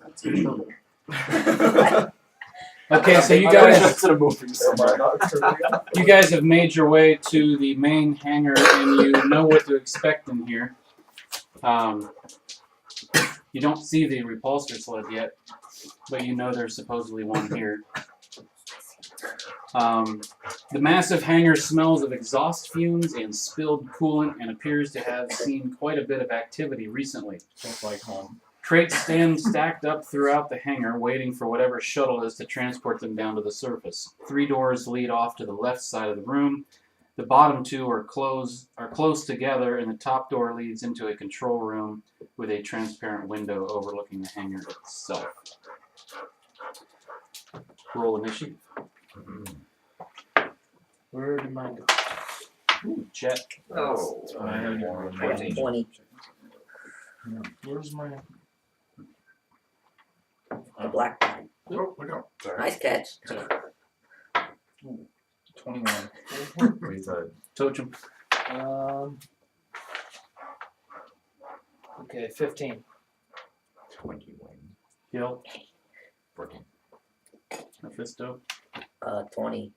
That's in trouble. Okay, so you guys have made your way to the main hangar, and you know what to expect in here. You don't see the repulsor sled yet, but you know there's supposedly one here. The massive hangar smells of exhaust fumes and spilled coolant and appears to have seen quite a bit of activity recently. Just like home. Crates stand stacked up throughout the hangar, waiting for whatever shuttle is to transport them down to the surface. 3 doors lead off to the left side of the room. The bottom 2 are close together, and the top door leads into a control room with a transparent window overlooking the hangar itself. Roll initiative. Where did mine go? Ooh, jet. Oh, I have 20. Where's my... The black one. oh, look out. Sorry. Nice catch. 21. Wait, sorry. Totem. Okay, 15. 21. Hill. 14. Mephisto. 20.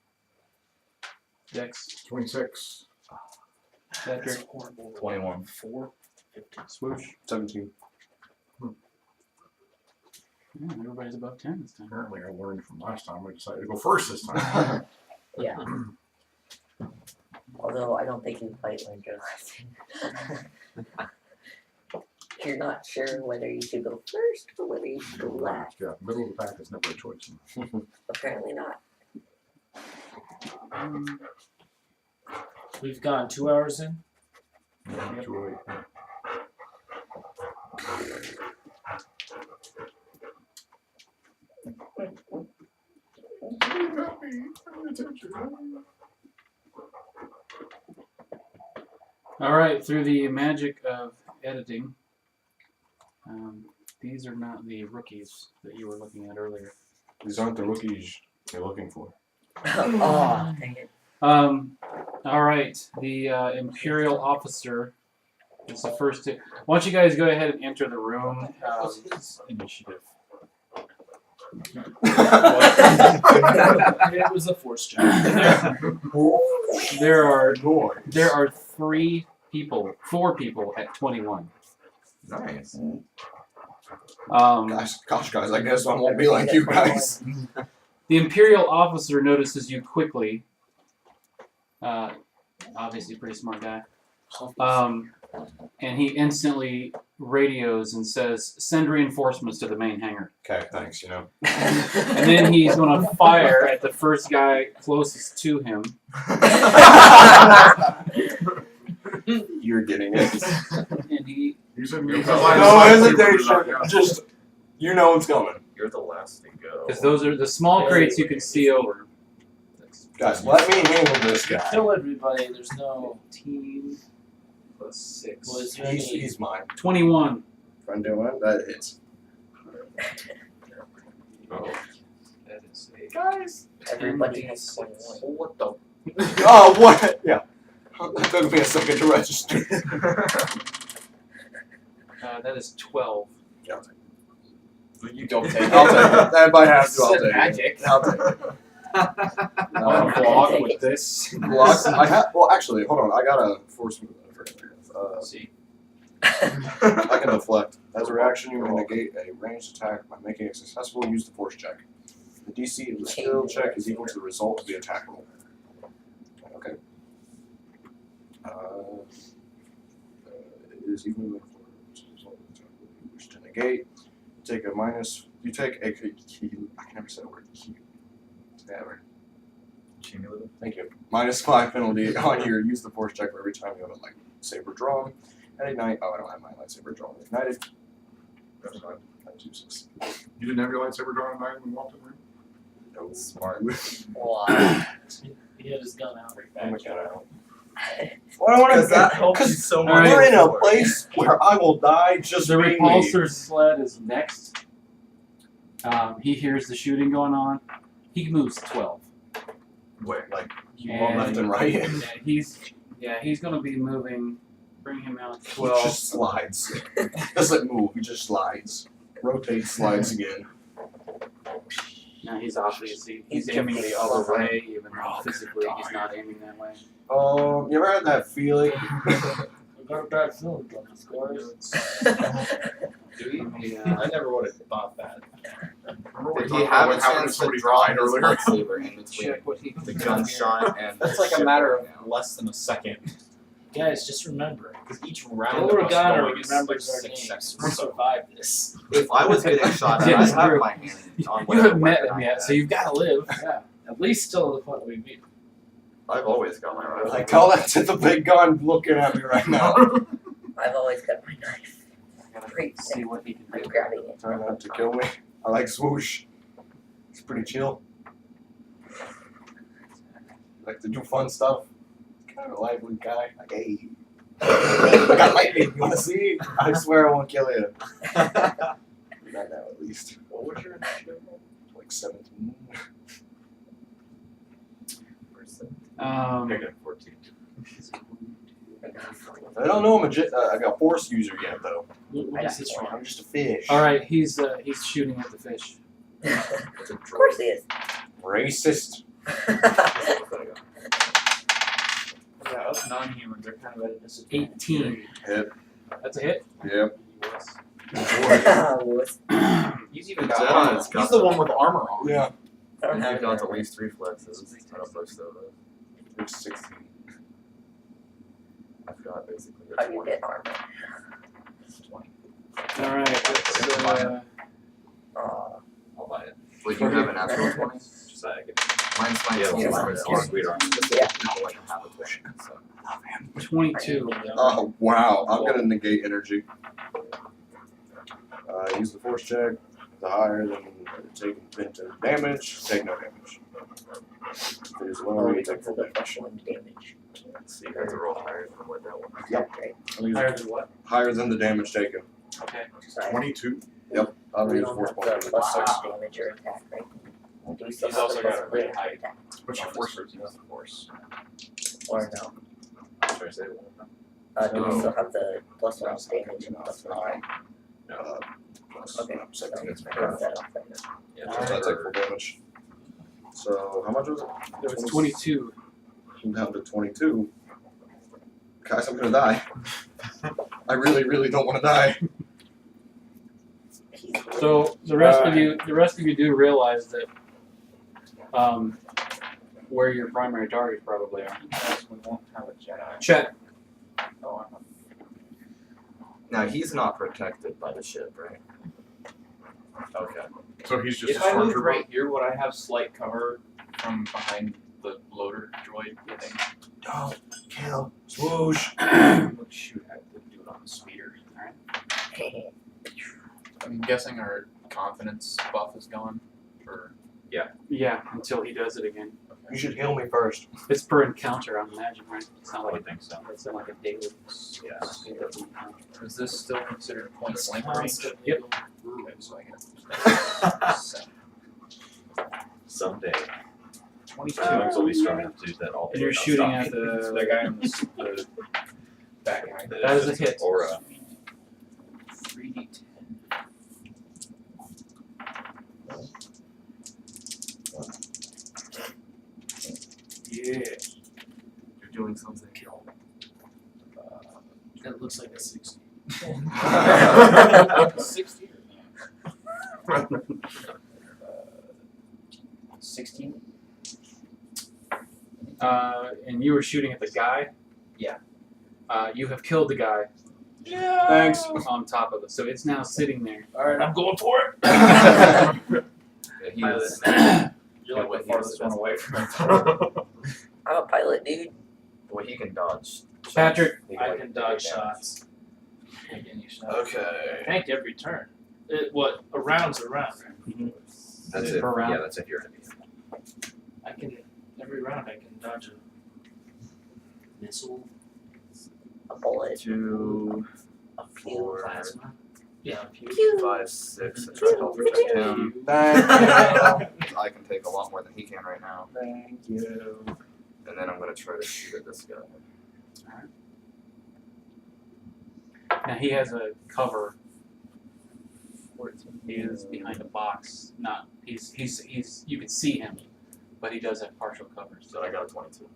Dex. 26. Patrick. 21. 4. 15. Swoosh. 17. Yeah, everybody's above 10 this time. Apparently I learned from last time. I decided to go first this time. Yeah. Although I don't think you quite learned your lesson. You're not sure whether you should go first or whether you should go last. Yeah, middle of the pack is never a choice. Apparently not. We've gone 2 hours in. Yeah, too early. All right, through the magic of editing, these are not the rookies that you were looking at earlier. These aren't the rookies you're looking for. Oh, dang it. All right, the Imperial officer is the first to. Why don't you guys go ahead and enter the room? Initiative. It was a force check. There are 4 people at 21. Nice. Gosh, guys, I guess I won't be like you guys. The Imperial officer notices you quickly. Obviously, pretty smart guy. And he instantly radios and says, "Send reinforcements to the main hangar." Okay, thanks, you know. And then he's going to fire at the first guy closest to him. You're getting it. And he. You said No hesitation. Just, you know it's coming. You're the last to go. Because those are the small crates you can see over. Guys, let me handle this guy. Kill everybody. There's no 15 plus 6. Was there any... He's mine. 21. Friend doing that hits. Oh. That is a Guys. Everybody has 10d6. 21. What the? Oh, what? Yeah. That took me a second to register. That is 12. Yeah, I'll take it. You don't take I'll take it. If I have to, I'll Said take magic. it. I'll take it. Block with this. Block. Well, actually, hold on. I got a force move. Let's see. I can deflect. As a reaction, you may negate a ranged attack by making it successful. Use the force check. The DC of the skill check is equal to the result of the attack roll. Okay. It is equal to the result of the attack roll. You wish to negate. Take a minus. You take a. I can never say the word. Whatever. Cumulative. Thank you. -5 penalty on your use the force check for every time you have a lightsaber drawn. And ignite. Oh, I don't have my lightsaber drawn. Ignited. That's fine. That's useless. You didn't have your lightsaber drawn at night when you walked in the room? No. Smart. Wow. He had his gun out. I'm gonna get out. Well, I want to. that helps you so much. We're in a place where I will die just The being me. repulsor sled is next. He hears the shooting going on. He moves 12. Wait, like You want left and right. He's going to be moving. Bring him out He 12. just slides. Doesn't move. He just slides. Rotate slides again. Now he's obviously he's He's aiming the jumping other slower. way, even though physically he's not aiming that way. You ever had that feeling? I got a bad feeling about this, guys. Do you? Yeah. I never would have thought that. Remember we Did talked he about have a what happened if chance to somebody draw died his earlier? lightsaber in between Check what he can the do gunshot and That's the like a ship matter right of now? less than a second. Guys, just remember. Because each round Or of us Gunner going is remembers like our 6 names. seconds. We survived this. If I was getting shot at, Yeah, I'd it's have true. my hand on You whatever haven't met weapon him I yet, had. so you've got to live. Yeah. At least till the point we beat. I've always got my rifle. I tell that to the big gun looking at me right now. I've always got my knife. I gotta Great see what he can I'm do. grabbing it. Try not to kill me. I like swoosh. It's pretty chill. Like to do fun stuff. Kind of a lively guy. Like, hey. I got lightning. You wanna see? I swear I won't kill you. Not now, at least. What was your initiative? Like 17. Pick it 14. I don't know I got force user yet though. What is this from? I'm just a fish. All right, he's shooting at the fish. Of course he is. Racist. Yeah, us non-humans are kind of at a disadvantage. 18. Hit. That's a hit. Yep. Wuss. He's even It's got on, armor. it's got He's the the- one with armor on. Yeah. I don't have You've got it. at least reflexes. I don't know so It's 16. I've got basically How a do you 20. get armor? 20. All right, let's, Aw. I'll buy it. Would you have a natural 20? Just I get Mine's my Yeah. Yeah. Like a half a 20, so. 22. Oh wow! I'm gonna negate energy. Use the force check. The higher than taking damage, take no damage. If it is Oh, lower, we you took take full the damage. one damage. Let's see, that's a roll higher than what that one. Yep. Right. I'll use Higher than what? higher than the damage taken. Okay. Sorry. 22. I'll We use don't force have point. the plus 6 damage or attack, right? Do we still He's have also the got plus a great damage or height. attack? What's your force? Force. Or no? Should I say it? Do we No. still have the plus 1 That's damage and plus 1 attack? Plus Okay, so 17. let's cross that off then. Yeah, So I take full damage. So how much was it? There was 22. I'm down to 22. Guys, I'm gonna die. I really, really don't want to die. He's So the rest of you do realize that where your primary targets probably are. Yes, we won't have a Jedi. Chet. Oh, I'm Now he's not protected by the ship, right? Okay. So he's just If a I moved stormtrooper. right here, would I have slight cover from behind the loader droid thing? Don't kill swoosh. Would shoot at the dude on the speeder. Alright. I'm guessing our confidence buff is gone. Or Yeah, until he does it again. You should heal me first. It's per encounter, I imagine, right? It's not I like would think so. it's not like a daily. Yeah. is this still considered point It's blank range? constantly Yep. Okay, so I get Someday. 22. Alex will be strong enough to do that all And you're shooting at the. The guy on the back guy. That is a hit. Aura. 3d10. Yeah. You're doing something. That looks like a 60. 60 16? And you were shooting at the guy. Yeah. You have killed the guy Thanks. on top of it, so it's now sitting there. Alright, I'm going for it. Yeah, he was. You're like the farthest one away from it. I'm a pilot, dude. Well, he can dodge. Patrick, He I like, can dodge take shots. Okay. Tank every turn. What? A round's a round. That's Is it it. per round? Yeah, that's if you're enemy. I can, every round I can dodge a missile, A bullet. 2, A few. 4, plasma. Yeah, a pew. Pew. 5, 6. That's right. I'll protect him. Thank you. I can take a lot more than he can right now. Thank you. And then I'm gonna try to shoot at this guy. now he has a cover He is behind a box. Not he's you can see him, but he does have partial cover. So I got a 22.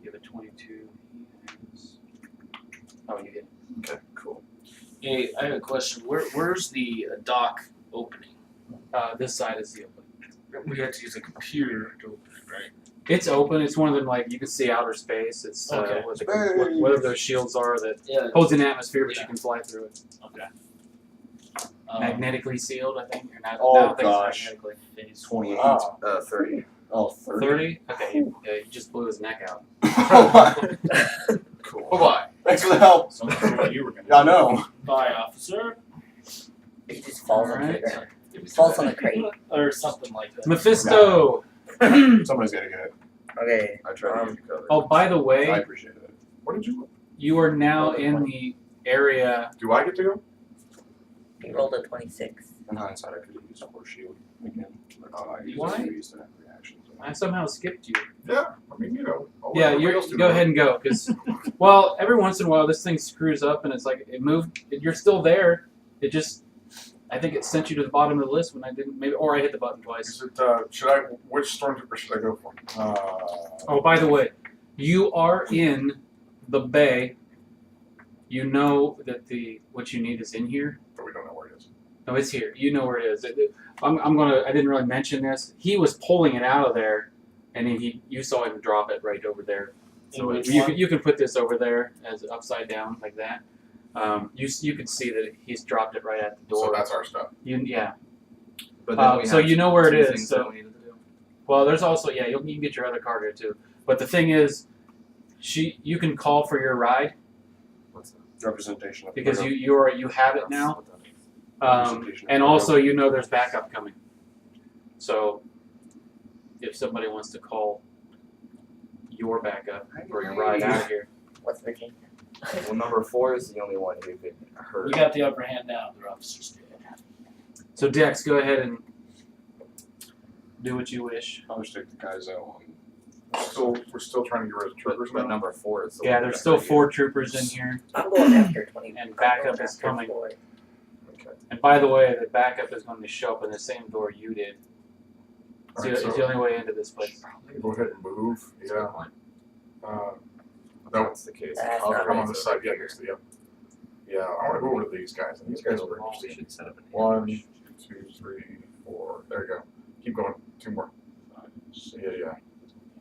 You have a 22. Oh, you hit. Okay, cool. Hey, I have a question. Where's the dock opening? This side is the open. We have to use a computer to open it, right? It's open. It's one of them like you can see outer space. It's Okay. whatever those shields are that Yeah. holds an atmosphere, but Yeah. you can fly through it. Okay. Magnetically sealed, I think. Or not, Oh, I don't think gosh. it's magnetically. Phase 28. 30. Oh, 30. 30? Okay, you just blew his neck out. Cool. Bye-bye. Thanks for the help. So I'm sure what you were gonna Yeah, I know. Bye, officer. He just falls on the Alright. ground. Falls on the crate. Or something like that. Mephisto! Somebody's gotta get it. Okay. I tried to give you cover. Oh, by the I way, appreciate it. What did you? you are now in the area. Do I get to go? He rolled a 26. In hindsight, I could have used a force shield again. But I used Why? it to use that reaction. I somehow skipped you. Yeah. I mean, you know. I'll let Yeah, everybody you else do go it. ahead and go. Because, well, every once in a while this thing screws up and it's like it moved. You're still there. It just, I think it sent you to the bottom of the list when I didn't, maybe, or I hit the button twice. Is it? Which stormtrooper should I go for? Oh, by the way, you are in the bay. You know that what you need is in here. But we don't know where it is. No, it's here. You know where it is. I didn't really mention this. He was pulling it out of there, and then you saw him drop it right over there. So In which you one? can, you can put this over there as upside down like that. You can see that he's dropped it right at the door. So that's our stuff. Yeah. But then we so have you know where it two is, things so- that we needed to do. Well, there's also you can get your other cargo too. But the thing is, you can call for your ride What's that? Representation of because the you have it That's now. what that is. Representation of And the also, you know there's backup coming. So, if somebody wants to call your backup or your ride out of here, What's Virginia? Well, number 4 is the only one who could hurt. We got the upper hand now, the officers did. so Dex, go ahead and do what you wish. I'll just take the guys out on. We're still trying to get rid of troopers But now. number 4 is the Yeah, one there's that still hurt 4 troopers in here, I'm going after 20. and backup I'm going is after coming. 4. you. Okay. And by the way, the backup is going to show up in the same door you did. It's, Alright, it's the only way into this place. Go ahead and move. Yeah. No. That's the case. That's Cover not Come on is this over side. Yeah, here. next to you. Yeah, I want to go over to these guys. And these guys are We interesting. should set up an 1, ambush. 2, 3, 4. There you go. Keep going. 2 more. Yeah.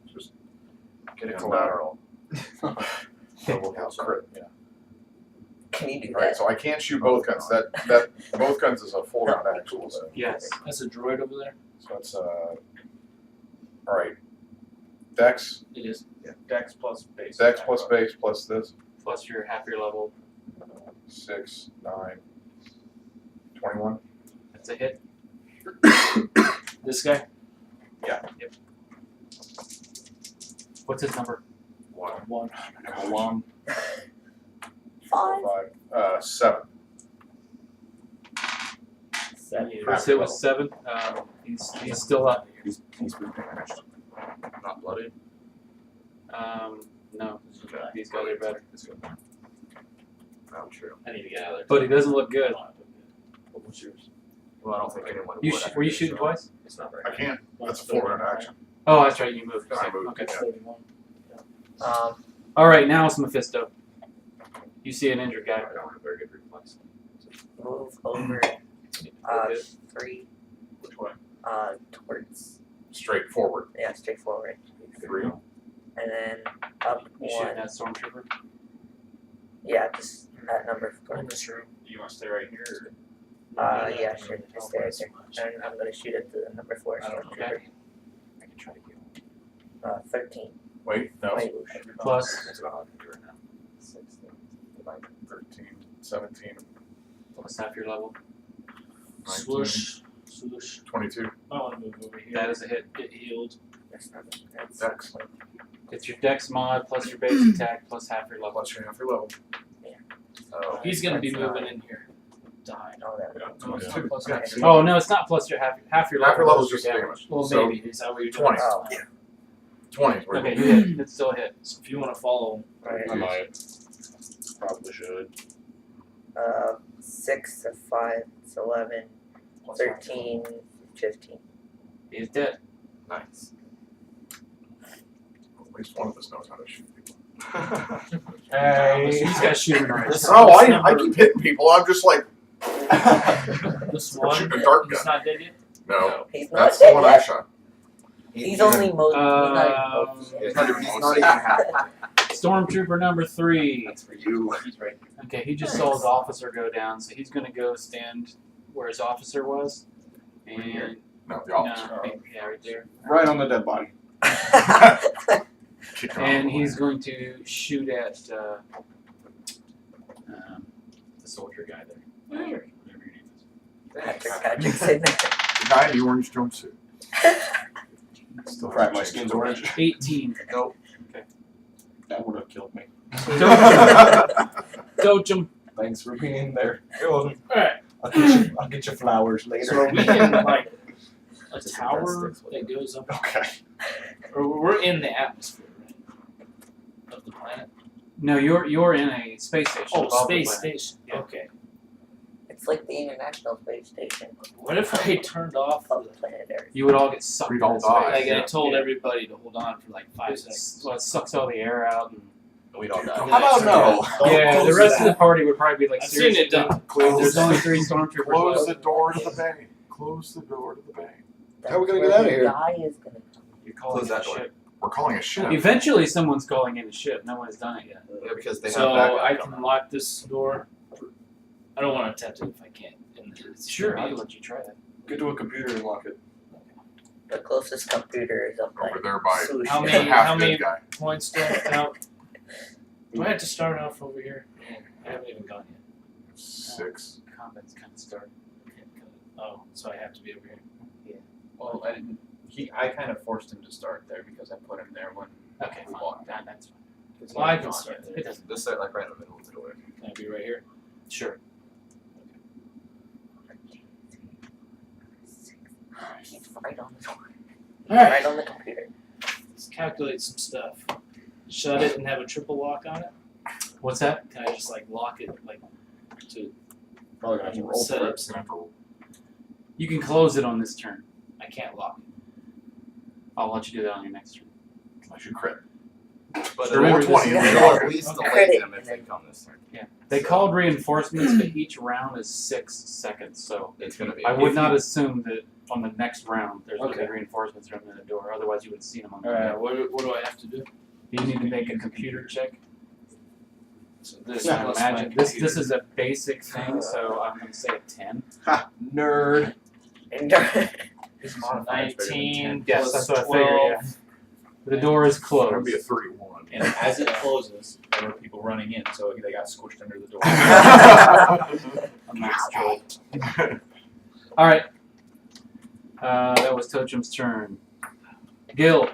Just Get a Yeah. collateral. double crit. Yeah. Can you do All right. that? So I can't shoot both guns. That both guns is a full round action. So Yes. That's a droid over there? that's all right. Dex, It is. Yeah. Dex plus base. Dex plus base plus this. Plus your half your level. 6, 9, 21. That's a hit. This guy? What's his number? 1. Number 1. 5. 7. 7. First hit was 7. He's still up. He's been damaged. Not blooded. No, these guys are better. Not true. I need to get out of there. But he doesn't look good. What's yours? Well, I don't think anyone You would. were you shooting twice? It's not very I can't. That's a full round action. Oh, that's right. You moved. I moved, Okay. yeah. 31. All right, now it's Mephisto. You see an injured guy. I don't have very good reflex. Move over Okay. 3 Which way? towards, Straight forward. yeah, straight forward. 3. And then up You shooting 1. that stormtrooper? Yeah, just at number 4. In this room. Do you want to stay right here? Or? Yeah, sure. Just stay right there. And I'm gonna shoot at the number 4 stormtrooper. Okay. I can try to get one. 13. Wait, no. Wait. Plus That's about how I can do it now. 16. Divide 13, 17, plus half your level. 19, Swoosh. Swoosh. 22. I want to move over here. That is a hit. Get healed. That's not that's Dex. It's your dex mod plus your base attack plus half your level. Plus your half your level. Oh. He's going to be That's moving not- in here. Die. all that. No, it's Yeah. 2 plus Yeah, half. see? Oh no, it's not plus your half your level. Half your level is plus just your damage. Well, So, maybe. Is that what you're doing? 20. Oh. 20 is where Okay, you you hit. It's still a hit. So if you want to follow him, Right. I might. Probably should. 6 of 5, it's 11. Plus 13, 15. He's dead. Nice. At least one of us knows how to shoot people. He's got shooting range. No, I keep hitting people. I'm just like, This I'm one, shooting a dart he's gun. not dead yet? No, He's not that's the dead one I yet. shot. He's only most. He's not even half. Stormtrooper number 3. That's for you. He's right. Okay, he just saw his officer go down, so he's gonna go stand where his officer was. And No, the officer. no, yeah, right there. Right on the dead body. Kick him And off the he's way. going to shoot at the soldier guy there. Patrick, whatever your name is. Patrick's in there. The guy in the orange jumpsuit. Still Right, my hasn't skin's changed. orange. 18. Nope. That would have killed me. Coach him. Thanks for being there. It wasn't. Alright, I'll get you flowers later. so are we in like a Just tower invest that goes up? Okay. Or we're in the atmosphere, right? Of the planet? No, you're in a space station. Oh, above the space planet. station. Yeah. Okay. It's like the International Space Station What if I turned off of the the planet Earth. You would all get sucked We'd into all space. die. like I told Yeah. everybody to hold on for like 5 seconds. Well, it sucks all the air out. And, We don't know. How about no? yeah, the rest of the party would probably be like, I've seen seriously, it done. there's only 3 stormtroopers Close left. the door to the bay. Close the door to the bay. How are we gonna That's get out of where here? the guy is gonna come. You're calling Close it a that door. ship. We're calling a ship. Eventually, someone's calling in a ship. No one's done it yet. Yeah, because they So have backup I coming. can lock this door. I don't want to attempt it if I can't. And it's Sure, gonna I'll be- let you try that. Get to a computer and lock it. The closest computer is up Over by there by Sushi. How the many- half many- dead guy. points do I have to out? Do I have to start off over here? I haven't even gone yet. 6. Combat's kind of started. Oh, so I have to be over here. Well, I didn't. I kind of forced him to start there because I put him there when Okay, we fine. walked That, down. that's fine. Well, I can Gone. start there. It doesn't. Just sit like right in the middle of the door. Can I be right here? Sure. He's right on the door. Alright, Right on the computer. let's calculate some stuff. Shut it and have a triple lock on it? What's that? Can I just like lock it like to Probably gonna have to roll set for up it. some You can close it on this turn. I can't lock it. I'll let you do that on your next turn. Unless you crit. But Sure, roll 20 and we we'll lock at it. least Okay. delay them if they come this turn. They called reinforcements, but each round is 6 seconds, so It's gonna be. I would if not you- assume that on the next round there's going to Okay. be reinforcements from the door. Otherwise, you would have seen them on the Alright, map. what do I have to do? You need to make a computer check. So this I plus my imagine this computer. is a basic thing, so I'm going to say a 10. Ha! Nerd. His modifier is bigger than 19 Yes, plus that's what I 12. figured. Yeah. The door is It's gonna be a closed. 31. And as it closes, there were people running in, so they got squished under the door. A max troll. All right. That was Tochum's turn. Gil.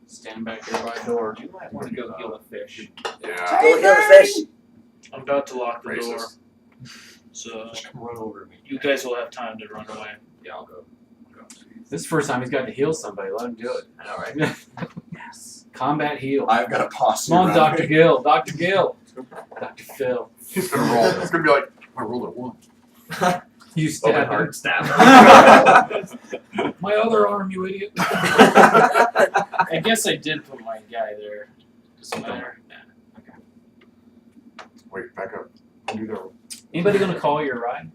Stand back there by the door. You might want to go kill a fish. Yeah. Go kill the fish. I'm about to lock the door, Racist. so Just come run over me. you guys will have time to run away. Yeah, I'll go. This is the first time he's got to heal somebody. Let him do it. I know, right? Yes. Combat heal. I've got a posse. Come on, around Dr. me. Gill. Dr. Gill. Dr. Phil. He's gonna roll. He's gonna be like, I rolled a 1. You stab him. stab. My other arm, you idiot. I guess I did put my guy there. Doesn't matter. Wait, back up. Do that. Anybody going to call your ride?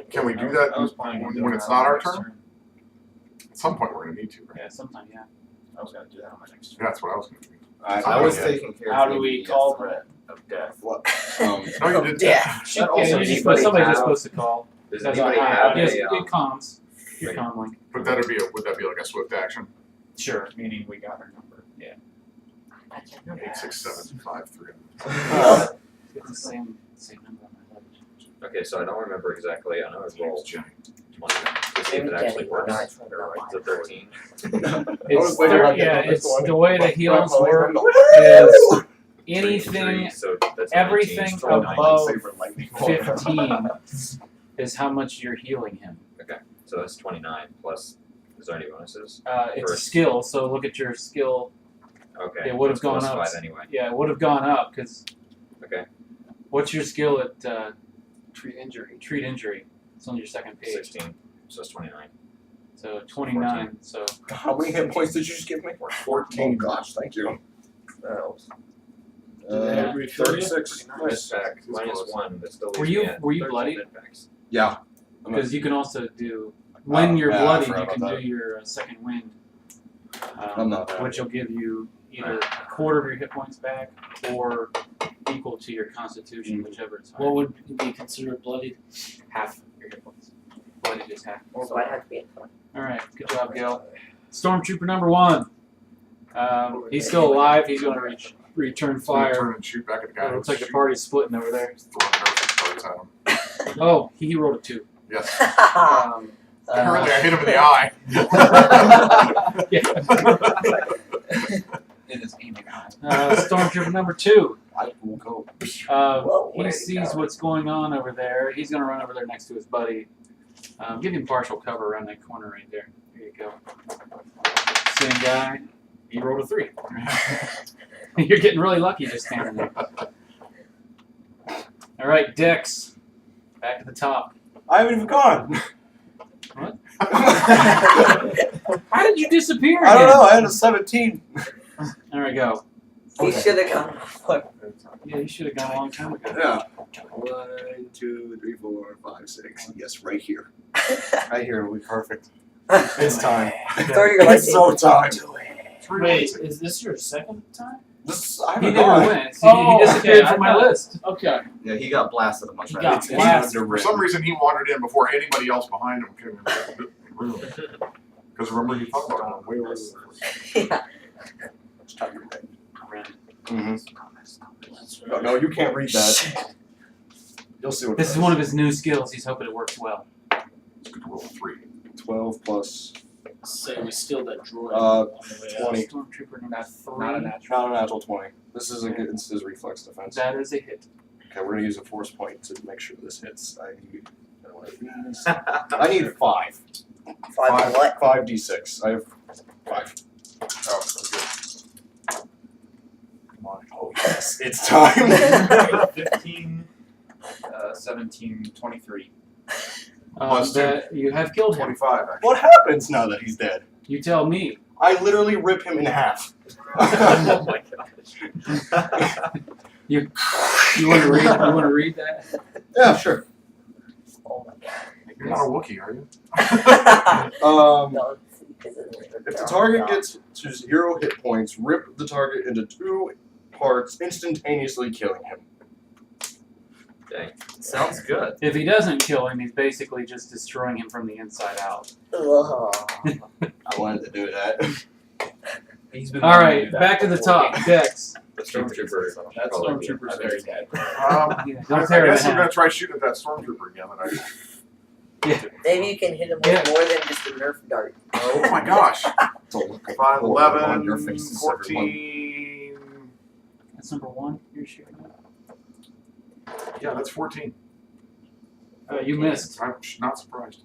Can we do that I was planning on doing when it's that not on our my next turn? At some point, we're gonna need to, right? Yeah, sometime, yeah. I was gonna do that on my next turn. Yeah, that's what I was gonna do. I was taking care How of do the we immediate call threat of death. What? No, you didn't. Yeah. Yeah, also you're just anybody somebody's have- just supposed to call. Does That's anybody all. have Yes, a, it comms. Your comm link. But would that be like a swift action? Sure. Meaning we got her number. 8, 6, 7, 5, 3. It's the same number on my luggage. Okay, so I don't remember exactly. I know I His name's rolled Jenny. 20 to see if it actually works. Or like the 13. It's waiting thir- on yeah, this it's one. the way the heals Right, work right, is Three, anything so that's everything 19, so above 19. 15 is how much you're healing him. So that's 29 plus. Is there any bonuses? It's a First. skill, so look at your skill. Okay. It would have that's gone plus up. 5 anyway. Yeah, it would have gone up because. Okay. What's your skill at Treat injury. Treat injury. It's on your second page. 16. So it's 29. So 29. So How many hit points did you just give me? 14. Oh gosh, thank you. That helps. Yeah. 36. Miss Nice. back minus 1. That still leaves Were me you at were you 13 bloody? med packs. Yeah. Because you can also do when you're yeah, I bloodied, forgot you can about do that. your second wind, I'm not bad. which will give you either a quarter of your hit points back or equal to your constitution, whichever is higher. What would be considered bloodied? Half your hit points. Bloodied is half. Well, so I have to be at 20. All right, good job, Gil. Stormtrooper number 1. He's still alive. He's going to return fire. Turn and shoot back at the guy. It looks like the Shoot. party's splitting over there. Throwing nerf darts at him. Oh, he rolled a 2. Yes. Um, Apparently, I hit him in the eye. It is aiming high. Stormtrooper number 2. I will go. Whoa, He where'd sees go? what's going on over there. He's going to run over there next to his buddy. Give him partial cover around that corner right there. There you go. Same guy. He rolled a 3. You're getting really lucky just standing there. All right, Dex. Back to the top. I haven't even gone. What? How did you disappear again? I don't know. I had a 17. There we go. He should have gone before. Yeah, you should have gone a long time ago. Yeah. 1, 2, 3, 4, 5, 6. Yes, right here. Right here will be perfect. It's time. Throw your light It's so time. Wait, is this your second time? This, I He haven't never gone. went. Oh, He disappeared okay, from I my thought- list. Okay. Yeah, he got blasted a bunch He right got now. It's blasted. For some reason, he wandered in before anybody else behind him came in the room. Because remember, he talked about it way earlier. Yeah. It's time to read. Mm-hmm. That's right. No, no, you can't read that. You'll see what. This is one of his new skills. He's hoping it works well. It's good to roll 3. 12 plus Say we steal that droid Uh, on the way out. 20. Stormtrooper number 3. Not a natural. Not a natural 20. This is a good. This is reflex defense. That is a hit. Okay, we're gonna use a force point to make sure this hits. I need. One of these. I need 5. 5 what? 5d6. I have 5. Oh, okay. Come on. Oh yes, it's time. 15, 17, 23. Plus That you have killed him. 25, actually. What happens now that he's dead? You tell me. I literally rip him in half. Oh my gosh. You want to read? You want to read that? Yeah, sure. Oh my You're not a Wookiee, are you? god. Um, If if the target gets to 0 hit points, rip the target into 2 parts, instantaneously killing him. Dang. Sounds good. If he doesn't kill him, he's basically just destroying him from the inside out. I wanted to do that. He's been All wanting right, do that back to the before. top. Dex. The stormtrooper. That probably stormtrooper's a very bit- dead. I Don't tear it guess in I'm gonna half. try shooting at that stormtrooper again. And Maybe you can hit him with Yeah. more than just a Nerf dart. oh my gosh! It's a look of 5, horror 11, on your faces, everyone. 14. That's number 1. You're shooting. Yeah, that's 14. You missed. I'm not surprised.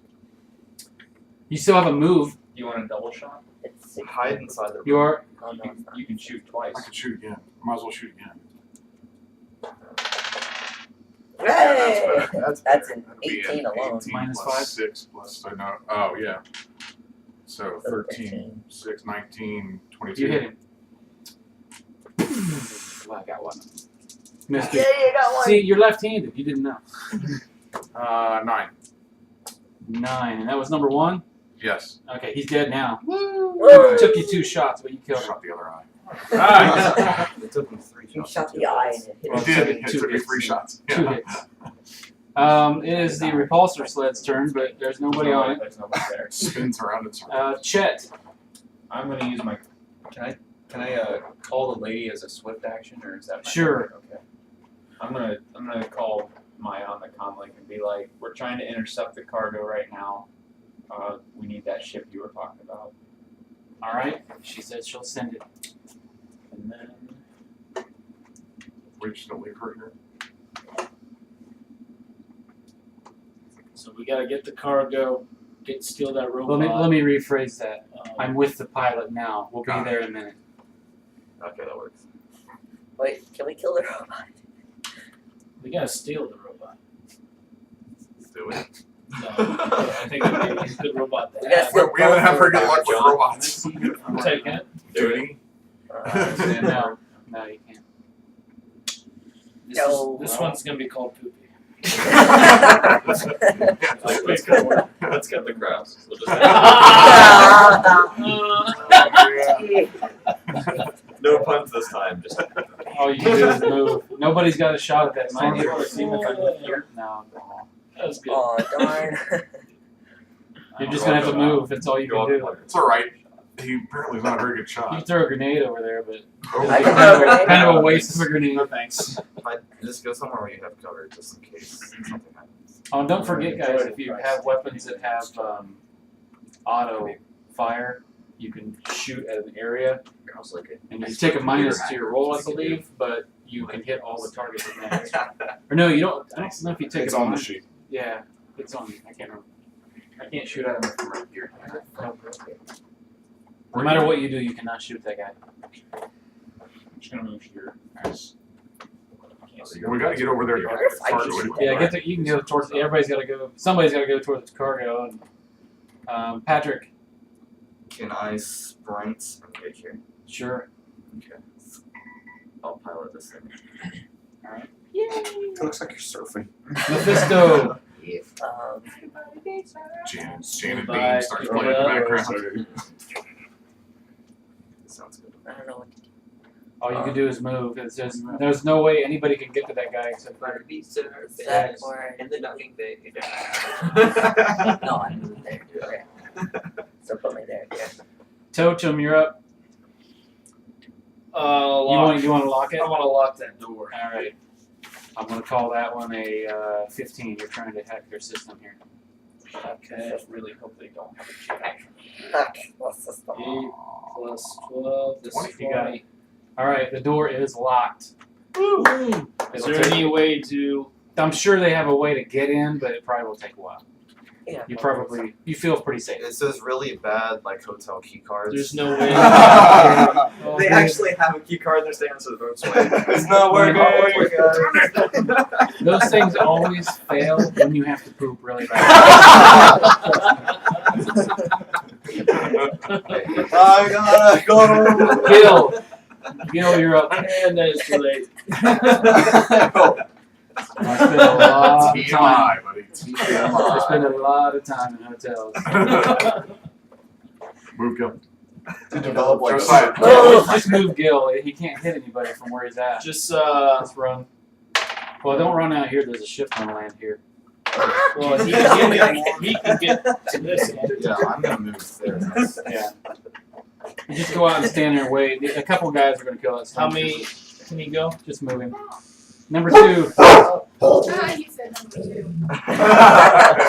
You still have a move. You want a double shot? It's 6. Hide inside the room. You are. Oh, no, it's not. You can shoot twice. I could shoot again. Might as well shoot again. Hey! That's That's better. an That'd be 18 alone. 18 Minus plus 5? 6 plus, I know. Oh, yeah. So So 13, 6, 19, 22. You hit him. Well, I got one. Missed Yeah, it. you got one. See, you're left-handed. You didn't know. 9. 9, and that was number 1. Yes. Okay, he's dead now. Woo! Took you 2 shots, but you killed him. Shot the other eye. Alright. It took him 3 You shots. shot the eye and it hit Well, It him. did. took It two took me hits. 3 shots. 2 Yeah. hits. It is the repulsor sled's turn, but there's nobody on it. There's nobody there. Spins around in circles. Chet. I'm gonna use my. Can I call the lady as a swift action, or is that? my Sure. Okay. I'm gonna call Maya on the comlink and be like, we're trying to intercept the cargo right now. We need that ship you were talking about. Alright. She said she'll send it. And then We just don't leave her here. So we gotta get the cargo, steal that robot. Let me rephrase that. um, I'm with the pilot now. We'll be Got it. there in a minute. Okay, that works. Wait, can we kill the robot? we gotta steal the robot. do it. No, I think it'd be a good robot to We gotta have. sit We haven't had very good both luck with John. robots. I'm taking it. Duty. No, no, you can't. This one's gonna be called Poopy. Let's get the crafts. We'll just no puns this time. Just All you can do is move. Nobody's got a shot at that Might be able stormtrooper. to see if I can hear. No, no. That was good. Oh darn. You're just gonna have to move. That's all you can do. It's alright. He apparently is not a very good You can shot. throw a grenade over there, but I Oh, can kind throw a of a waste of a grenade. No thanks. Just go somewhere where you have cover, just in case something happens. Oh, and don't forget, guys, if you have weapons that have auto fire, you can shoot at an area, sounds like it. and you take a minus to your roll, I believe, but you can hit all the targets with minutes. Or no, you don't. I don't know if you take It's a on the minus. sheet. Yeah, it's on. I can't remember. I can't shoot at him from right here. No matter what you do, you cannot shoot that guy. I'm just gonna move here. we gotta get over there. to get the cargo anyway. Yeah, get the, you can go towards. Everybody's got to go. Somebody's got to go towards cargo. And Patrick, Can I sprint and get here? sure. Okay. I'll pilot this thing. It looks like you're surfing. Mephisto. Janet Bye. Bean starts playing in the background. Sounds good. I don't know what to do. All you can do is move. It's just, there's no way anybody can get to that guy except for. That or in the ducking bay. no, I moved there. Okay. So put me there. Yeah. Totem, you're up. Lock. You want to lock it? I want to lock that door. All right. I'm gonna call that one a 15. You're trying to hack their system here. Okay, I really hope they don't have a check. Okay. What's this? 8 plus 12 is 20. You got it. All right, the door is locked. Woo! Is It'll there take- any way to? I'm sure they have a way to get in, but it probably will take a while. Yeah. You feel pretty safe. It says really bad like hotel key cards. There's no way. Oh, They man. actually have a key card in their stand, so the room's way. It's not working. Those things always fail when you have to poop really bad. I gotta go. Gil, you're up. And that is too late. I spent a lot of time. TMI, buddy. I spend a lot of time in hotels. Move, Gil. To develop like Go a side. Just move Gil. He can't hit anybody from where he's at. Just Just run. Well, don't run out here. There's a ship on land here. well, he can get to this end. Yeah, I'm gonna move there. Yeah. You just go out and stand there and wait. A couple guys are going to kill us. How many can he go? Just move him. Number 2. You said number 2.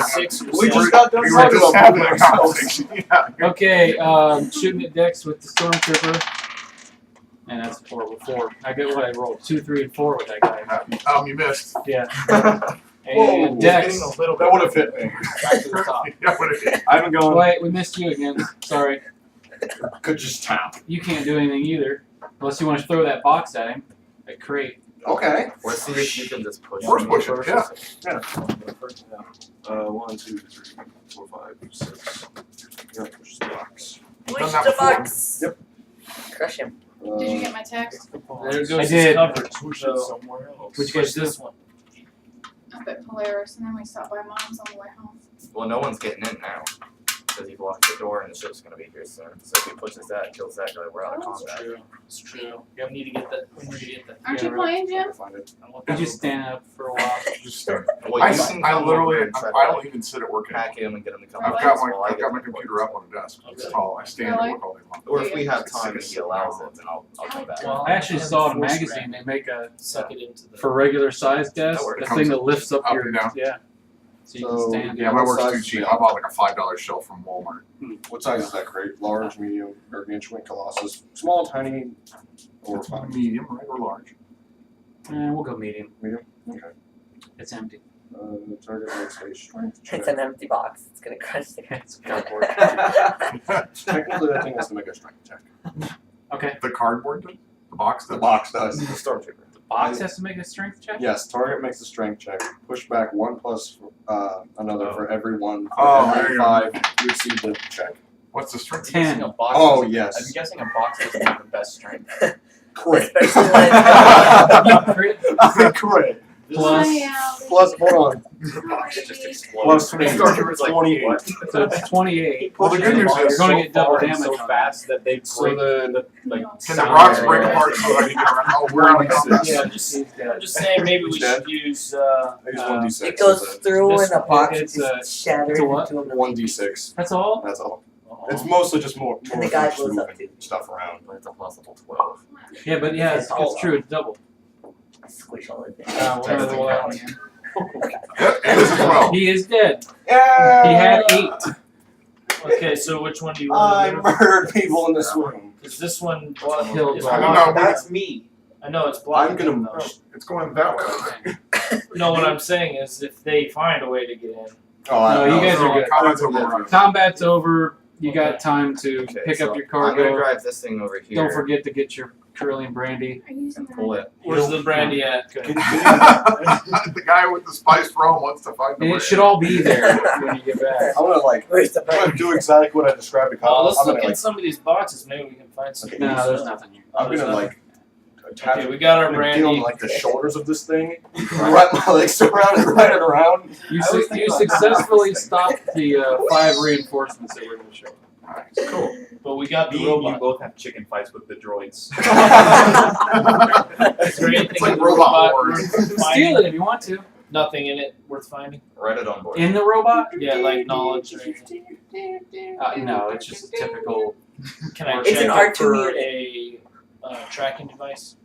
6 or We 7. just got done We were talking just about having a poop. conversation. Yeah. Okay, shooting at Dex with the Stormtrooper. And that's 4. I get what I rolled. 2, 3, and 4 with that guy. You missed. Yeah. Whoa, And Dex. Getting a little That would have fit me. Back to the top. Yeah, what it is. I haven't gone. Wait, we missed you again. Sorry. Could just tap. You can't do anything either. Unless you want to throw that box at him. That crate. Okay. Let's see if you can just push. Force me push it, first. yeah. 1, 2, 3, 4, 5, 6. Yeah, push the box. Done Push that the before. box. Yep. Crush him. Did you get my text? There goes I his did. coverage. Push So, it somewhere else. Which push guy's this one. Up at Polaris, and then we stopped by Mom's on the way home. Well, no one's getting in now because he blocked the door and the ship's gonna be here soon. So if he pushes that and kills that guy, we're out of Oh, combat. True. It's true. Yeah, we need to get that. We need to get that. Aren't Yeah, you right. playing, Jim? I'll find it. I want You that just stand up for a while. Just stand. Well, I you can I come literally, over and try I to don't even sit at work anymore. hack him and get him to come I've back got while I I've get got my the computer up on a desk. It's Okay. tall. I stand and Really? work all day long. Or if we have It's time and he allows it, then I'll come back. Well, I actually saw in a Force magazine they make a Suck it into the. for regular size desk, That works. a thing that lifts up Up your and down. yeah. So you can So, stand. Yeah, my what work's size too is cheap. that? I bought like a $5 shelf from Walmart. What size is that crate? Large, medium, gargantuan, colossus? Small, tiny, or fine? Medium, right, or large. We'll go medium. Medium? Okay. It's empty. Target weight space strength check. It's an empty box. It's gonna crush the guy. It's cardboard. Technically, that thing has to make a strength check. Okay. The cardboard does? The box The does? box does. The stormtrooper. box has to make a strength check? Yes, target makes a strength check. Push back 1 plus another for every 1. For Oh, every there you go. 5, you exceed the check. What's the strength? I'm guessing 10. a box Oh, doesn't- yes. I'm guessing a box doesn't have the best strength. Crit. Especially when Crit Crit. plus, Plus, hold on. The box just explodes. Plus The stormtrooper's like, 28. what? so it's 28. Well, the good news You're is going to so get double far and damage so on fast that they So break the like Can the sound rocks barrier. break apart so that you can run? Oh, we're out of combat. Yeah, that. just, He's dead. I'm just saying maybe we He's dead? should use, I use 1d6. it goes as through this- and the box it's just shattered it's a what? into a a 1d6. That's all? That's all. oh, It's mostly just more And the guy just blows up moving too. stuff around. But it's a possible 12. Yeah, but yeah, it's true. It's double. Squish all of it. We're gonna roll that one again. Yep, it is as well. He is dead. Yeah. He had 8. okay, so which one do you I want? murdered people in this room. Because this one Killed is by- I don't know. That's me. I know it's blocking. I'm gonna- them, though. It's going that way. No, what I'm saying is if they find a way to get in. Oh, No, you guys are good. Combat's over. Combat's over. You got time to Okay, pick so up your I'm gonna cargo. drive this thing over here. Don't forget to get your Curly brandy. Are you using and pull it. Where's the brandy at? Can- The guy with the spiced rum wants to find the And way. it should all be there when you get back. I'm gonna like. Where's the I'm gonna break? do exactly what I described to Oh, Kyle. let's I'm look gonna in like. some of these boxes. Maybe we can find some. Okay. No, there's nothing here. I'm there's gonna nothing. like. Attach Okay, we got our I'm gonna get on brandy. like the shoulders of this thing, wrap my legs around and ride it around. You, I was thinking you about successfully that. stopped the 5 reinforcements that were going to show. Cool. But we got the Me and you robot. both have chicken fights with the droids. Is there anything It's like in the robot robot wars. worth Steal finding? it if you want to. Nothing in it worth finding? Write it on board. In the robot? Yeah, like knowledge or anything. No, it's just a typical. Can I It's check an it R2 for unit. a tracking device?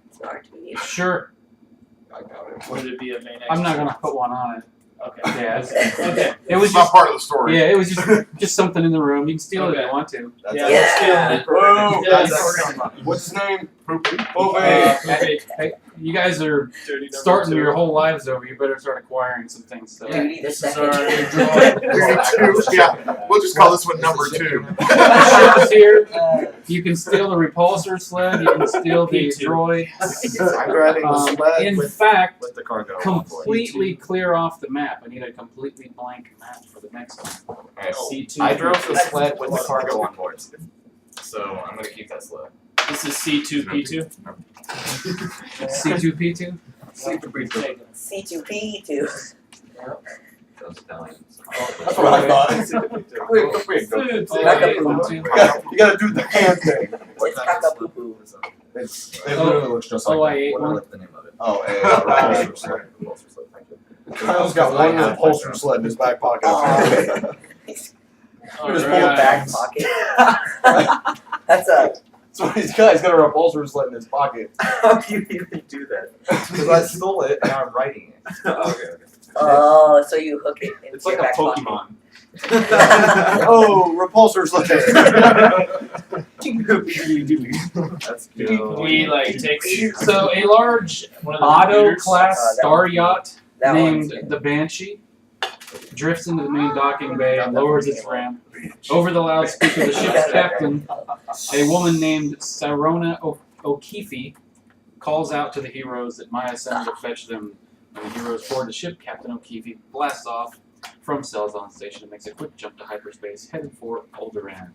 It's an R2. Sure. I got it. Would it be a main I'm not access? going to put one on it. Okay. Yeah, Okay. It was It's not just. part of the story. Yeah, it was just something in the room. You can steal it if you want to. That's Yeah, it. let's steal Yeah. it. Whoa, Yeah, That's it's- it. What's his name? Poopy. Hey, you guys are Dirty number starting 2. your whole lives over. You better start acquiring some things. So. Duty the This is second. our new droid. Yeah, we'll just call this one number 2. The ship is here. You can steal the repulsor sled. You can steal the P2. droid. I'm driving the sled In with, fact, with the cargo on board. completely clear off the map. I need a completely blank map for the next one. Alright, C2. I drove the sled with the cargo on board. So I'm gonna keep that sled. This is C2P2. C2P2. C2P2. Those Italians. That's what I thought. Oh, You gotta do the hand thing. It's cock-a-poo-poo. It literally looks just like Oh, I that. ate What one. was the name of it? Oh, Repulsor sled. a Repulsor sled, thank you. Kyle's got one repulsor sled in his back pocket. Oh. Just Pull the Alright. back pocket. That's a. So he's got a repulsor sled in his pocket. How do you even do that? Because I stole it and now I'm writing it. Okay. Oh, so you hook it into It's like your a back pocket. Pokemon. Oh, repulsor sled. That's good. We like take So a large one of the Otto computers. class that star would be- yacht That named one's the Banshee drifts into the main docking bay and lowers its ramp. Over the loudspeaker, the ship's captain, a woman named Sarona O'Keefe, calls out to the heroes that Maya sends to fetch them. When the heroes board the ship, Captain O'Keefe blasts off from Selzon Station and makes a quick jump to hyperspace, headed for Alderaan.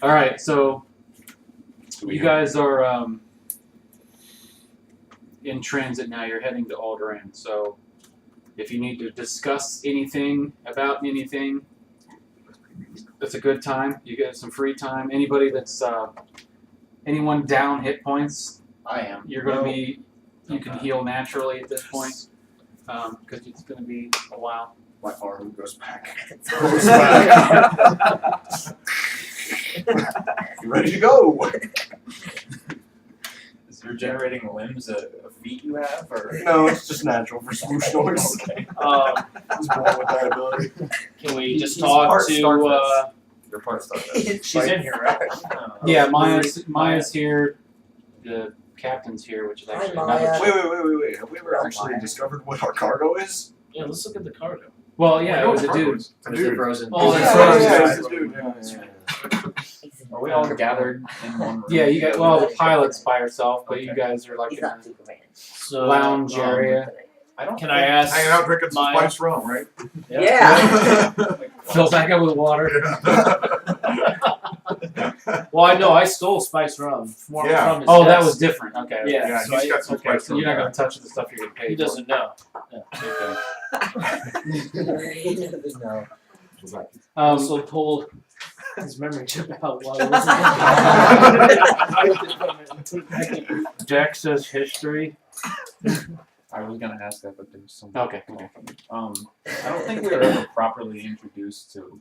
Alright, so you guys are in transit now. You're heading to Alderaan. So if you need to discuss anything about anything, it's a good time. You get some free time. Anybody that's anyone down hit points, I am. you're going to be. You can heal naturally at this point because it's going to be a while. My arm goes back. Goes You ready to go? Is your generating limbs a feat you have, or? No, it's just natural for swoosh noise. Um, I was born with that ability. can we just He's talk part to? Starfest. Your part Starfest. She's in here, right? Yeah, Maya's here. The captain's here, which is Hi, actually Maya. another. Wait. Have we ever actually discovered what our cargo is? Yeah, let's look at the cargo. Well, yeah, it was a dude. It's a dude. Frozen. Oh, Yeah, that's yeah, right. yeah, it's a dude. Yeah. He's Are we all gathered in one room? Yeah, you got well the pilot's by herself, but you Okay. guys are like He's in not a Superman. So lounge area. I don't. Can I ask? Hanging out drinking some my- spiced rum, right? Yeah. Fill back up with water. Well, I know I stole spice rum from, Yeah. from his Oh, that desk. was different. Okay. Yeah. Yeah, so he's got some okay, spiced So rum. you're not gonna touch the stuff you're getting paid He doesn't know. for. Okay. He doesn't know. I also pulled his memory chip out while I wasn't. Jack says history. I was gonna ask that, but there's some. Okay. Okay. I don't think we were ever properly introduced to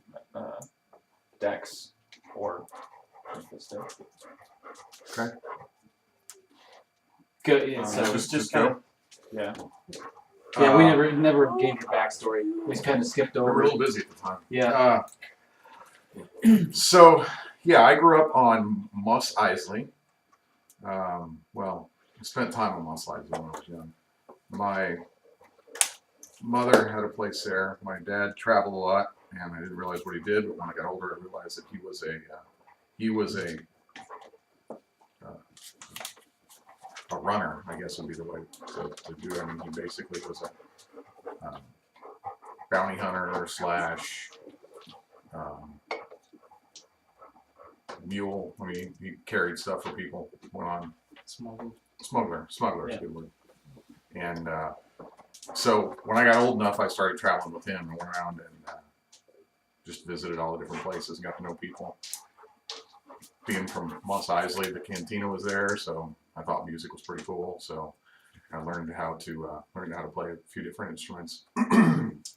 Dex or Mephisto. Good. Yeah, so Just kind go. of. Yeah. yeah, we never gave your backstory. We kind of skipped We were over. real busy at the time. Yeah. So, yeah, I grew up on Moss Isley. Well, I spent time on Moss Isley when I was young. My mother had a place there. My dad traveled a lot, and I didn't realize what he did. But when I got older, I realized that he was a runner, I guess would be the way to do it. I mean, he basically was a bounty hunter slash mule. I mean, he carried stuff for people. Went on smuggler is a good word. And so when I got old enough, I started traveling with him and went around and just visited all the different places and got to know people. Being from Moss Isley, the cantina was there, so I thought music was pretty cool. So I learned how to play a few different instruments.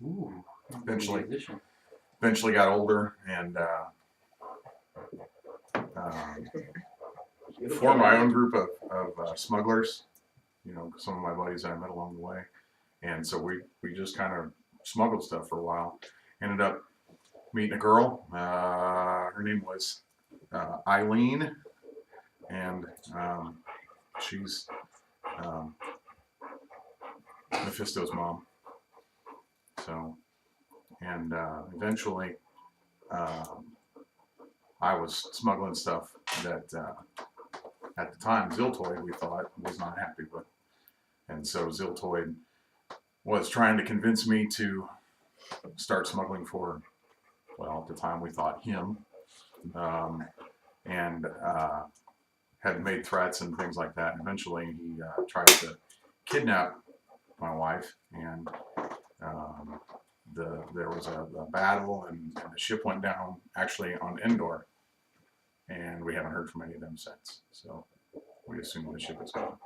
Ooh. Eventually. Musician. Eventually got older and formed my own group of smugglers. You know, some of my buddies I met along the way, and so we just kind of smuggled stuff for a while. Ended up meeting a girl. Her name was Eileen, and she's Mephisto's mom. So, and eventually, I was smuggling stuff that at the time Ziltoid we thought was not happy with, and so Ziltoid was trying to convince me to start smuggling for, well, at the time we thought him, and had made threats and things like that. And eventually he tried to kidnap my wife, and there was a battle, and the ship went down actually on Endor, and we haven't heard from any of them since. So we assume the ship is gone.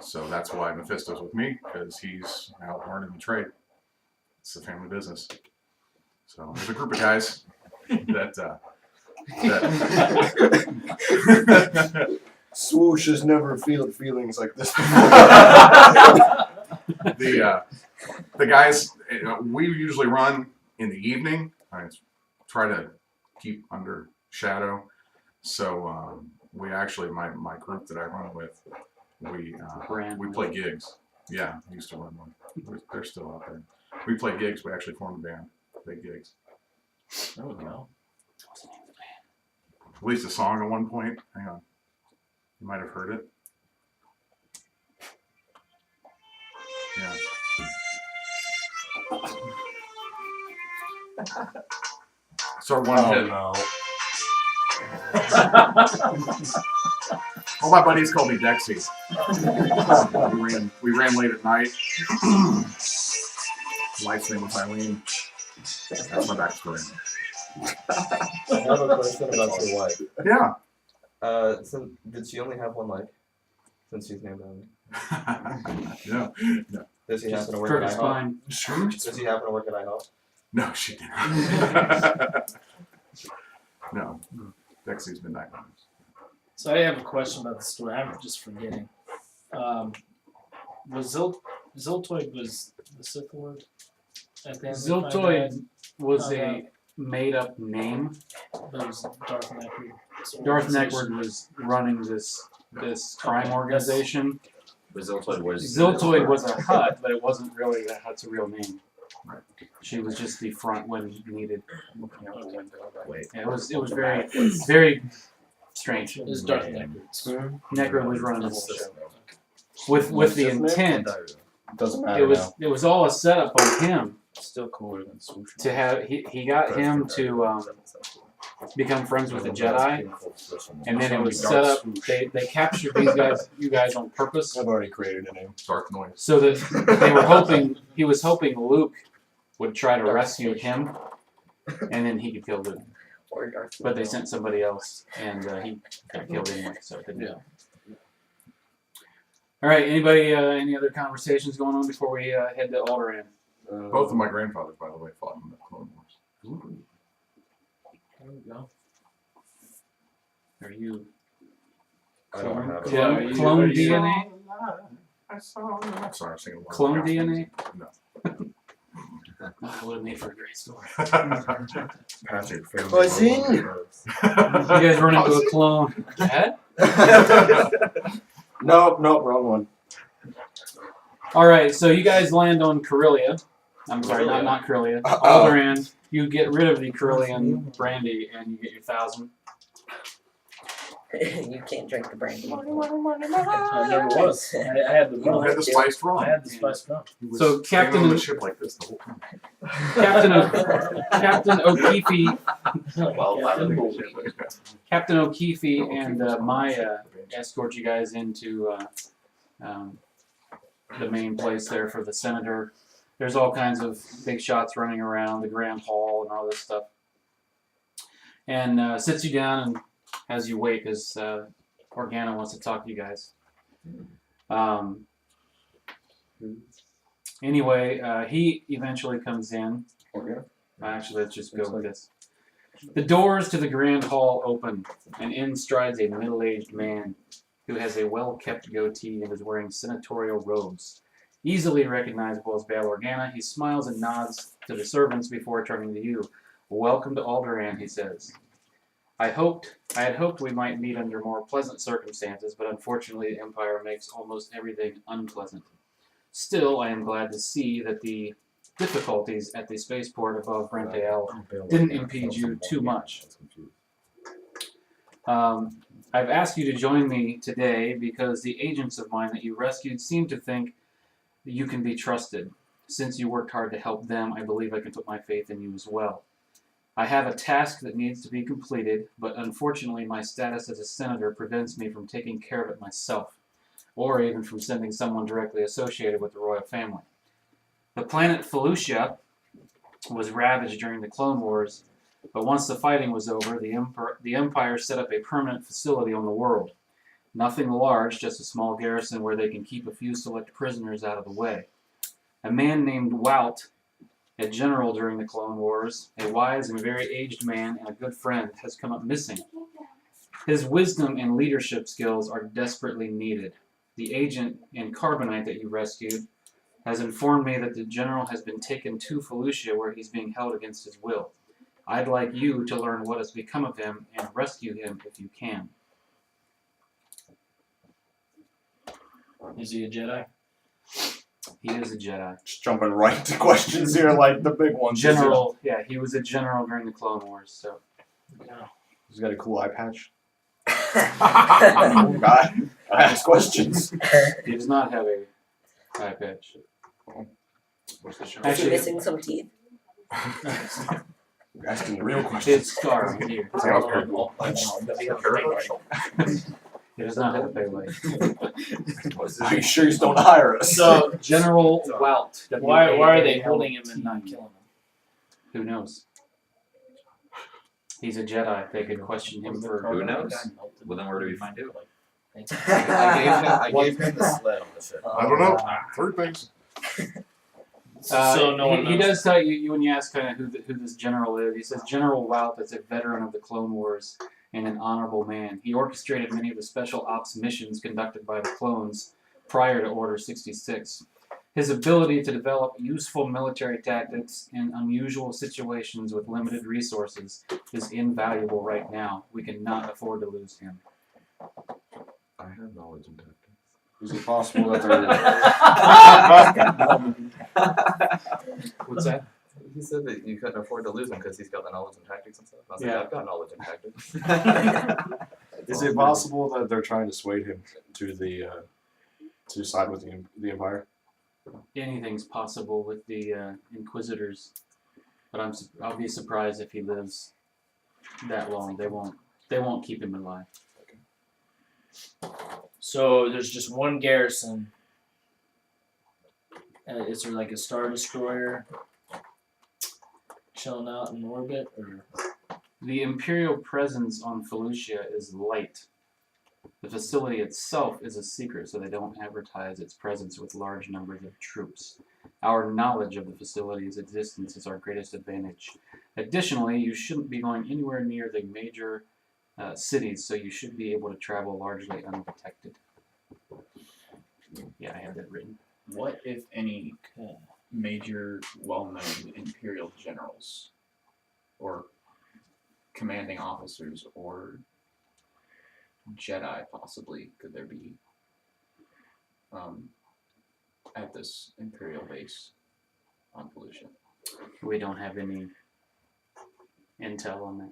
So that's why Mephisto's with me, because he's out learning the trade. It's the family business. So there's a group of guys that Swoosh has never felt feelings like this the guys, we usually run in the evening. I try to keep under shadow. So we actually, my group that I run with, we play gigs. Yeah, I used to run one. They're still out there. We play gigs. We actually formed a band. Play gigs. There we go. Released a song at one point. Hang on. You might have heard it. Yeah. It's our one hit. no. All my buddies call me Dexy. We ran late at night. Wife's name was Eileen. That's my backstory. I have a question about your wife. Yeah. So did she only have one leg? Since she's named Eileen. No. Does she happen to work Crooked at IHOP? spine. Does she happen to work at IHOP? No, she didn't. No. Dexy's been diagnosed. So I have a question about the story. I'm just forgetting. Was Ziltoid was the Sith Lord at the end? Ziltoid was a made-up name. But it was Darth Neckard. Darth Neckard was running this crime organization. But Ziltoid was. Ziltoid was a Hutt, but it wasn't really that Hutt's a real name. Right. She was just the front when needed. Looking out the window. Wait. Yeah, it was very very strange. It was Darth Vader. Necro was running the whole show with the intent. Doesn't matter It was all a setup on him Still cooler than swoosh. to have he got him to become friends with the Jedi, and then it was set up. They captured you guys on purpose, I've already created a name. Darth Noise. so that he was hoping Luke would try to rescue him, and then he could kill Luke. Or Darth But they Vader. sent somebody else, and he got killed anyway. So it didn't. Yeah. All right. Anybody? Any other conversations going on before we head to Alderaan? Both of my grandfathers, by the way, fought in the Clone Wars. There we go. Are you I don't have it. Yeah, are you- clone are you- DNA? I saw. I'm sorry, I'm singing along. Clone DNA? No. That would have made for a great story. Patrick failed. Cousin. You guys run into a clone. Dad? Nope, wrong one. All right, so you guys land on Corellia. I'm sorry, not Corellia. Alderaan. You get rid of the Corellian brandy, and you get your 1,000. You can't drink the brandy. I never was. I had the You You rum. had the spiced rum. I had the spiced rum. He was So staying Captain- on the ship like this the whole time. Captain O'Keefe, Well, I don't Captain think Captain O'Keefe, and Maya escort you guys into the main place there for the senator. There's all kinds of big shots running around the Grand Hall and all this stuff. And sits you down and has you wait because Organa wants to talk to you guys. Anyway, he eventually comes in. Actually, let's just go with this. The doors to the Grand Hall open, and in strides a middle-aged man who has a well-kept goatee and is wearing senatorial robes. Easily recognizable as Bail Organa, he smiles and nods to the servants before turning to you. "Welcome to Alderaan," he says. I had hoped we might meet under more pleasant circumstances, but unfortunately the Empire makes almost everything unpleasant. Still, I am glad to see that the difficulties at the spaceport above Brentael didn't impede you too much. I've asked you to join me today because the agents of mine that you rescued seem to think that you can be trusted. Since you worked hard to help them, I believe I can put my faith in you as well. I have a task that needs to be completed, but unfortunately my status as a senator prevents me from taking care of it myself, or even from sending someone directly associated with the royal family. The planet Felucia was ravaged during the Clone Wars, but once the fighting was over, the Empire set up a permanent facility on the world. Nothing large, just a small garrison where they can keep a few select prisoners out of the way. A man named Walt, a general during the Clone Wars, a wise and very aged man and a good friend, has come up missing. His wisdom and leadership skills are desperately needed. The agent in Carbonite that you rescued has informed me that the general has been taken to Felucia where he's being held against his will. I'd like you to learn what has become of him and rescue him if you can. Is he a Jedi? He is a Jedi. Just jumping right to questions here, like the big ones. General, yeah, he was a general during the Clone Wars, so. He's got a cool eye patch. I ask questions. He does not have a eye patch. What's the show? Is he Actually- missing some teeth? You're asking the real questions. His scar right here. Sounds very cool. He does not have a pay leg. Are you sure you don't hire us? So, General Walt. why are they W-A-L-T. holding him and not killing him? Who knows? He's a Jedi. They could question him for. Who knows? Well, then where do we find out? I gave him the sled on the ship. I don't know. Third base. So no one he knows. does tell you when you ask kind of who this general is. He says General Walt is a veteran of the Clone Wars and an honorable man. He orchestrated many of the special ops missions conducted by the clones prior to Order 66. His ability to develop useful military tactics in unusual situations with limited resources is invaluable right now. We cannot afford to lose him. I have knowledge and tactics. Is it possible that they're What's that? He said that you couldn't afford to lose him because he's got the knowledge and tactics and stuff. I was like, Yeah. I've got knowledge and tactics. is it possible that they're trying to sway him to the to side with the Empire? Anything's possible with the Inquisitors, but I'll be surprised if he lives that long. They won't keep him alive. So there's just one garrison. Is there like a Star Destroyer chilling out in orbit, or The Imperial presence on Felucia is light. The facility itself is a secret, so they don't advertise its presence with large numbers of troops. Our knowledge of the facility's existence is our greatest advantage. Additionally, you shouldn't be going anywhere near the major cities, so you should be able to travel largely undetected. Yeah, I have that written. What, if any, major well-known Imperial generals or commanding officers or Jedi possibly could there be at this Imperial base on Felucia? We don't have any intel on that.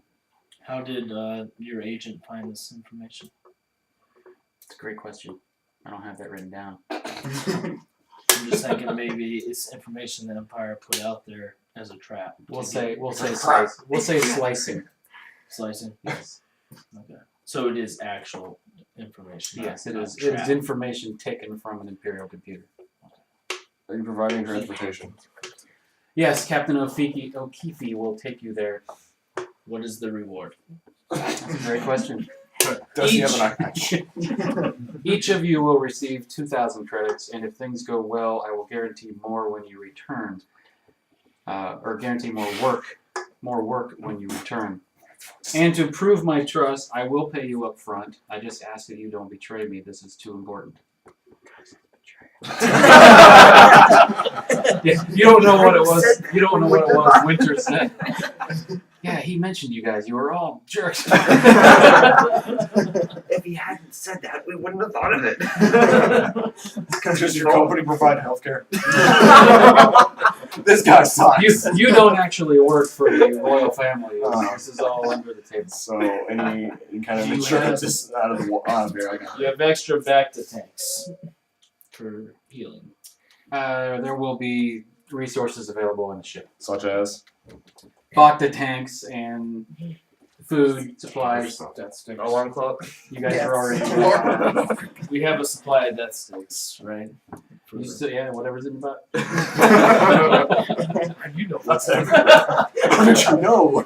how did your agent find this information? It's a great question. I don't have that written down. I'm just thinking maybe it's information the Empire put out there as a trap. We'll to say get slicing. slicing. Yes. Okay. So it is actual information. Yes, not- it not is. It is trap. information taken from an Imperial computer. Are you providing transportation? Yes, Captain O'Keefe will take you there. What is the reward? That's a great question. Does he have an eye patch? Each of you will receive 2,000 credits, and if things go well, I will guarantee more when you return, or guarantee more work when you return. And to prove my trust, I will pay you up front. I just ask that you don't betray me. This is too important. Yeah, you don't know what it was. You don't know what it was. Winter said. Yeah, he mentioned you guys. You were all jerks. If he hadn't said that, we wouldn't have thought of it. Does your company provide healthcare? This guy sucks. You don't actually work for the royal family. This is all under the table. So any kind of Do you insurance have- is out of the there. I got You have extra Bacta tanks for healing. There will be resources available in the ship. such as Bacta tanks and food, supplies. That's the Alarm clock. You guys are already. We have a supply of death sticks, right? For- You still, yeah, whatever's in the you know That's it. How did you know?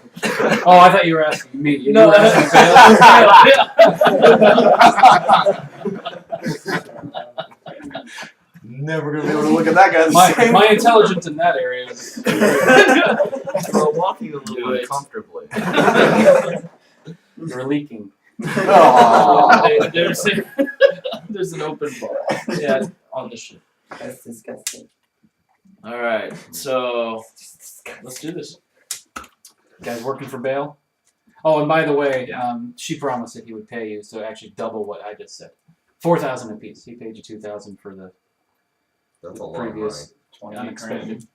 Oh, I thought you were asking me. You No, were asking Never gonna be able to look at that guy the same. my intelligence in that area is. We're walking a Do little it. uncomfortably. You're leaking. Aw. There's an open bar. Yeah, on the ship. That's disgusting. All right, so let's do this. You guys working for bail? Oh, and by the way, she promised that he would pay you, so actually double what I just said. 4,000 apiece. He paid you 2,000 for the That's a lot of money. previous 20 unexpected.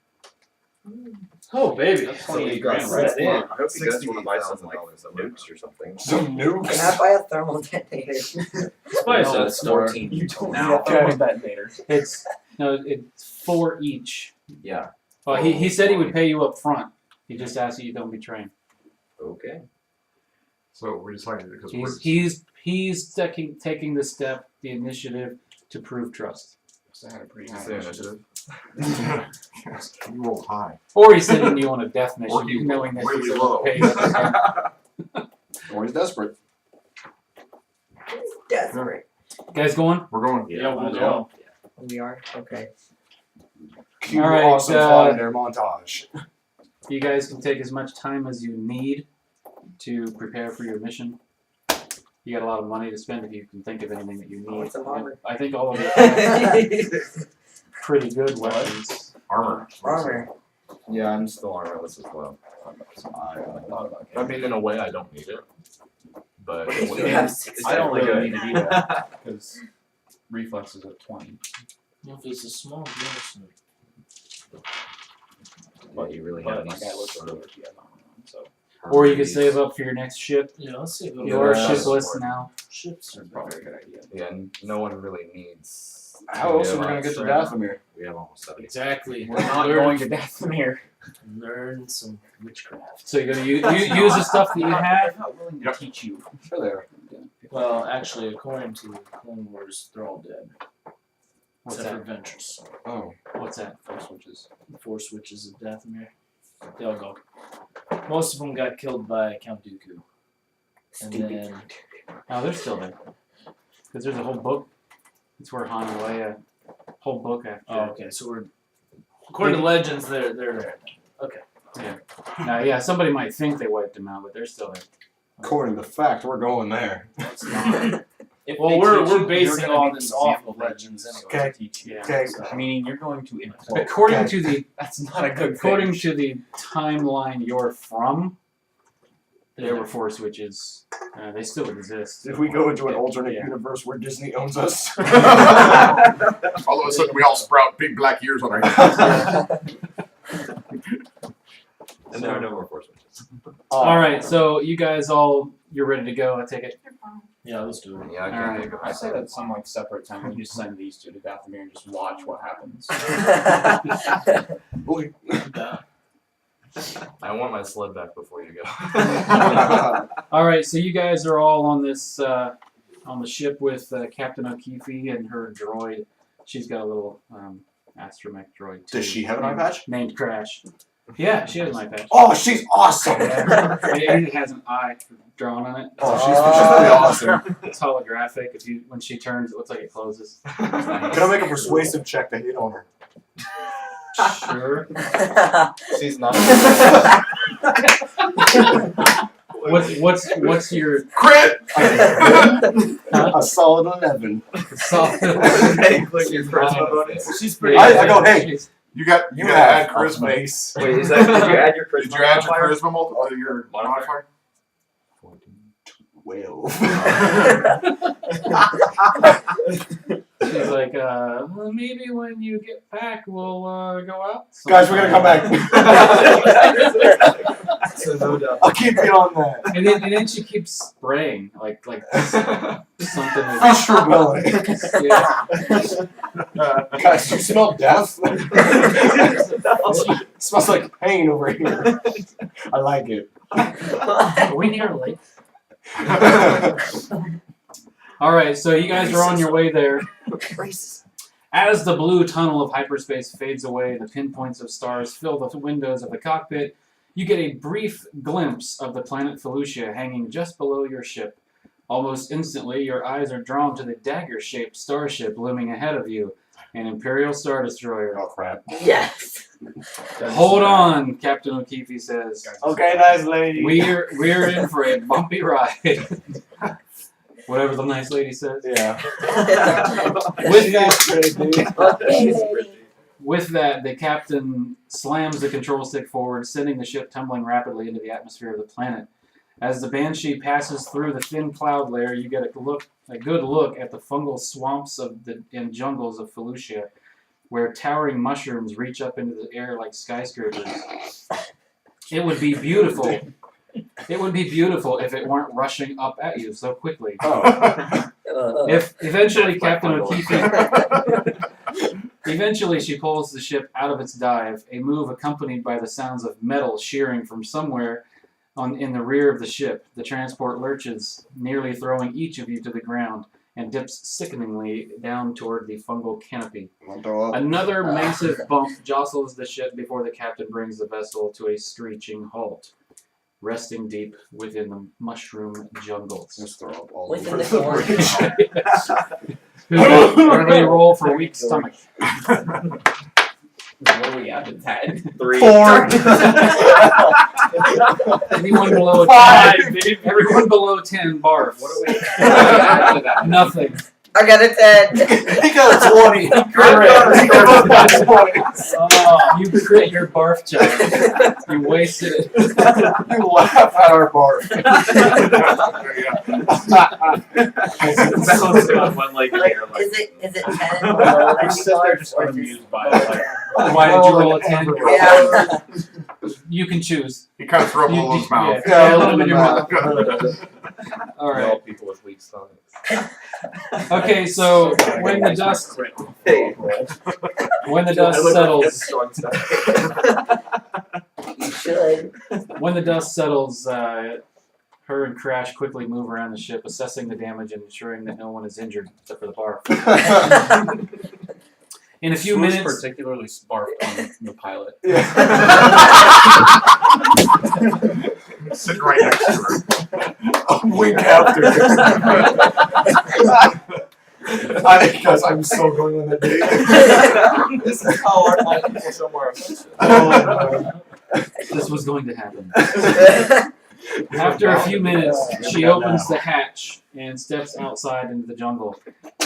Oh, baby. That's So 28 you got grand right six- there. I hope he does want to buy some like $68,000 nukes or something. Some Can I nukes. buy a thermal detonator? Spice No, that it's store. 14 You don't now. need a thermal detonator. It's 4 each. Yeah. Well, he said he would pay you up front. He just asked that you don't betray him. Okay. So we decided because He's taking the step, the initiative to prove trust. So I had a pretty Did you high say initiative. initiative? you rolled high. Or he's sending you on a death Or mission, you knowing that really he's low. going to pay you up front. Or he's desperate. Desperate. Guys going? We're going. Yeah, we'll go. We are? Okay. Cue All right, awesome flying there montage. You guys can take as much time as you need to prepare for your mission. You got a lot of money to spend if you can think of anything that you need. What's some armor? I think all of it are pretty good weapons. Armor. Armor. Yeah, I'm still armorless as well. I mean, in a way, I don't need it. But You have 6 I don't definitely really need good. it either because reflexes of 20. If it's a small garrison, But you really But have my these guy looks sort over of if he has armor on, so Or you could save up for your next ship. yeah, let's see. You are Yeah. shipless now. Ships are that's probably a good idea. Yeah, and no one really needs. How else are we gonna get to Dathomir? We have almost 70. exactly. We're not going to Dathomir. Learn some witchcraft. So you're gonna use the stuff that you have. I'm not willing to Yep. teach you. Sure they are. Well, actually, according to Clone Wars, they're all dead. What's except that? for Ventress. Oh. What's that? Force switches. The Force Witches of Dathomir. They all go. Most of them got killed by Count Dooku. And then Oh, they're still there. Because there's a whole book. It's where Han and Leia. Whole book after. oh, okay, so we're according to legends, they're there. Okay. Now, yeah, somebody might think they wiped them out, but they're still there. According to fact, we're going there. It's not. If Well, they we're teach you, you're basing gonna all be this the off example of they legends use anyway. Okay. to teach you. Yeah. Okay. Meaning you're going to implode. According Okay. to the That's not a good according thing. to the timeline you're from, there were Force Witches. They still exist. If we go into an alternate Yeah. universe where Disney owns us. All of a sudden, we all sprout big black ears on our heads. And there are no more force witches. All right, so you guys you're ready to go. I take it. You're fine. Yeah, let's do it. Yeah, I Alright. can't think of I say that some like separate time we just send these two to Dathomir and just watch what happens. Boy. I want my sled back before you go. All right, so you guys are all on this on the ship with Captain O'Keefe and her droid. She's got a little astromech droid too. Does she have an eye patch? Named Crash. Yeah, she has an eye patch. Oh, she's awesome! It has an eye drawn on it. Oh, she's pretty awesome. It's holographic. When she turns, it looks like it closes. Can I make a persuasive check to hit on her? Sure. She's not. What's your Crit! A solid 11. solid? Click your charisma bonus. She's pretty. I go, hey, She's- You gotta you add have charisma. face. Wait, is that, did you add your charisma? Did you add your modifier? charisma multiplier? Your modifier? 12. She's like, well, maybe when you get back, we'll go out. Guys, we're gonna come back. So no doubt. I'll keep you on that. And then she keeps spraying like something. Fish rebelling. Yeah. Guys, you smell death? Smells like pain over here. I like it. Are we near a lake? All right, so you guys are on your way there. As the blue tunnel of hyperspace fades away, the pinpoints of stars fill the windows of the cockpit. You get a brief glimpse of the planet Felucia hanging just below your ship. Almost instantly, your eyes are drawn to the dagger-shaped starship looming ahead of you, an Imperial Star Destroyer. Oh, crap. Yes. Hold on, Captain O'Keefe says. Okay, nice lady. We're in for a bumpy ride. Whatever the nice lady says. Yeah. With that, Okay, lady. with that, the captain slams the control stick forward, sending the ship tumbling rapidly into the atmosphere of the planet. As the Banshee passes through the thin cloud layer, you get a good look at the fungal swamps and jungles of Felucia, where towering mushrooms reach up into the air like skyscrapers. It would be beautiful. It would be beautiful if it weren't rushing up at you so quickly. Oh. If eventually That's my Captain fungal. O'Keefe, eventually she pulls the ship out of its dive, a move accompanied by the sounds of metal shearing from somewhere in the rear of the ship. The transport lurches, nearly throwing each of you to the ground, and dips sickeningly down toward the fungal canopy. Another massive bump jostles the ship before the captain brings the vessel to a screeching halt, resting deep within the mushroom jungles. Just throw up all Within over the bridge. Everybody roll for weak stomach. What are we at with that? 3. 4. Anyone below 5. 10, everyone below 10 barfs. What are we at with that? Nothing. I got a 10. He got a 20. Correct. He got a 20. Oh, you crit your barf check. You wasted it. You laugh at our barf. Balance it on one leg in the Like, air, like, is it 10 below that You you sit there barf, just or amused by it, like, Why did you roll a 10? Yeah. You can choose. He kind of threw up a You- little in his yeah. mouth. Yeah, a little bit in your mouth. All all right. people with weak stomachs. Okay, so when the dust settles, Strong stomach. You should. when the dust settles, her and Crash quickly move around the ship, assessing the damage and ensuring that no one is injured except for the bar. In a few Swoosh minutes, particularly sparked on the pilot. Sitting right next to her. A week after. Because I'm so going on that date. This is how our black people show more affection. this was going to happen. After a few minutes, she opens the hatch and steps outside into the jungle.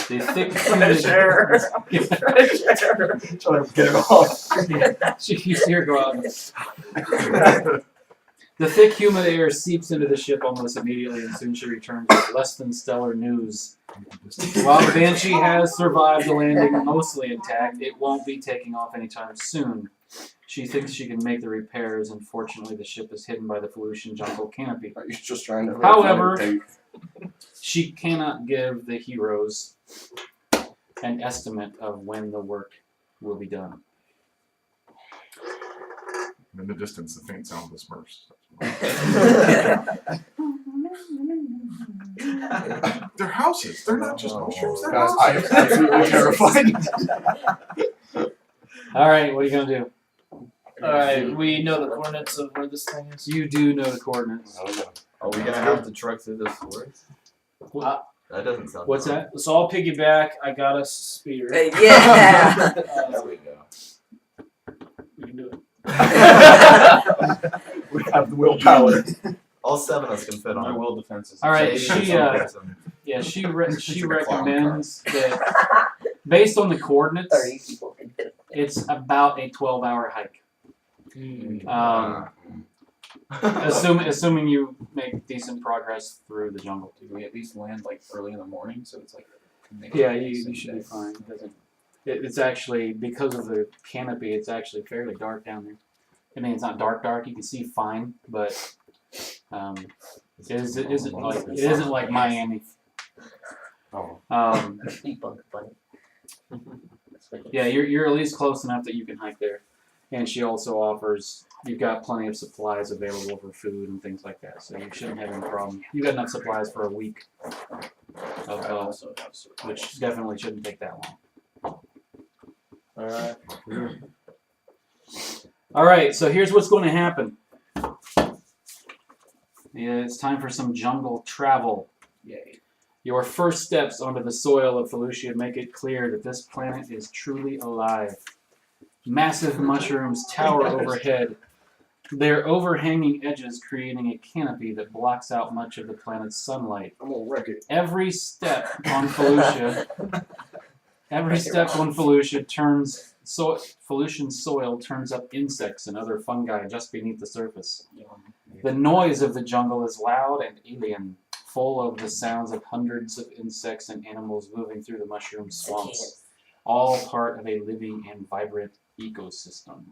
The thick Fresh air. Fresh air. Trying to get it off. you see her go out. The thick, humid air seeps into the ship almost immediately, and soon she returns with less than stellar news. While the Banshee has survived the landing mostly intact, it won't be taking off anytime soon. She thinks she can make the repairs, and fortunately the ship is hidden by the Felucian jungle canopy. Are you just trying to? However, she cannot give the heroes an estimate of when the work will be done. In the distance, the faint sound of the Smurfs. They're houses. They're not just mushrooms. They're Guys, I am houses. absolutely terrified. All right, what are you gonna do? Alright, we know the coordinates of where this thing is. You do know the coordinates. Are we gonna have to truck through this forest? That doesn't sound. What's fun. that? So I'll piggyback. I got us a speeder. Yeah. There we go. We can do it. We have the willpower. All 7 of us can fit My on. will defense is. All right, Maybe she some- yeah she It's like a clown recommends that based on the 30 coordinates, people can fit. it's about a 12-hour hike. Assuming you make decent progress through the jungle. Do we at least land like early in the morning so it's like. Yeah, you should be fine. It's actually, because of the canopy, it's actually fairly dark down there. I mean, it's not dark, you can see fine, but it isn't like Miami. Oh. You bug bunny. Yeah, you're at least close enough that you can hike there. And she also offers, you've got plenty of supplies available for food and things like that, so you shouldn't have any problem. You've got enough supplies for a week, which definitely shouldn't take that long. Alright. All right, so here's what's going to happen. Yeah, it's time for some jungle travel. Yay. Your first steps onto the soil of Felucia make it clear that this planet is truly alive. Massive mushrooms tower overhead, their overhanging edges creating a canopy that blocks out much of the planet's sunlight. I'm gonna wreck it. Every step on Felucia turns Felucian soil turns up insects and other fungi just beneath the surface. The noise of the jungle is loud and alien, full of the sounds of hundreds of insects and animals moving through the mushroom swamps, all part of a living and vibrant ecosystem.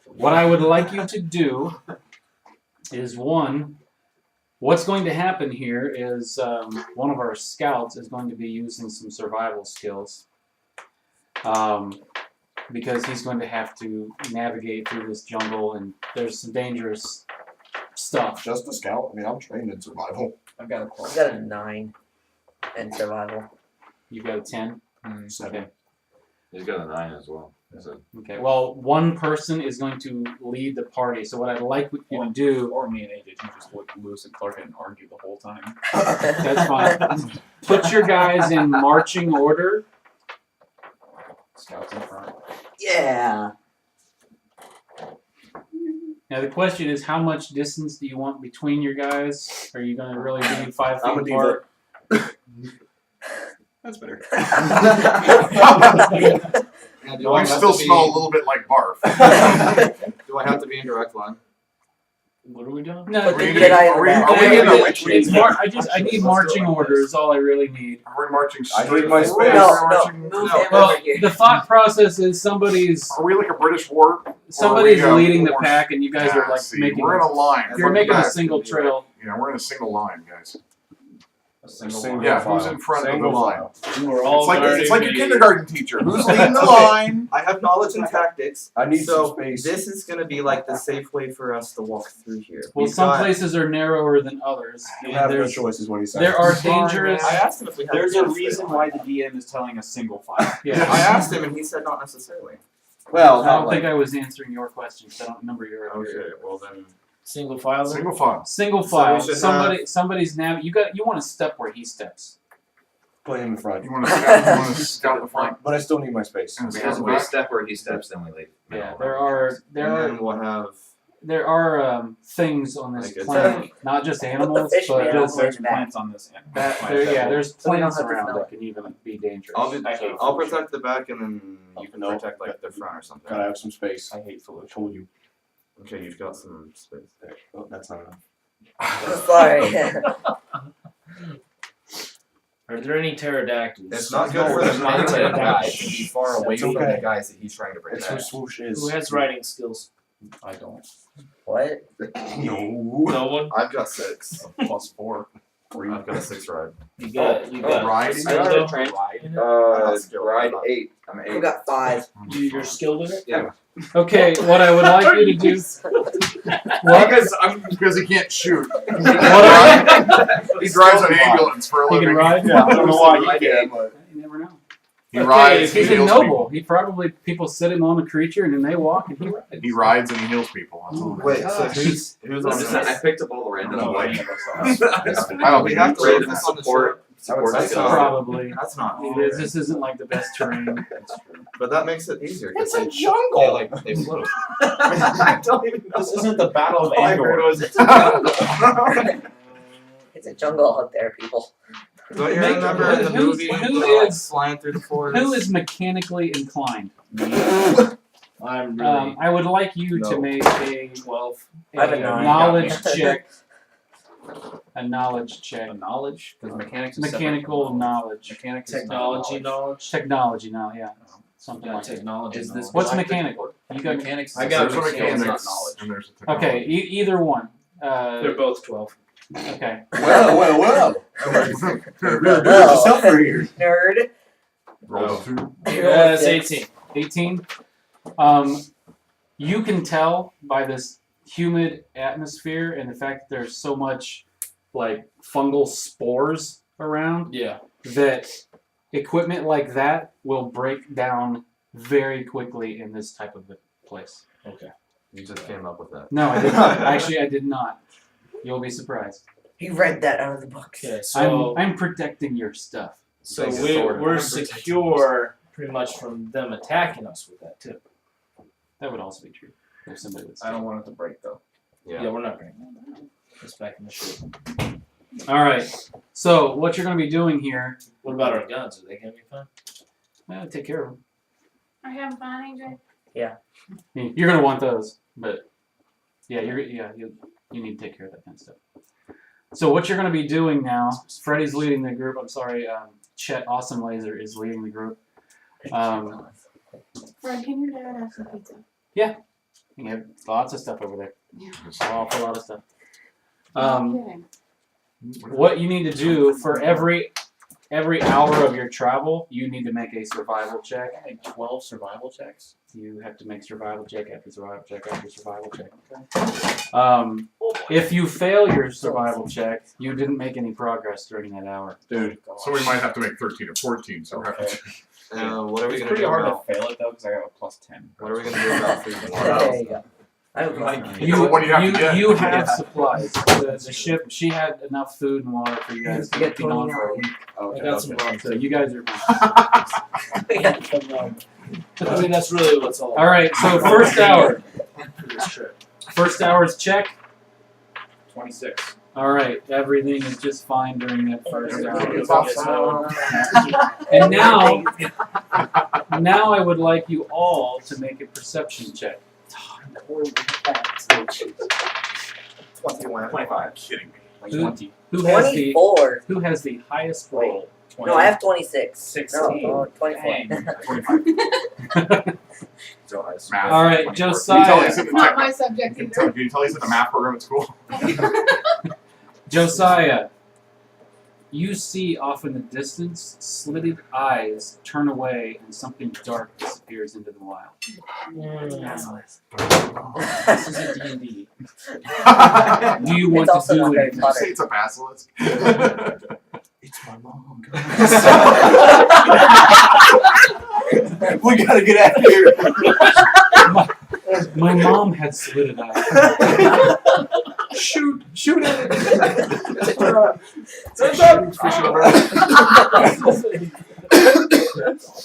What I would like you to do is what's going to happen here is one of our scouts is going to be using some survival skills. Because he's going to have to navigate through this jungle and there's some dangerous stuff. Just a scout. I mean, I'm trained in survival. I've got a I call. got a 9 in survival. You got a 10? Seven. Okay. He's got a 9 as well. So Okay. Well, one person is going to lead the party. So what I'd like you to do, Or me and AJ can just look Lewis and Clark and argue the whole time. that's fine. Put your guys in marching order. Scouts in front. Yeah. Now the question is, how much distance do you want between your guys? Are you going to really be 5 I'm a feet diva. apart? That's better. Now, do I We have still to be- smell a little bit like barf. Do I have to be in direct line? What are we doing? No, Put the we- Jedi in are the we- back. are we in a witch it's meeting? I need marching orders. All I really need. Are we marching I straight need my forward? space. Are No, we no, marching- move No. him Well, over here. the thought process is somebody's Are we like a British war? somebody's Or are we, leading the more- pack, and you guys are Ah, like see, making. We're in a line. You're making a Back. single trail. Yeah, we're in a single line, guys. A single Single one. Yeah, file. who's in front of the Single line? file. You were all It's like guarding your me. kindergarten teacher. Who's leading the line? I have knowledge and tactics. I need so some space. this is gonna be like the safe way for us to walk through here. Well, We've some got- places are narrower than others. You and have no there's- choice, is what he said. There are Sorry, dangerous. man. I asked him if we had There's to a go reason straight. why the DM is telling us single file. Yeah. I asked him and he said not necessarily. Well, I not don't like think I was answering your question because I don't remember your. Okay, well then. Single file. Single file. Single So we file. should Somebody's nav. You want to step where he steps. put him in front. You want to scout the front? But I still need my space. And Because scout if the we back? step where he steps, then we leave. Yeah, there are And then we'll have. things on this Like it's planet, not just animals, fish but man. There's Going back. plants on this end. there's So we don't plants have to around smell that it. can even be dangerous. I'll protect the back and then you can No. protect like the front or something. Gotta have some space. I hate I told you. Okay, you've got some space. There. Oh, that's not enough. Sorry. Are there any pterodactyls? It's not good for the There's not melee a guy. guy. Be far away That's from okay. the guys that he's trying to That's who protect. swoosh is. Who has writing skills? I don't. What? No. No one. I've got 6. +4. I've got a 6 ride. You got Ride? skill though? In it? Ride 8. I'm Who got 5? You're skilled in it? Yeah. Okay, what I would like you to do. Because he can't shoot. What I, He drives an ambulance for a he living. can ride. Yeah, I don't know why Ride he can, but You never know. He Okay, rides. if he's he a heals noble, people. he probably people sit him on a creature and then they walk and he rides. He rides and he heals people. That's all. Wait, so who's on Listen, this? I picked up all the random No, like. any of us are. I don't We think have he to can rate do this that. on the short. Support That's system. not- Probably. That's not. It is. This isn't like the best terrain. But that makes it easier. It's They a jungle. they float. I don't even know. This isn't the Battle of All I heard Andor. was it's a jungle. It's a jungle out there, people. Don't you Make- remember in the who's- movie who they're, like, is- flying through the forest? Who is mechanically inclined? I'm really I would like you to No. make a 12. I have a a 9. knowledge check. A knowledge check. The knowledge, because mechanics is separate Mechanical from knowledge. Mechanics is Technology knowledge. Technology now, yeah. Something Yeah, like that. technology. Is this knowledge. What's I think- mechanical? You got Mechanics. I got There's a mechanics. mechanics knowledge. and there's a technology. okay, either one. They're both 12. Okay. Well. Well. yourself right here. Nerd. Roll 2. That's 18. 18. You can tell by this humid atmosphere and the fact that there's so much like fungal spores around Yeah. that equipment like that will break down very quickly in this type of a place. Okay. You just came up with that. No, I did not. Actually, I did not. You'll be surprised. He read that out of the book. Okay, so I'm protecting your stuff. so Thanks, we're, Sword. we're I'm secure pretty much from them attacking us with that too. That would also be true. If somebody would. I don't want it to break though. Yeah, we're not bringing that. It's back in the ship. All right. So what you're going to be doing here? What about our guns? Are they gonna be fine? Take care of them. Are you having fun, AJ? You're going to want those, but yeah, you need to take care of that kind of stuff. So what you're going to be doing now? Freddie's leading the group. I'm sorry, Chet Awesome Laser is leading the group. Fred, can your dad have some pizza? You have lots of stuff over there. Yeah. Awful lot of stuff. I'm kidding. What you need to do for every hour of your travel, you need to make a survival check. I had 12 survival checks. You have to make survival check after survival check after survival check. If you fail your survival check, you didn't make any progress during that hour. Dude. So we might have to make 13 or 14. So we're Okay. What are we It's gonna pretty do hard about? to fail it though, because I got a +10. What are we gonna do about food and There water? you go. I hope You know what you have to get. You have supplies. The ship, she had enough food and water for you guys to Get be on 20 for a week. I got some rum So too. you guys are. I mean, that's really what's all. All right. So first hour. For this trip. First hour's check. 26. All right, everything is just fine during that first hour. It's awesome. And now I would like you all to make a perception check. 21. 25. Kidding me. Like Who- 20. Who has the 24. Who has the highest roll? No, I have 26. 16. No, 24. So I was- Math. All right, 24. Can you tell Josiah. he's in It's the not tech- my subject Can either. you tell he's in the math program at school? Josiah, you see off in the distance slitted eyes turn away and something dark disappears into the wild. This is a D&D. Do you want It's also to not do Harry it? Did you Potter. say it's a basilisk? It's my mom. We gotta get out of here. My mom had slitted eyes. Shoot at it.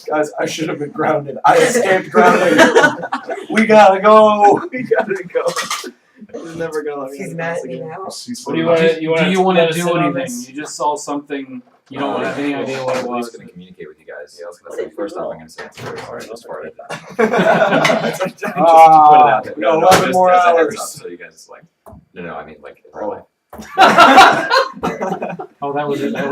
Guys, I should have been grounded. I escaped grounding. We gotta go. We gotta go. He's never gonna let me He's out of mad this at me again. now. What do you want to? Do you want to do anything? You just saw something. You don't have any idea what it I'm was. just gonna communicate with you guys. Yeah, I was gonna say first off, I'm gonna say it's very hard. I just farted. Just to put it out there. We got 11 more just as a heads hours. up, so you guys like, no, I mean like in real life. Oh, that was it. That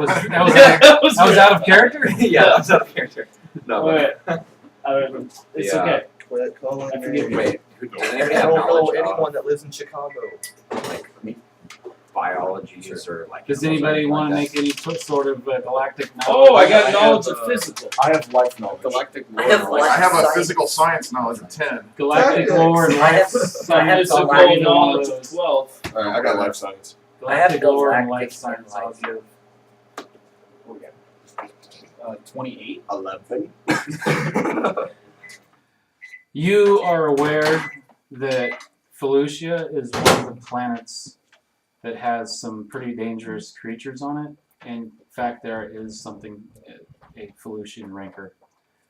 was out of character. Yeah, that's out of character. No, but It's Yeah. okay. Quit calling I forgive me. you. wait, does I anybody have don't know knowledge anyone of that lives in Chicago. like biology or like? Does animals or anybody anything want to like make any sort of galactic knowledge? Oh, I got I knowledge have, of physical. I have life knowledge. Galactic I have lore. life I have a science. physical science knowledge of 10. Galactic lore and I have- life I science. have Physical galactic knowledge of 12. Alright, I got life science. I have Galactic lore and galactic life science. I'll life. give. 28. 11. You are aware that Felucia is one of the planets that has some pretty dangerous creatures on it. In fact, there is something, a Felucian rancor.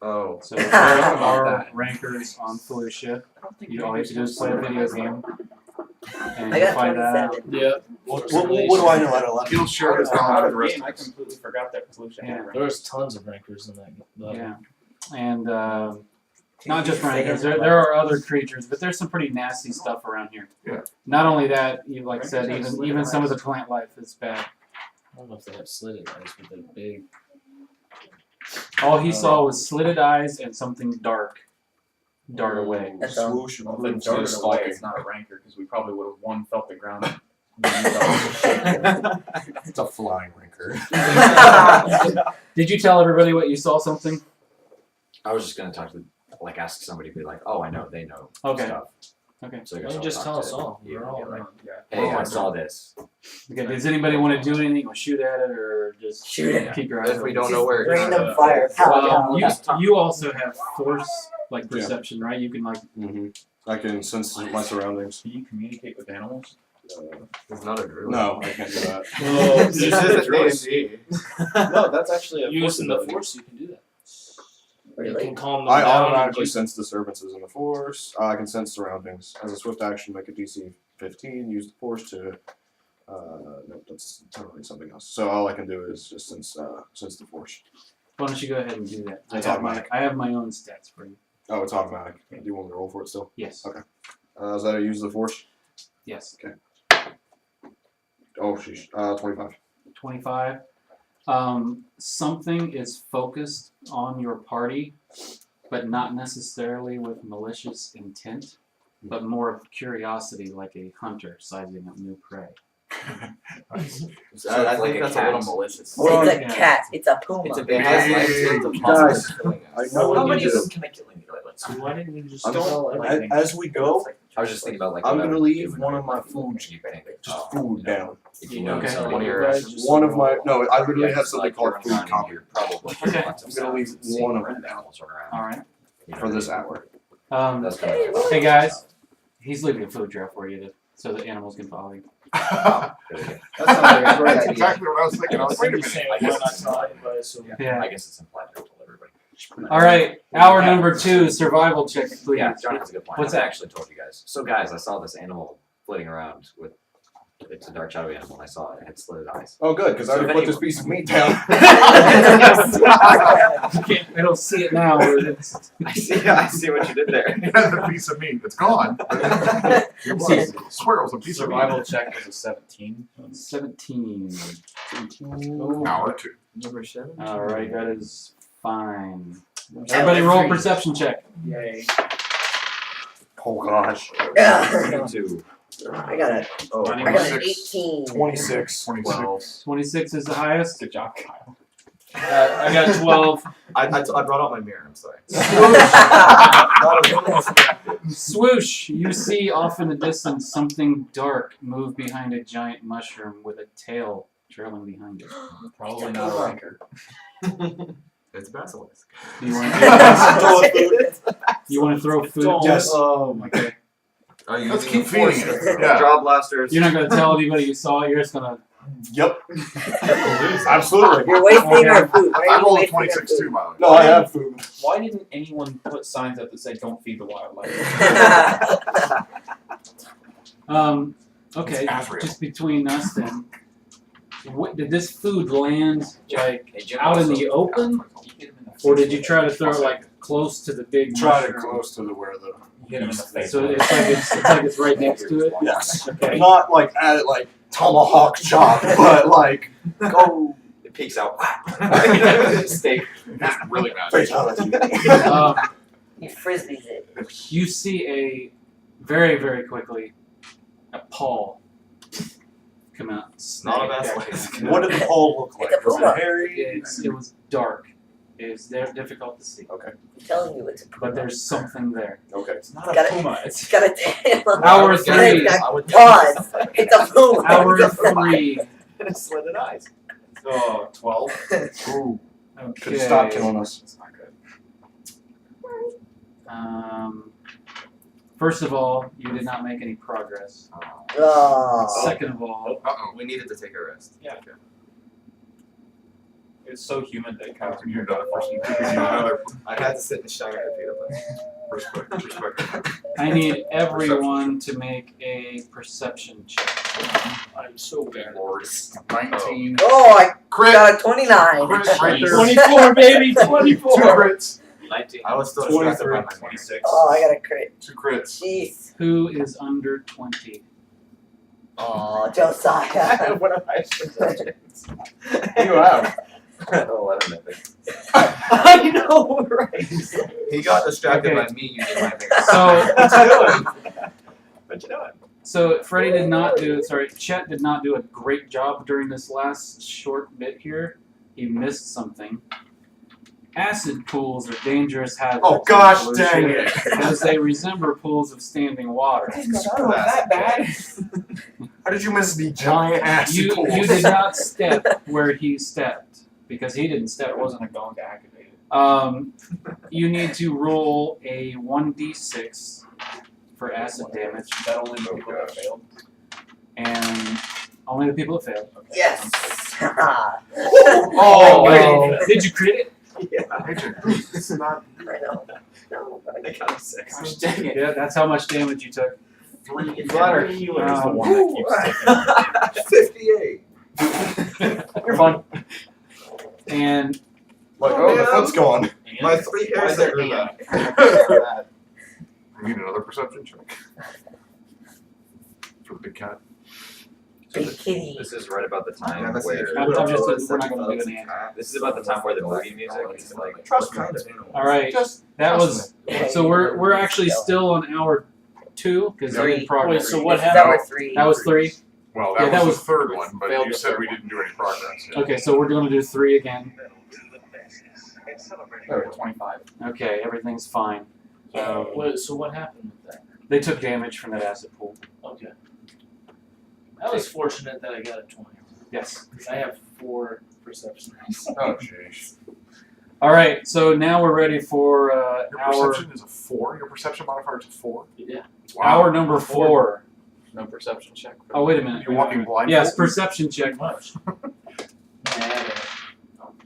Oh. So there are rancors on Felucia. You all you have to do is play a video game. And I you'll got find that out. 27. Yeah. What do I know at 11? He'll share his Out knowledge with of the rest game, of I us. completely forgot that Pollution Yeah. had rank. There's tons of rankers in that level. Yeah. And not just rancors, there are other creatures, but there's some pretty nasty stuff around here. Yeah. Not only that, you like I said, Rancors have even slitted some of the eyes. plant life is bad. I don't know if they have slitted eyes, but they're big. All he saw was slitted eyes and something dark dart away. That's all. Swoosh. Well, if it darted away, it's not a ranker because we probably would have one felt the ground. Then you felt It's a flying rancor. Did you tell everybody what you saw something? I was just gonna talk to, like, ask somebody, be like, oh, I know, they know Okay. stuff. Okay. So I Why guess don't you I'll just talk tell to us all? you We're and all be like, around. hey, I saw this. Okay. Does anybody want to do anything or shoot at it or just Shoot it. keep your eyes If we open? don't know where it is. Random fire. Pow, You, pow. you also have force, like Yeah. perception, right? You can like Mm-hmm. I can sense my surroundings. Can you communicate with animals? It's not a drill. No, I can't do that. Well, This isn't D&D. No, that's actually a using the possibility. force, you can do that. You Really? can calm them I down. automatically and sense disturbances in the force. I can sense surroundings. As a swift action, make a DC 15. Use the force to. No, that's totally something else. So all I can do is just sense the force. why don't you go ahead and do that? It's I have my automatic. I have my own stats for you. Oh, it's automatic. Do you want me to roll for it still? Yes. Okay. Is that a use of the force? Yes. Oh, sheesh. 25. 25. Something is focused on your party, but not necessarily with malicious intent, but more of curiosity, like a hunter sizing up new prey. So I like think a that's cat. a little malicious. Well, It's a yeah. cat. It's a puma. It's a It big has ass life light to to it. Guys, killing I us. know How what many you of do. them can I kill in So why didn't you just I'm tell everything? As we go, I was just thinking about like. I'm what I gonna would leave do one in of my a- food, you think, just food down. If you know Okay. one of your guys actions. just One of my no, I literally Yeah, have it's something like called you're food running, copy you're probably Okay. lots of I'm gonna leave sounds and seeing one of random them. animals run around. All right. You know, for this hour. That's kind of Hey guys, he's leaving a food trail for you so that animals can follow you. Good idea. That sounds like a great That's idea. exactly what I was thinking. I was wait a Somebody's minute. saying, why not tell anybody? So Yeah. I guess it's implied to everybody. All right. Hour number 2, survival check, please. Yeah, John has a good point. What's I that? actually told you guys. So guys, I saw this animal flitting around with It's a dark shadowy animal. I saw it. It had slit eyes. Oh, good, because I So already if put any- this piece of meat down. I don't see it now. It's, I see what you did there. That's a piece of meat. It's gone. It was. I swear it was a piece of survival meat. check was a 17. 17. Hour 2. Number 7? All right, that is fine. Everybody roll a perception check. Yay. Oh gosh. I 2. got a, Oh, I got an 18. 26. 26. 26 is the highest. Good job, Kyle. I got 12. I brought out my mirror. I'm sorry. Swoosh! You see off in the distance something dark move behind a giant mushroom with a tail trailing behind it. Probably not a ranker. It's a basilisk. Do you want to throw food? Don't. Yes. Oh my god. Are you Let's using keep the force feeding it. to Yeah. Draw blasters. You're not gonna tell anybody you saw it. You're just gonna. Yep. Absolutely. You're wasting our food. Why I are you rolled a wasting our 26 food? too, by the way. No, I have food. Why didn't anyone put signs up that said "Don't feed the wildlife"? Okay. It's Azrael. Just between us then. Did this food land like Hey, Jim, out in also- the open, or did you try to throw it like close to the big Try to mushroom? close to the where the. Hit him in the face. So it's right next to it. Yes. Okay. Not like at it like tomahawk chop, but like go It peeks out. Steak. It's really bad. fatality. He frisbees it. You see a very, very quickly a paw come out. Not a snag back basilisk. in. What did the hole look like? It's a Was puma. it hairy? It was dark. It's difficult to see, Okay. I'm telling you, it's a puma. but there's something there. Okay. It's not Got a it. puma. It's got a tail. Hour It's 3. got paws. It's a puma. Hour It's a puma. 3. It's slitted eyes. Oh, 12. Ooh. Okay. Could stop killing us. That's not good. First of all, you did not make any progress. Oh. Second of all, Uh-oh. We needed to take a rest. Yeah. It's so humid that Kyle's You're moved done out for of some. Another I had to sit in the shower and repeat it. perspective. I need everyone to make a perception check. I'm so bad. Lord. 19. Oh, I Crit. got a 29. Crit right there. 24, baby! Two 24! crits. 19. I was still distracted by my 26. Oh, I got a crit. 2 crits. Jeez. Who is under 20? Oh, Josiah. What am I perceptions? You have. Oh, I don't know. I know, right? He got distracted Okay. by me using my finger. What you doing? So Freddie did not do. Sorry, Chet did not do a great job during this last short bit here. He missed something. Acid pools are dangerous hazards. Oh gosh, in dang pollution it. Because they resemble pools of standing water. That bad? How did you miss the giant acid You pools? did not step where he stepped because he didn't step. That wasn't a gong to activate it. You need to roll a 1d6 for acid damage, That only the people that failed. and only the people that failed. Yes. Oh, wait, did you crit it? It's not I know. No, but I got a 6. Gosh dang it. Yeah, that's how much damage you took. Water healer is the one that keeps sticking. 58. You're fine. And Like, oh, the foot's gone. My 3 hairs that grew back. I need another perception check. For the big cat. big kitty. This is right about the time Yeah, that's where. it. I'm just we're not going to do any. This is about the time where the movie music is like. Trust me. All right, that was so we're actually still on hour 2 because we did progress. Wait, so what That happened? was 3. That was 3. Well, Yeah, that, that was was- the third one, but failed you the said third we one. didn't do any progress. Yeah. Okay, so we're going to do 3 again. Oh, 25. Okay, everything's fine. So what happened with that? They took damage from that acid pool. Okay. I was fortunate that I got a 20. Yes. Because I have 4 perception dice. Oh, jeez. All right, so now we're ready for Your hour perception is a 4? Your perception modifier is a 4? Yeah. hour number 4. No perception check. For Oh, wait a minute. You're walking blindfolded? Yes, perception check. Much.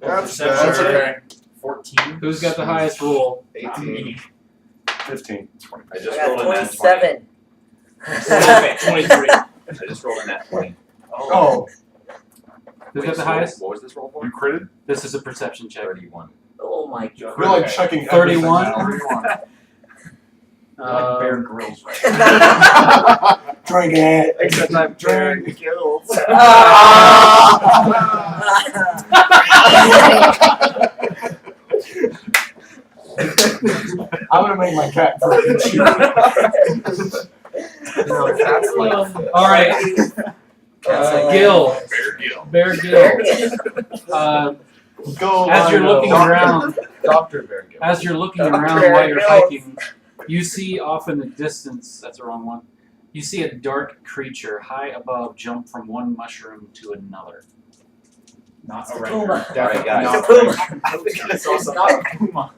That's Perception better. check. 14. Who's got the highest roll? 18. 15. I I just got rolled a nat 20. 27. Okay, 23. I just rolled a nat 20. Oh, Who's Wait, got the so highest? What was this roll for? You critted? This is a perception check. 31. Oh my god. we're like checking 31? everything now. Bear Grylls right Drink it. Except I'm bearing guilt. I'm gonna make my cat fucking chew. No, that's like. All right, Gil, Bear Gill. Bear Gil. Go As you're Lionel. looking around, Dr. Bear Gill. as you're looking Dr. around while you're Gil. hiking, you see off in the distance. That's the wrong one. You see a dark creature high above jump from one mushroom to another. Not It's a a regular. puma. Alright, guys. It's a puma. I think I saw It's something. not. Puma.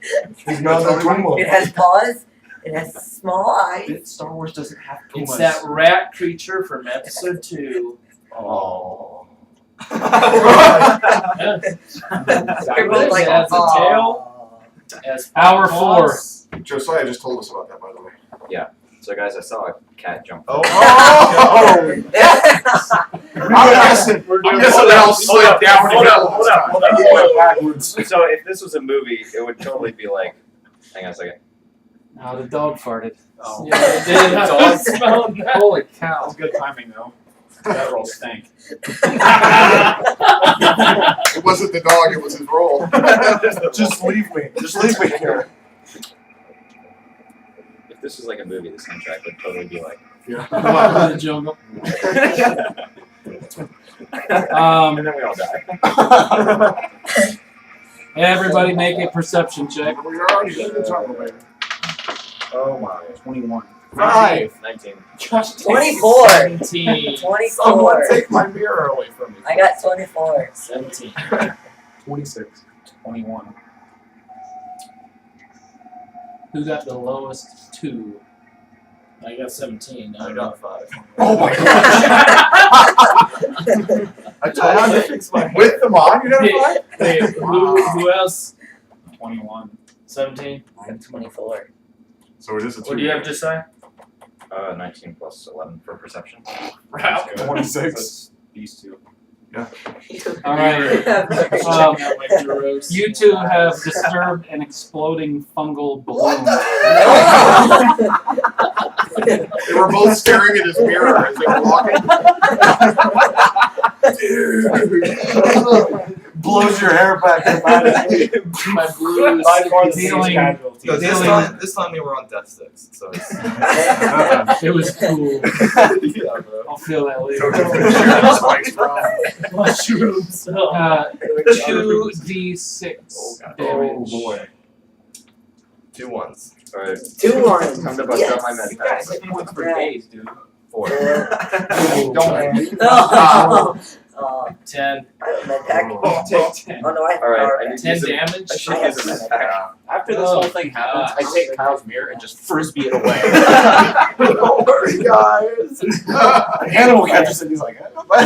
He's not the Puma. It has paws. It has small eyes. Star Wars doesn't have It's pumas. that rat creature from episode 2. Oh. Yes. Everyone's like, It has a "Aw." tail. As Hour paws. Josiah just told us about that, by the way. So guys, I saw a cat jump. Oh! I'm guessing. I'm guessing they all slid down Hold the up, hill hold this up, time. hold up, He hold went up. backwards. So if this was a movie, it would totally be like, hang on a second. Oh, the dog farted. Oh. Yeah, it did. I Dog. smelled that. Holy That cow! was good timing though. That roll stank. It wasn't the dog, it was his roll. Just leave me. Just leave me here. If this was like a movie, the soundtrack would totally be like. Welcome to the jungle. And then we all die. Everybody make a perception check. We already in the jungle, baby. Oh my. 21. 19. Just 24. 17. 24. take my mirror away from me. I got 24. 17. 26. 21. Who got the lowest 2? I got 17. I got 5. Oh my god. I told had you to fix my with them on, you Hey, know what? hey, who else? 21. 17. I'm 24. So it is a 2. What do you have to say? 19 plus 11 for perception. Wow. 26. These two. All right. Checking out my heroes. You two have disturbed an exploding fungal balloon. They were both staring at his mirror as they were walking. Blows your hair back dramatically. My blues. Dealing- No, this time they were on death sticks, so it's. It was cool. Yeah, bro. I'll feel that So later. just been sharing the spice, bro. Mushrooms. 2d6 damage. boy. 2 ones. Alright. 2 ones. Time to bust out my med You guys pack. hit points for days, dude. 4. Oh, 10. I have a med pack. Take 10. Oh no, I have Alright, power I pack. need to 10 use a- damage. I should use a med pack. After this Oh, whole thing happens, I take Kyle's mirror and just frisbee it away. Don't worry, guys. An animal catches it. He's like, 13 med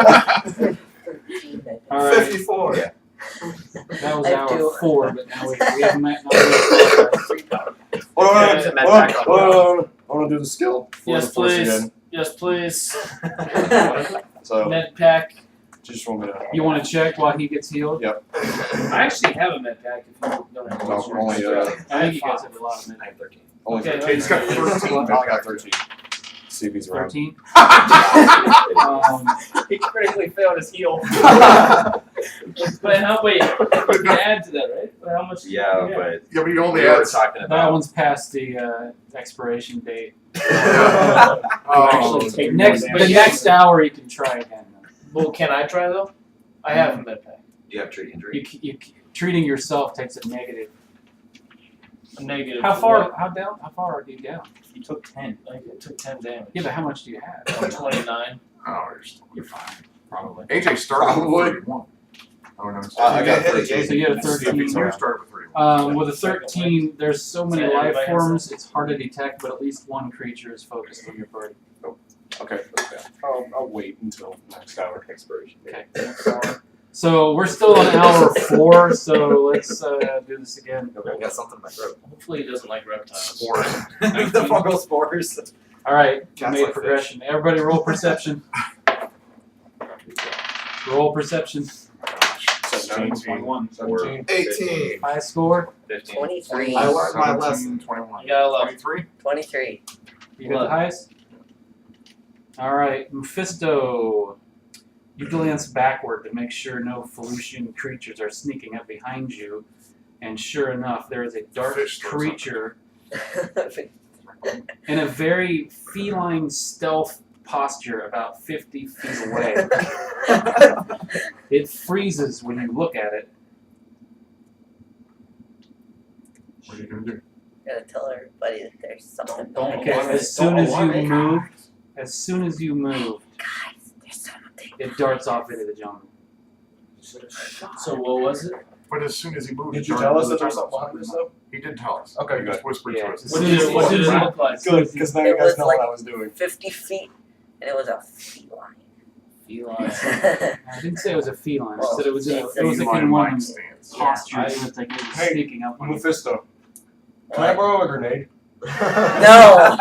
pack. All right. 54. Yeah. That was I hour do. 4, but now we haven't met. hold on, Use a med hold on, pack on hold on. I want to do the skill. for Yes, the force please. again. Yes, please. So, Med pack. just want me to. You want to check while he gets healed? Yep. I actually have a med pack if you don't have No, only, I think you guys have a lot of I have 13. only Okay, 13. He's got 13. I only got 13. See if he's around. 13. He critically failed his heal. But how, wait, you can add to that, right? But how much? Yeah, but Yeah, but you only we were had. talking That about. one's past the expiration date. Oh, Take Next, more the damage. next hour you can try again. Well, can I try though? I have a med pack. Do you have treat injury? Treating yourself takes a negative. A negative. How for far? what? How down? How far are you down? He took 10. Like it took 10 damage. Yeah, but how much do you have? 29. Oh, you're still- You're fine, probably. AJ started Probably. with 31. Oh, no, it's I got 13. So you had a You 13. started with 31. With a 13, there's so many Is that life everybody forms, it's hard to detect, but at least one creature is focused on your party. Okay. I'll wait until next hour. Expiration. Okay. So we're still on hour 4, so let's do this again. Okay, I got something in my throat. Hopefully he doesn't like reptiles. Spores. The fungal spores. All right, you Cats made like progression. Everybody roll perception. Roll perception. 21. 17. 18. High score. 15. 23. I learned my 17, lesson. 21. You got 11. 23? 23. You got the highest? Alright, Mephisto. You glance backward to make sure no Felucian creatures are sneaking up behind you, and sure enough, there is a dark Fish or creature in a very feline stealth posture about 50 feet away. It freezes when you look at it. What are you going to do? Gotta tell everybody that there's something Don't behind Okay, alarm us. it. as soon as Don't you alarm it. move, as soon as you move, Guys, there's something. it darts off into the jungle. So what was it? But as soon as he moved, Did it you turned tell us to that the there's jungle. something behind us though? He did tell us. Okay, He good. just whispered Yeah, to us. as What soon did as- it, what did it look like? Good, because now you It guys was know like- what I was doing. 50 feet, and it was a feline. Feline. I didn't say it was a feline. I said it was in a, Well, it was like Feline in one like of them stance. postures I- that's like it was Hey, sneaking up on you. Mephisto, can I borrow a grenade? No!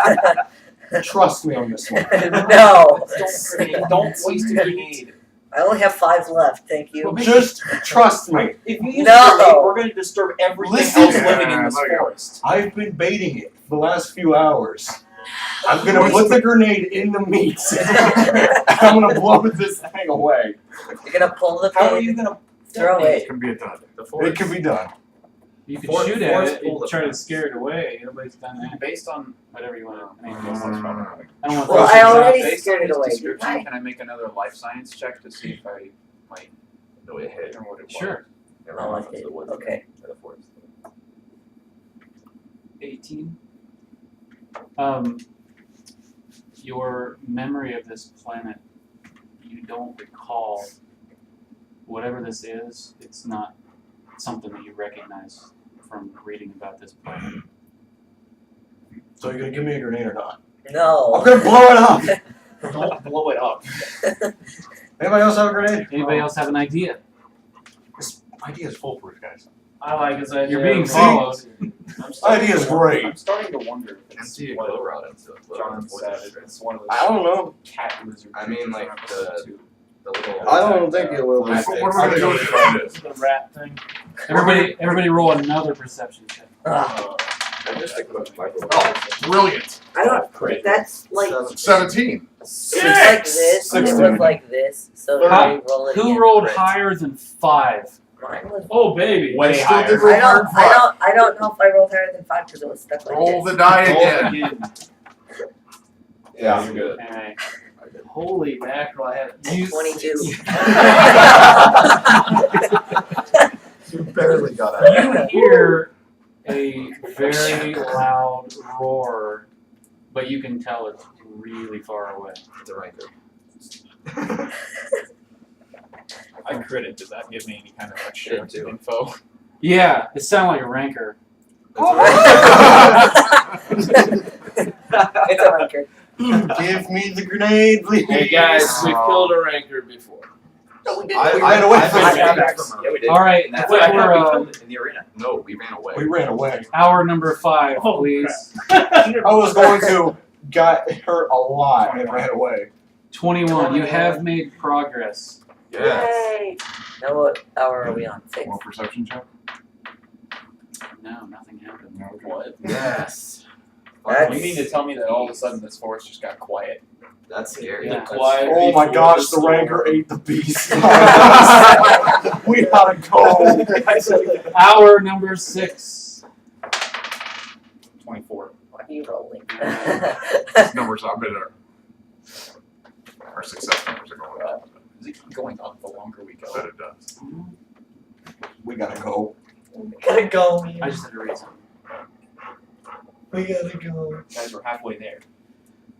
Trust me on this one. No! Don't waste a grenade. I only have 5 left, thank you. Just trust me. If you use No. a grenade, we're going to disturb everything Listen. else living in this Yeah, there you go. forest. I've been baiting it for the last few hours. I'm gonna put the grenade in the meat. I'm gonna blow this thing away. You're gonna pull the How are pin, you going to throw It it. can be a done. The It forest, can be done. You can Force- shoot at force it pull and the try to fence. scare it away. Nobody's done that. based on Whatever you want to. I mean, that's probably not- I don't want Well, to I already based scared on it his away. description, Hi. can I make another life science check to see if I might No, it hit. know what it was? Sure. Oh, I did. Okay. The forest. 18. Your memory of this planet, you don't recall whatever this is. It's not something that you recognize from reading about this planet. So you're gonna give me a grenade or not? No. I'm gonna blow it up. Don't blow it up. Anybody else have a grenade? Anybody else have an idea? This idea is foolproof, guys. I like his idea. You're being of- followed. Idea is great. I'm starting to wonder if it's Empty a what glow rod into it. John said. It's one of those I don't know. cat lizard. I mean, like, creatures the little. I don't think it will. What are we going to do if it is? The rat thing. Everybody roll another perception check. Ugh. I just think about micro. Oh, brilliant. I don't. That's like 17. it's like this. and It 16. was like this. So How- they roll it Who again. rolled higher than 5? Mine was. Oh baby. Way still higher. did I don't know if I rolled higher than 5 because it was stuck like Roll this. the die Roll again. again. Yeah. You're good. Okay. Holy mackerel! I had 22. You barely got out. You hear a very loud roar, but you can tell it's really far away. It's a ranker. I critted. Does that give me any kind of extra It too. info? Yeah, it sounded like a rancor. It's a record. Give me the grenade, please. Hey guys, we've killed a rancor before. I had a way I to Yeah, we did. All right, And that's quick, why we're, we killed it in the arena. No, we ran away. We ran away. hour number 5, Oh, please. I was going to got hurt a lot and ran away. 21. You have made progress. Yes. Yay! Now what hour are we on? 6? More perception check? No, nothing happened. No. What? Yes. That's- You mean to tell me that all of a sudden this forest just got quiet? That's scary. Yeah. That's Quiet. Oh my Before gosh, the the storm. rancor ate the beast. We gotta go. Hour number 6. 24. Why are you rolling? These numbers I've been our success numbers are going up. Is it keep going up the longer we go? That it does. We gotta go. Gotta go. I just had a reason. We gotta go. Guys, we're halfway there.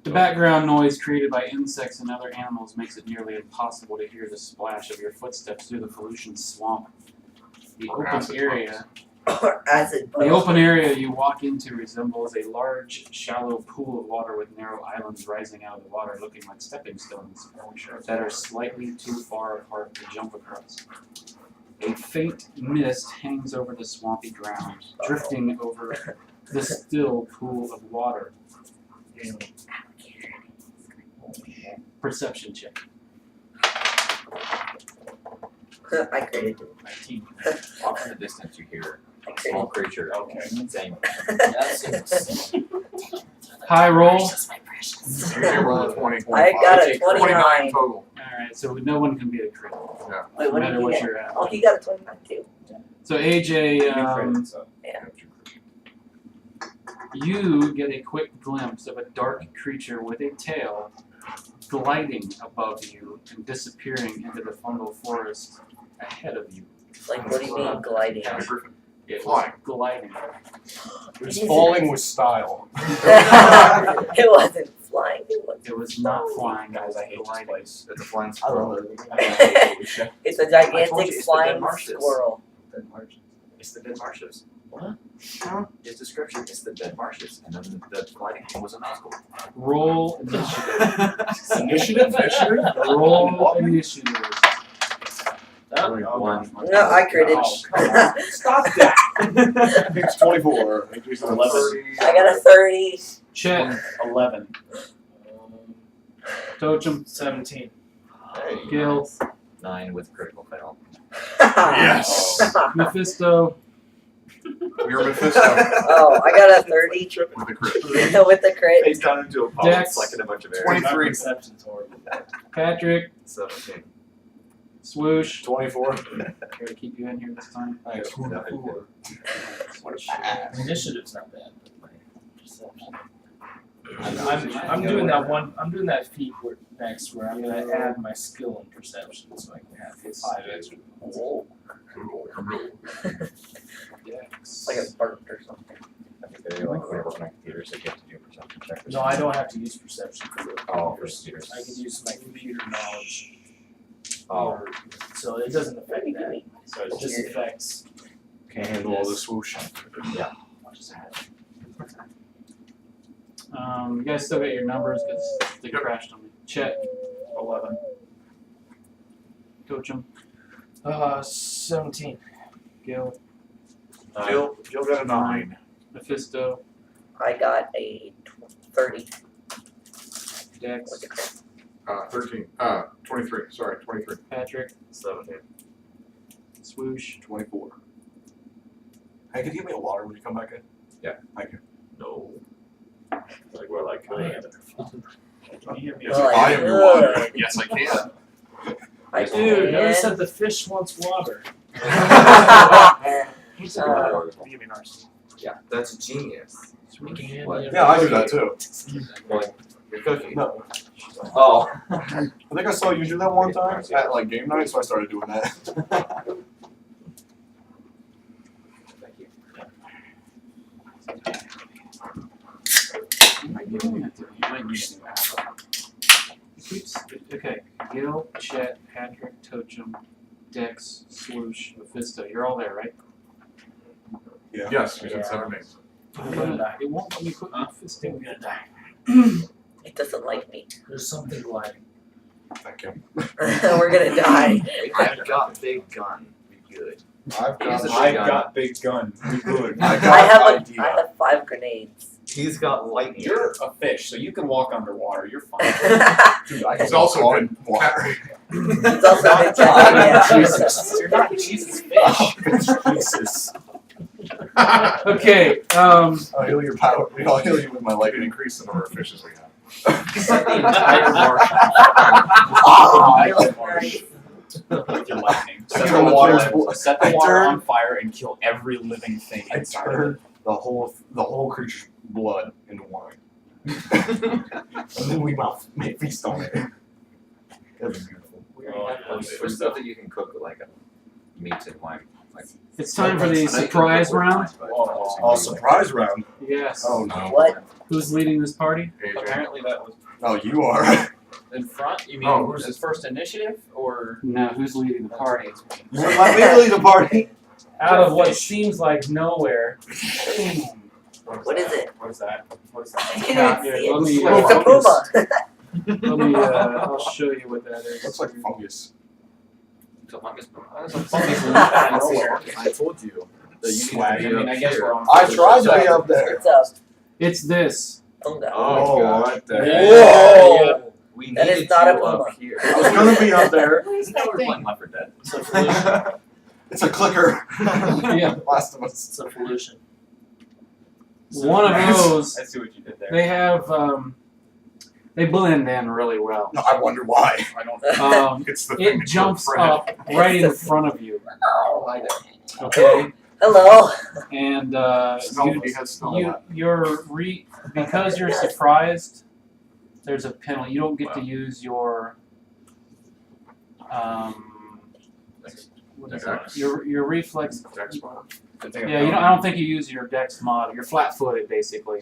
The background noise created by insects and other animals makes it nearly impossible to hear the splash of your footsteps through the Felucian swamp. The Or open acid area, Or acid the open area you walk into resembles a large, shallow pool of water with narrow islands rising out of the water, looking like stepping stones that are slightly too far apart to jump across. A faint mist hangs over the swampy ground, drifting over the still pool of water. Perception check. I created it. 19. Off in the distance, you hear I a small created creature saying, High roll. Usually roll a 20, I got a 29 29. total. Alright, so no one can beat a crit. Wait, No what did matter you what get? you're at. Oh, he got a 29 too. So AJ, So. you get a quick glimpse of a dark creature with a tail gliding above you and disappearing into the fungal forest ahead of you. Like, what do you mean gliding? And a griffin. It Flying. was gliding. It was falling with style. It wasn't flying. It was not flying, Guys, I hate this gliding. place. it's a flying I love squirrel. it. It's a I told gigantic you, it's the flying dead marshes. squirrel. It's the dead marshes. What? His description is the dead marshes, and then the gliding thing was a mouse. Roll initiative. Initiative? Roll initiative. One. No, I critted. Oh, come on. Stop that. I think it's 24. I think it's 11. I got a 30. Chet. 11. Totem. 17. Hey, Gil. 9 with critical fail. Yes. Mephisto. You're Mephisto Oh, I got a 30 with a crit. with the crit. Face down into a pole, Dex. sucking a bunch of air. 23. Perception's horrible. Patrick. 17. Swoosh. 24. Here to keep you in here this time. Thanks. Initiative's not bad, but my perception. I'm doing that one. I'm doing that feat next where I'm gonna add my skill in perception, so I can have 5 extra. Whoa. Dex. Like a burp or something. I think they like when I work on computers, they get to do a perception check. No, I don't have to use perception for it. Oh, for computers. I can use my computer knowledge. Oh. Or, so it doesn't affect that. So it just affects. Can't handle all this swoosh. You guys still got your numbers because they crashed on me. Chet. 11. Totem. 17. Gil. Jill got a 9. Mephisto. I got a 30 Dex. with the crit. 13. 23. Sorry, 23. Patrick. 17. Swoosh. 24. Hey, could you give me a water when you come back in? Yeah. Thank you. No. Like, we're like, Can you give me Yes, Oh, I am your good. water. Yes, I can. I Dude, notice can. that the fish wants water. Give me an RC. Yeah, that's genius. What? Yeah, I do that too. Like, you're cooking. No. Oh. I think I saw you do that one time at like game night, so I started doing that. Thank you. Okay. Gil, Chet, Patrick, Totem, Dex, Swoosh, Mephisto. You're all there, right? Yes, you said 7 names. I'm gonna die. It won't let me put I'm Mephisto. gonna die. It doesn't like me. There's something gliding. Thank you. We're gonna die. I've got big gun. Be good. I've He's a I've big gun. got big gun. We good. I I got have 5 grenades. He's got lightning. You're a fish, so you can walk underwater. You're fine. Dude, I He's can also walk good. on water. It's also a giant. Jesus. You're not Jesus fish. Jesus. Okay. I'll heal your power. I'll heal you with my I can lightning. increase the number of fishes we have. Set the entire marsh. With your lightning. I Set turn the the water, water- set the I water turn- on fire and kill every living thing I inside of it. turn the whole creature's blood into wine. And then we may feast on it. That'd be beautiful. For stuff that you can cook like a meat and wine. Like, It's time for the I know you can surprise cook with round. wine, but- Oh, surprise round. Yes. Oh no. What? Who's leading this party? AJ. Apparently that was Oh, you are. in front. You mean Oh, who's his first initiative or? No, who's leading the party? You would let me lead the party. Out of what seems like nowhere. What is it? What is that? What is that? I didn't Yeah, see let it. me, It's a puma. Let me. I'll show you what that is. Looks like fungus. It's a fungus. That's a fungus out of nowhere. I told you that you need Swag. to I be mean, up I guess here. we're on. I tried to be up there. It's a It's this. funga. Oh, what the Yeah. heck? Whoa! We That is needed not a you Puma. up here. I was gonna be up there. Isn't that we're playing Left 4 Dead? It's a Felucian. It's a clicker. Yeah. Last of Us. It's a Felucian. One of those, I see what you did there. they have, they blend in really well. No, I wonder why. I don't. It's the thing It that jumps you're afraid of. up right in front of you. Oh, Okay, hello. and Stealthy has stealth. because you're surprised. There's a penalty. You don't get to use your what is it? Dex. Your reflex. Dex mod. Yeah, I don't think you use your dex mod. You're flat-footed basically.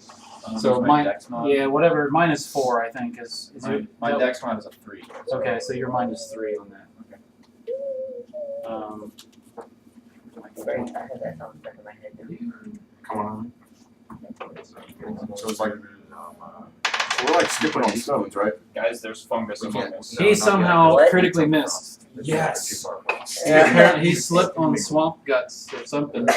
So my mine, dex mod. yeah, whatever. -4, I think is My your. dex mod is a 3. Okay, so you're -3 on that. Sorry, I had that on the back of my head. Come on. So it's like we're like skipping on stones, right? Guys, there's fungus among us. He somehow What? critically missed. Yes. Apparently he slipped on swamp guts or something,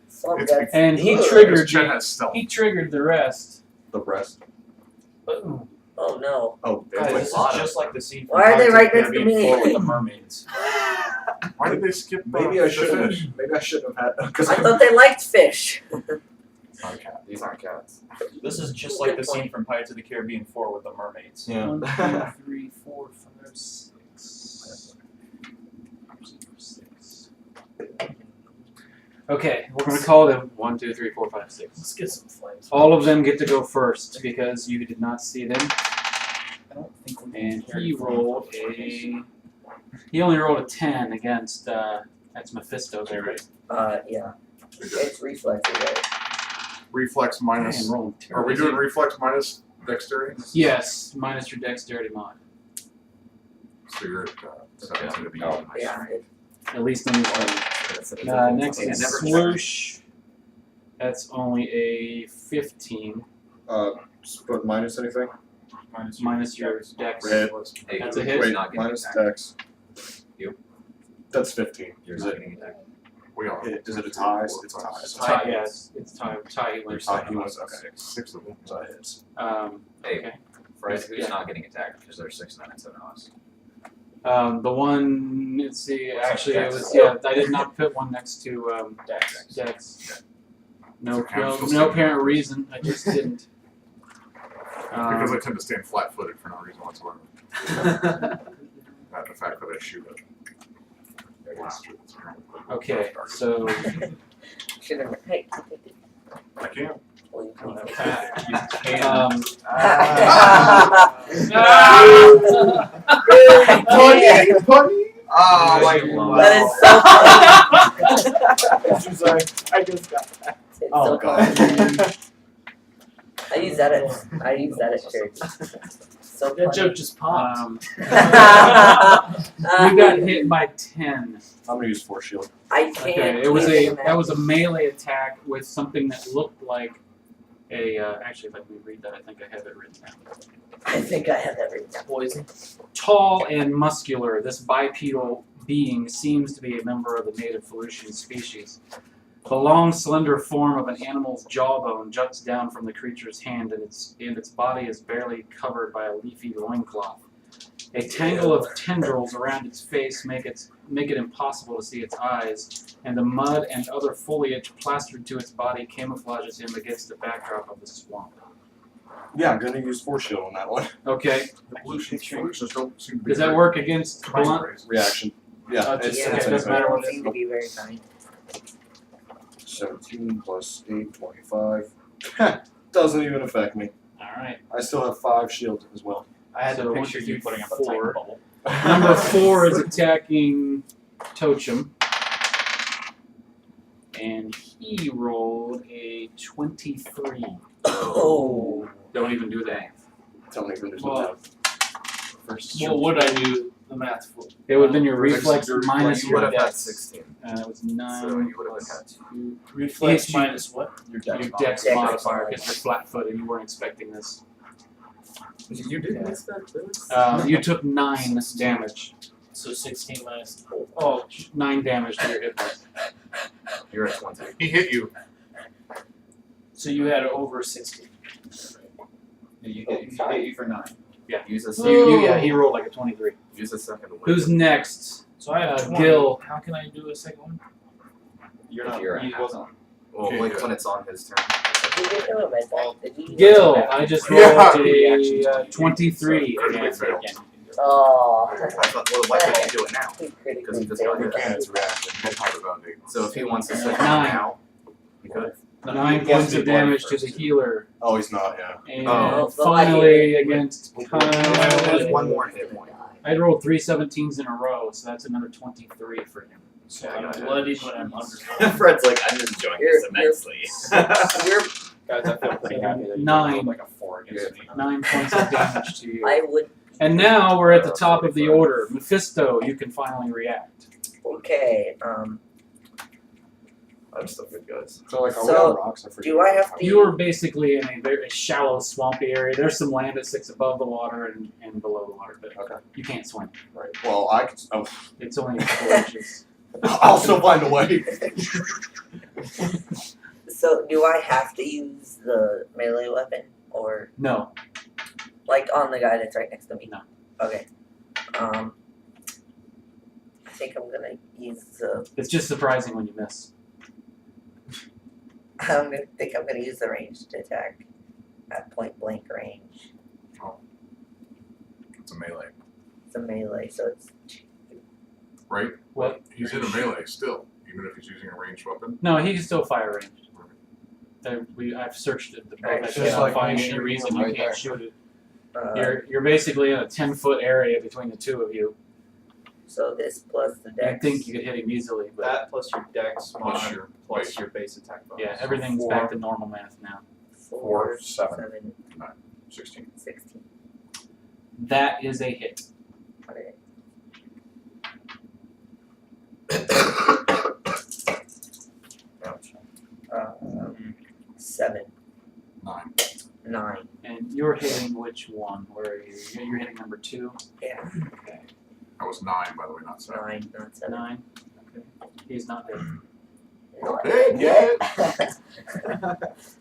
Swamp It's guts. and he Ugh. triggered Jen has stealth. he triggered the rest. The breast. Oh no. Oh, Guys, this is wait. just like the scene from Why are they Pirates of the right next to Caribbean me? 4 with the mermaids. Why did they skip? Maybe I shouldn't. Maybe I shouldn't have had because I thought they liked fish. Okay. These aren't cats. This is just like Good the scene point. from Pirates of the Caribbean 4 with the mermaids. Yeah. 1, 2, 3, 4, 5, 6. 6. Okay, we're gonna call them 1, 2, 3, 4, 5, 6. Let's get some flames. All of them get to go first because you did not see them. I don't think we And can he rolled a. He only rolled a 10 against. That's Mephisto there, right? Yeah. It's reflexes, right? Reflex minus. Man, rolling Are we doing reflex minus dexterity? Yes, minus your dexterity mod. So you're at 17 to be. Yeah. At least on this one. Next is Swoosh. That's only a 15 but minus anything? minus your dex. Red. Hey, That's a hit. Wait, not getting minus attacked. dex. You? That's 15. You're Is not it? getting attacked. We are. Is it a tie? It's a tie. It's tie, yes. It's tie. Tie wins. Tie, he wins, okay. 6 of them. So it hits. Hey, Okay. Fred, who's Yeah. not getting attacked because there's 6, 9, and 7 of us. The one. Let's see. Actually, it was. Yeah, I did not put one next to Dex. dex. No, Okay, I'm no, still no sitting apparent there. reason. I just didn't. Because I tend to stand flat-footed for no reason whatsoever. The fact that I shoot it. Okay, so Should have. Hey. I can't. Well, you can. Oh, That is so funny. I just got that. It's Oh, so God. funny. I use that at church. So That funny. joke just popped. you got hit by 10. I'm gonna use force shield. I can't. Okay, it was even that was a melee attack with something that looked like a. Actually, if I can read that, I think I have it written down. I think I have that written down. Poison. Tall and muscular, this bipedal being seems to be a member of the native Felucian species. The long, slender form of an animal's jawbone juts down from the creature's hand, and its body is barely covered by a leafy loincloth. A tangle of tendrils around its face make it impossible to see its eyes, and the mud and other foliage plastered to its body camouflages him against the backdrop of the swamp. Yeah, I'm gonna use force shield on that one. Okay, Solutions don't seem to be does that very work against blunt? crazy. Reaction. Yeah, Okay, it's, yeah, it's it doesn't matter what it Seem to be very kind. 17 plus 8, 25. Doesn't even affect me. Alright. I still have 5 shields as well. I had So to 1, picture 2, you 3, putting up a 4. time bubble. Number 4 is attacking Tochum. And he rolled a 23. Oh. Don't even do that. Tell me when there's Well, no doubt. First Well, what did I do the math for? It would have been your reflex minus You your would have had dex. 16. It was 9 So you would have plus had 2. Reflex Hit you. minus what? Your Your dex dex Dex modifier modifier. because you're flat-footed. You weren't expecting this. You did miss that, You took 9 damage. So 16 minus. Oh, 9 damage to your hit points. You're at 20. He hit you. so you had over 60. Yeah, he hit you for 9. Use a He rolled like a 23. Use a second to win. Who's next? So I have 20. Gil. How can I do a second one? You're If not. you're He at wasn't. Well, Okay, like good. when it's on his turn. You didn't know about that, did you? Gil, I just rolled Yeah. a 23 Critically again. failed. Oh. I thought, well, why can't you do it now? He Because he critically just got failed. hit. And it's reaction. Can't talk about it. So if he wants to switch 9. now, he could. 9 He has points to of be blind damage to the first. healer. Oh, he's not, yeah. And Oh. finally against There's Kyle. one more hit point. I rolled 3 17s in a row, so that's another 23 for him. So Yeah, I I'm got it. bloodied when I'm under. Fred's like, I'm enjoying this You're- immensely. You're, Guys, I feel pretty happy that you 9. rolled like a 4 against me. 9 points of damage to you. I would, And now we're at the top of the order. Mephisto, you can finally react. okay, I'm still good, guys. So, like, are we So, on rocks? I forget. do I have to- You are basically in a very shallow, swampy area. There's some land that sits above the water and below the water, but Okay. you can't swim. Right. Well, I could. Oh, It's only a couple inches. I'll still find a way. so do I have to use the melee weapon, or, No. like, on the guy that's right next to me? No. Okay, I think I'm gonna use the, It's just surprising when you miss. I'm gonna use the ranged attack at point blank range. It's a melee, It's a melee, so it's, right? What? He's in a melee still, even if he's using a ranged weapon. No, he can still fire ranged. I've searched it. The book. I Just cannot like find me any shooting reason him you right can't there. shoot it. You're uh, basically in a 10-foot area between the two of you. so this plus the dex. I think you could hit him easily, but That plus your dex Plus mod your plus base. your base attack bonus. yeah, everything's four. back to normal math now. 4, 7. 7, 16. 16. That is a hit. Okay. Ouch. 7, 9. 9. And you're hitting which one? Where are you? You're hitting number 2? Yeah, Okay. That was 9, by the way, not 7. 9, not 7. 9. Okay. He's not dead. Hey, yeah.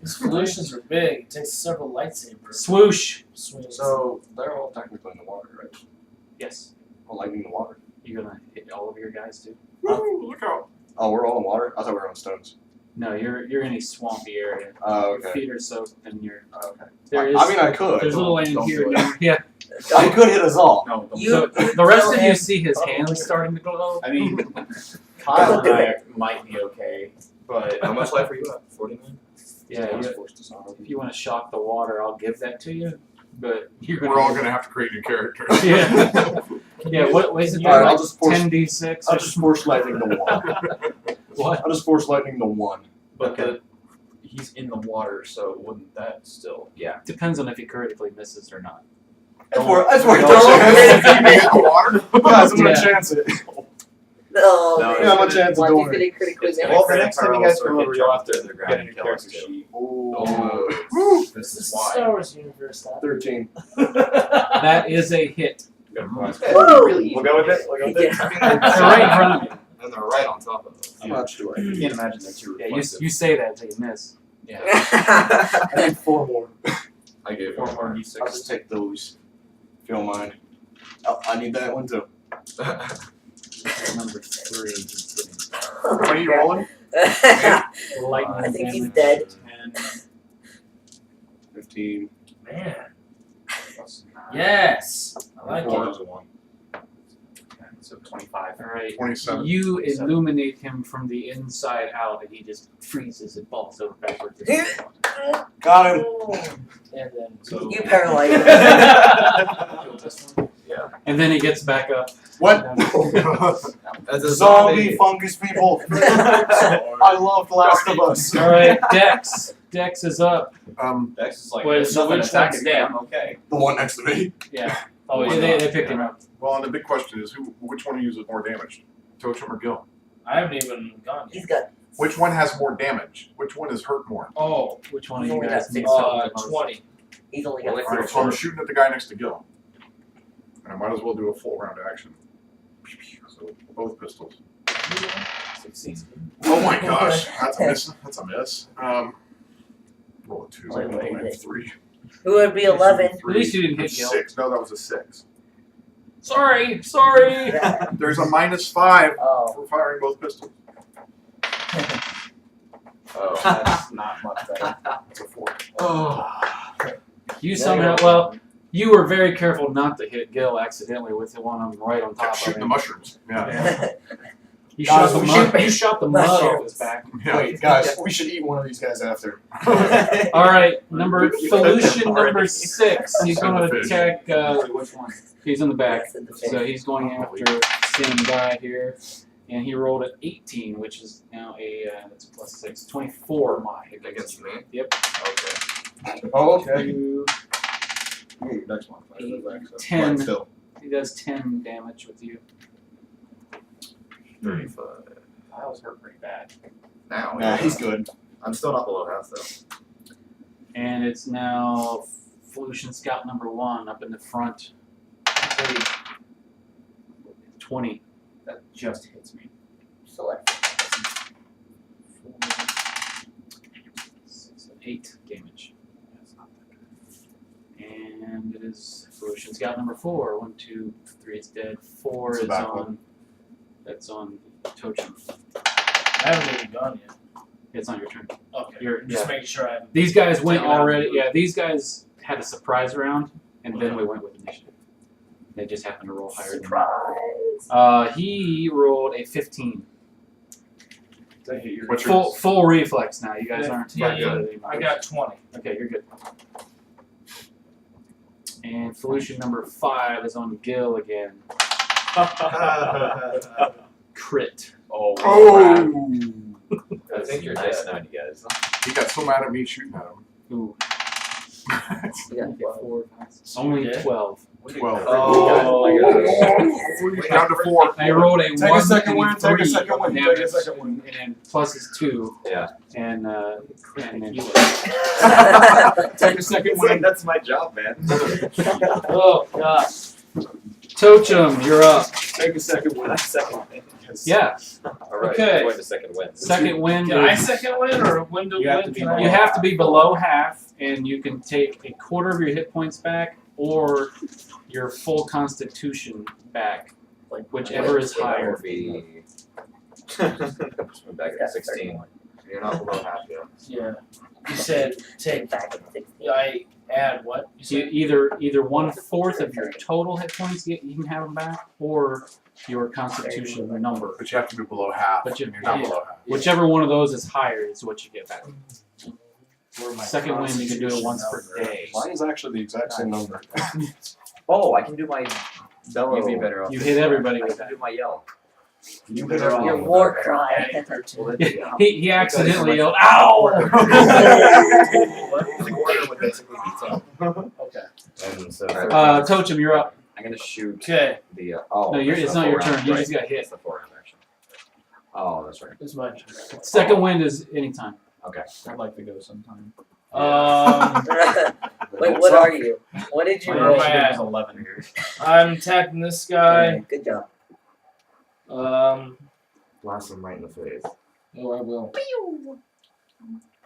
These solutions are big. It takes several lightsabers. Swoosh! Swings. So they're all technically in the water, right? Yes. All lightning in the water. You're gonna hit all of your guys too? Woo, look out. Oh, we're all in water. I thought we were on stones. No, you're in a swampy area. Oh, Your okay. feet are soaked and you're Okay. there is I mean, I could. there's a little land Don't here. do it. Yeah. I could hit us all. No, don't You- So the rest of tell you him- see his hands starting to glow. I mean, Kyle and I might be okay, but How much life are you at? 49? Yeah, I was you, forced to solve. if you want to shock the water, I'll give that to you. But you're gonna We're all gonna have to create new characters. Yeah. Yeah, what is it? All right, like I'll just force- 10d6 I'll or just force lightning to 1. what? I'll just force lightning to 1. but he's in the water, so wouldn't that still? Yeah. Depends on if he critically misses or not. That's where Don't it's the water. Guys, I'm gonna Yeah. chance it. No, No, man. Yeah, I'm gonna chance of Why doing did it. it critically It's miss? Well, the Crit next time you parallel guys come circuit over, you'll have jump to to the ground get a and new kill character us too. sheet. Oh. This is Star why. Wars universe. That 13. That is a hit. Good Woo! We'll go with it. We'll go with it. Yeah. They're right in front of you. And they're right on top of us. How much do I You need? can't imagine they're too Yeah, reflective. you say that until you miss. I need 4 more. I gave Four it more I'll just d6s. take those. If you don't mind. Oh, I need that one too. Number 3. He's What are you rolling? getting lightning I think he's damage. dead. 10 15. Man. plus 9. Yes. I like Four it. is a 1. So 25. All right. 27. You illuminate him from the inside out, and he just freezes and falls over backwards. Got him. And then So You paralyzed him. Yeah. And then he gets back up. What? As a Zombie fungus people. I love The Last of Us. All right, Dex. Dex is up. Dex is like, Wait, there's so nothing which attacking one's me, dead? I'm okay. The one next to me. Yeah. Oh, he's they not. picked him up. Well, and the big question is, which one uses more damage? Tochum or Gil? I haven't even gone He's yet. got Which one has more damage? Which one is hurt more? Oh, Which one of He's you only guys got needs help the most? 20. he's only got Only Alright, so I'm shooting at the guy next to Gil. And I might as well do a full round action. So both pistols. 16. Oh my gosh, that's a miss. That's a miss. Roll a 2. Wait, I wait, have wait. 3. Who would be 11? At least you didn't hit Gil. 6. No, that was a 6. Sorry. There's a -5 Oh. for firing both pistols. Oh. That's not much better. It's a 4. You somehow, well, you were very careful not to hit Gil accidentally with the one on right on top Kept of shooting the him. mushrooms. Yeah. You Guys, shot the we mud. should- You shot the mud off Mushrooms. his back. Yeah. Wait, guys, we should eat one of these guys after. All right, number You Felucian took them number already. 6. He's going to Fish. attack. Which one? He's in the back, Yes, in the so face. he's going after same guy here, and he rolled an 18, which is now a that's a +6, 24 Against me? Yep. Okay. Oh, okay. You, Next one. 10. Still. He does 10 damage with you. 35. I was hurt pretty bad. Now. Nah, he's good. I'm still not below half though. And it's now Felucian Scout number 1 up in the front. 20. That just hits me. Select. 6, 8 damage. And it is Felucian Scout number 4. 1, 2, 3, it's dead. 4 It's is the back on. one. That's on Tochum. I haven't even gone yet. It's on your turn. Okay. You're, Just yeah. making sure I haven't. These guys went Taken out. already. Yeah, these guys had a surprise round, and then we went with initiative. They just happened to roll higher than Surprise. he rolled a 15. What's your Full reflex now. You guys aren't Yeah, good anymore. I got 20. Okay, you're good. And Felucian number 5 is on Gil again. Crit. Oh, I think you're nice dead. knowing you guys. He got so mad at me shooting at him. Ooh. Yeah, well. 4, 5, only Okay. 12. 12. Oh my We're down to 4. I rolled a Take 1 a second and win, take a 3 second win, damage, take a second win. and plus is 2. Yeah. And then Take a second It's like, win. that's my job, man. oh gosh. Tochum, you're up. Take a second win. Second. Yeah. All right. Okay. Going to second win. Second wind. Can I second win or when do You have win? to be Can I- You have to be below half, and you can take a quarter of your hit points back, or your full constitution back, like whichever is So that higher. would be. Push me back at 16. You're not below half yet. Yeah. You said take. Back at 16. I add what? You So said either 1/4 of your total hit points you can have them back, or your constitution number. But you have to be below half. But you- and you're not yeah. below half. Whichever one of those is higher is what you get back. where my Second wind, you can do it once per constitution day. Mine is actually the exact same number. Oh, I can do my bellow. You'd be better off. You hit everybody I with can that. do my yell. You Better hit off. Your everyone. war number. cry. Adding 13. Well, then, yeah. He accidentally yelled, "Ow!" The quarter would basically be 10. Okay. And so. Tochum, you're up. I'm gonna shoot Okay. the. No, that's it's the not your forearm, turn. You right. just got hit. It's the forearm action. Oh, that's right. This is my turn. Second wind is anytime. I'd like to go sometime. Wait, what are you? What did you Where roll? am I at? It was 11 here. I'm attacking this guy. Good job. Blast him right in the face. Oh, I will.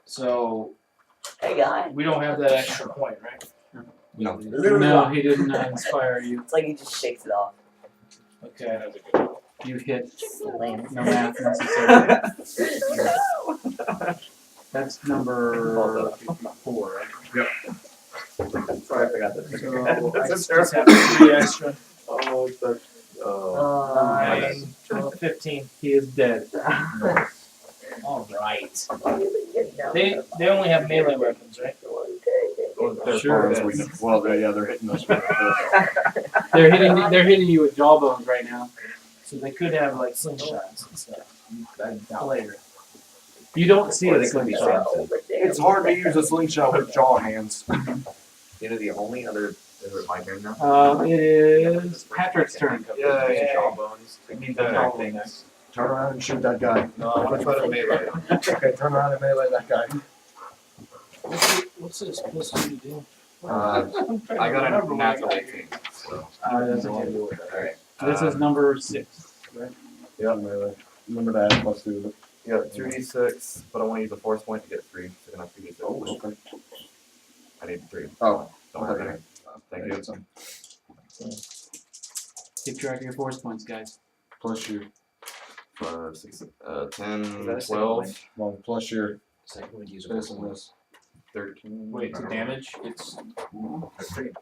So Hey, guy. we don't have that extra point, right? No. No, he didn't inspire you. It's like he just shakes it off. Okay. You hit. Lame. No math necessary. That's number 4, right? Sorry, I forgot that. So I That's just terrible. have 3 extra. Oh, it's such. Nine, 12, 15. He is dead. All right. They only have melee weapons, right? Sure. As we know. Well, they're hitting us. They're hitting you with jawbones right now. So they could have like slingshots and stuff later. You don't see Or a they could be slingshot. Samson. It's hard to use a slingshot with jaw hands. You know, the only other. Is it my turn now? It is Patrick's turn. Yeah. Jawbones. I need that things. Turn around and shoot that guy. No, I want to try to melee. Okay, turn around and melee that guy. What's this supposed to do? I got a natural 18. So. That's okay. Alright. This is number 6. Yeah, melee. Remember to add plus 2. Yeah, 2d6, but I want to use a force point to get 3. So I'm gonna have 2d6. Oh, okay. I need 3. Oh, Don't have any. Thank you. Keep track of your force points, guys. Plus your 5, 6, Is that 10, a 12, well, plus your Second would use this and this. 13. Wait, to damage, it's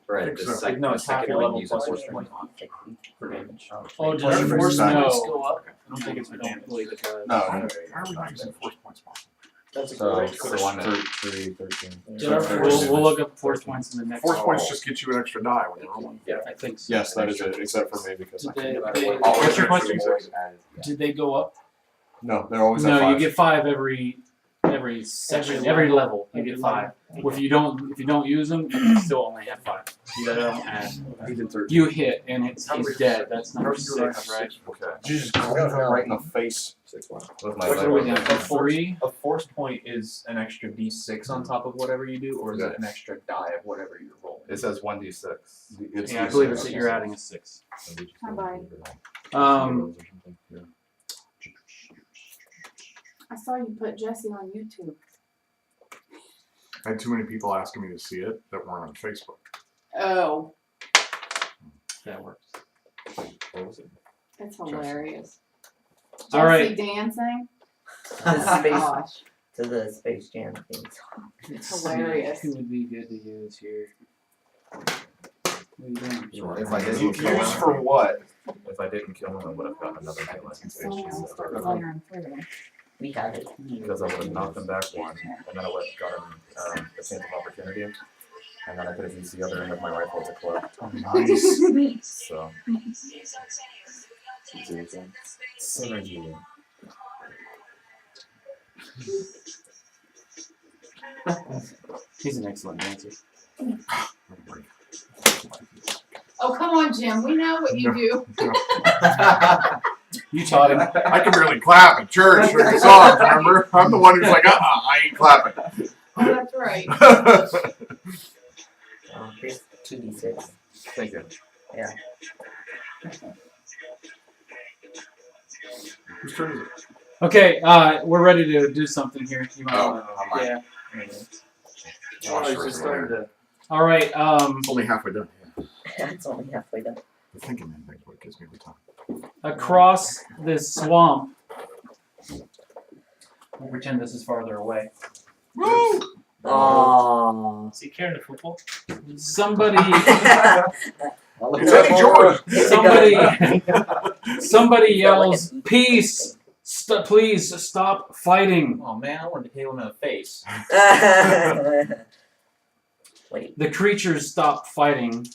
Right, think the so. second, no, the it's half second your one level uses plus force your point. for damage. Oh, did Plus our your force percent. points go up? I don't think it's for damage. believe it does. No, How are we not using force points? That's a so great So question. one that- 3, 13. Did our We'll look up force points in the next. Force points just get you an extra die when you're rolling. I think so. Yes, that is it, except for me because Did I they, can't. they, What's your question? did they go up? No, they're always at No, 5. you get 5 every section, every level. You get 5. Well, if you don't use them, you still only have 5. You don't add. He did 13. You hit and he's dead. That's number 6, right? Okay. Jesus, I got him right in the face. 6-1. With What my are we leg. down to? 3? A force point is an extra d6 on top of whatever you do, or is Yeah. it an extra die of whatever you're rolling? It says 1d6. It's Yeah, I believe it's that you're adding a 6. Bye-bye. I saw you put Jesse on YouTube. I had too many people asking me to see it that weren't on Facebook. Oh, That works. What was it? it's hilarious. All right. Jesse dancing. The space, Gosh, to the Space Jam theme it's hilarious. Who would be good to use here? What are you doing? If I didn't kill Use him, for what? if I didn't kill him, I would have gotten another kill in Someone Space else start Jam. firing through. We have it. Because I would have knocked him back 1, and then I would have got him a chance of opportunity, and then I could have used the other end of my rifle to club. Nice. So. Synergy. He's an excellent dancer. Oh, come on, Jim. We know what you do. You taught him. I can barely clap at church during the songs, remember? I'm the one who's like, I ain't clapping. Oh, that's right. Here's 2d6. Thank you. Yeah. Whose turn is it? Okay, we're ready to do something here. You wanna- I'm yeah. Oh, he's just starting to. All right. It's only halfway done. Yeah. It's only halfway done. The thinking man thing's what gives me the time. Across this swamp. We'll pretend this is farther away. Woo! Oh. Is he carrying the football? Somebody. It's Eddie George. Somebody yells, "Peace! Please stop fighting!" Oh man, I wanted to hit him in the face. Wait. The creatures stop fighting.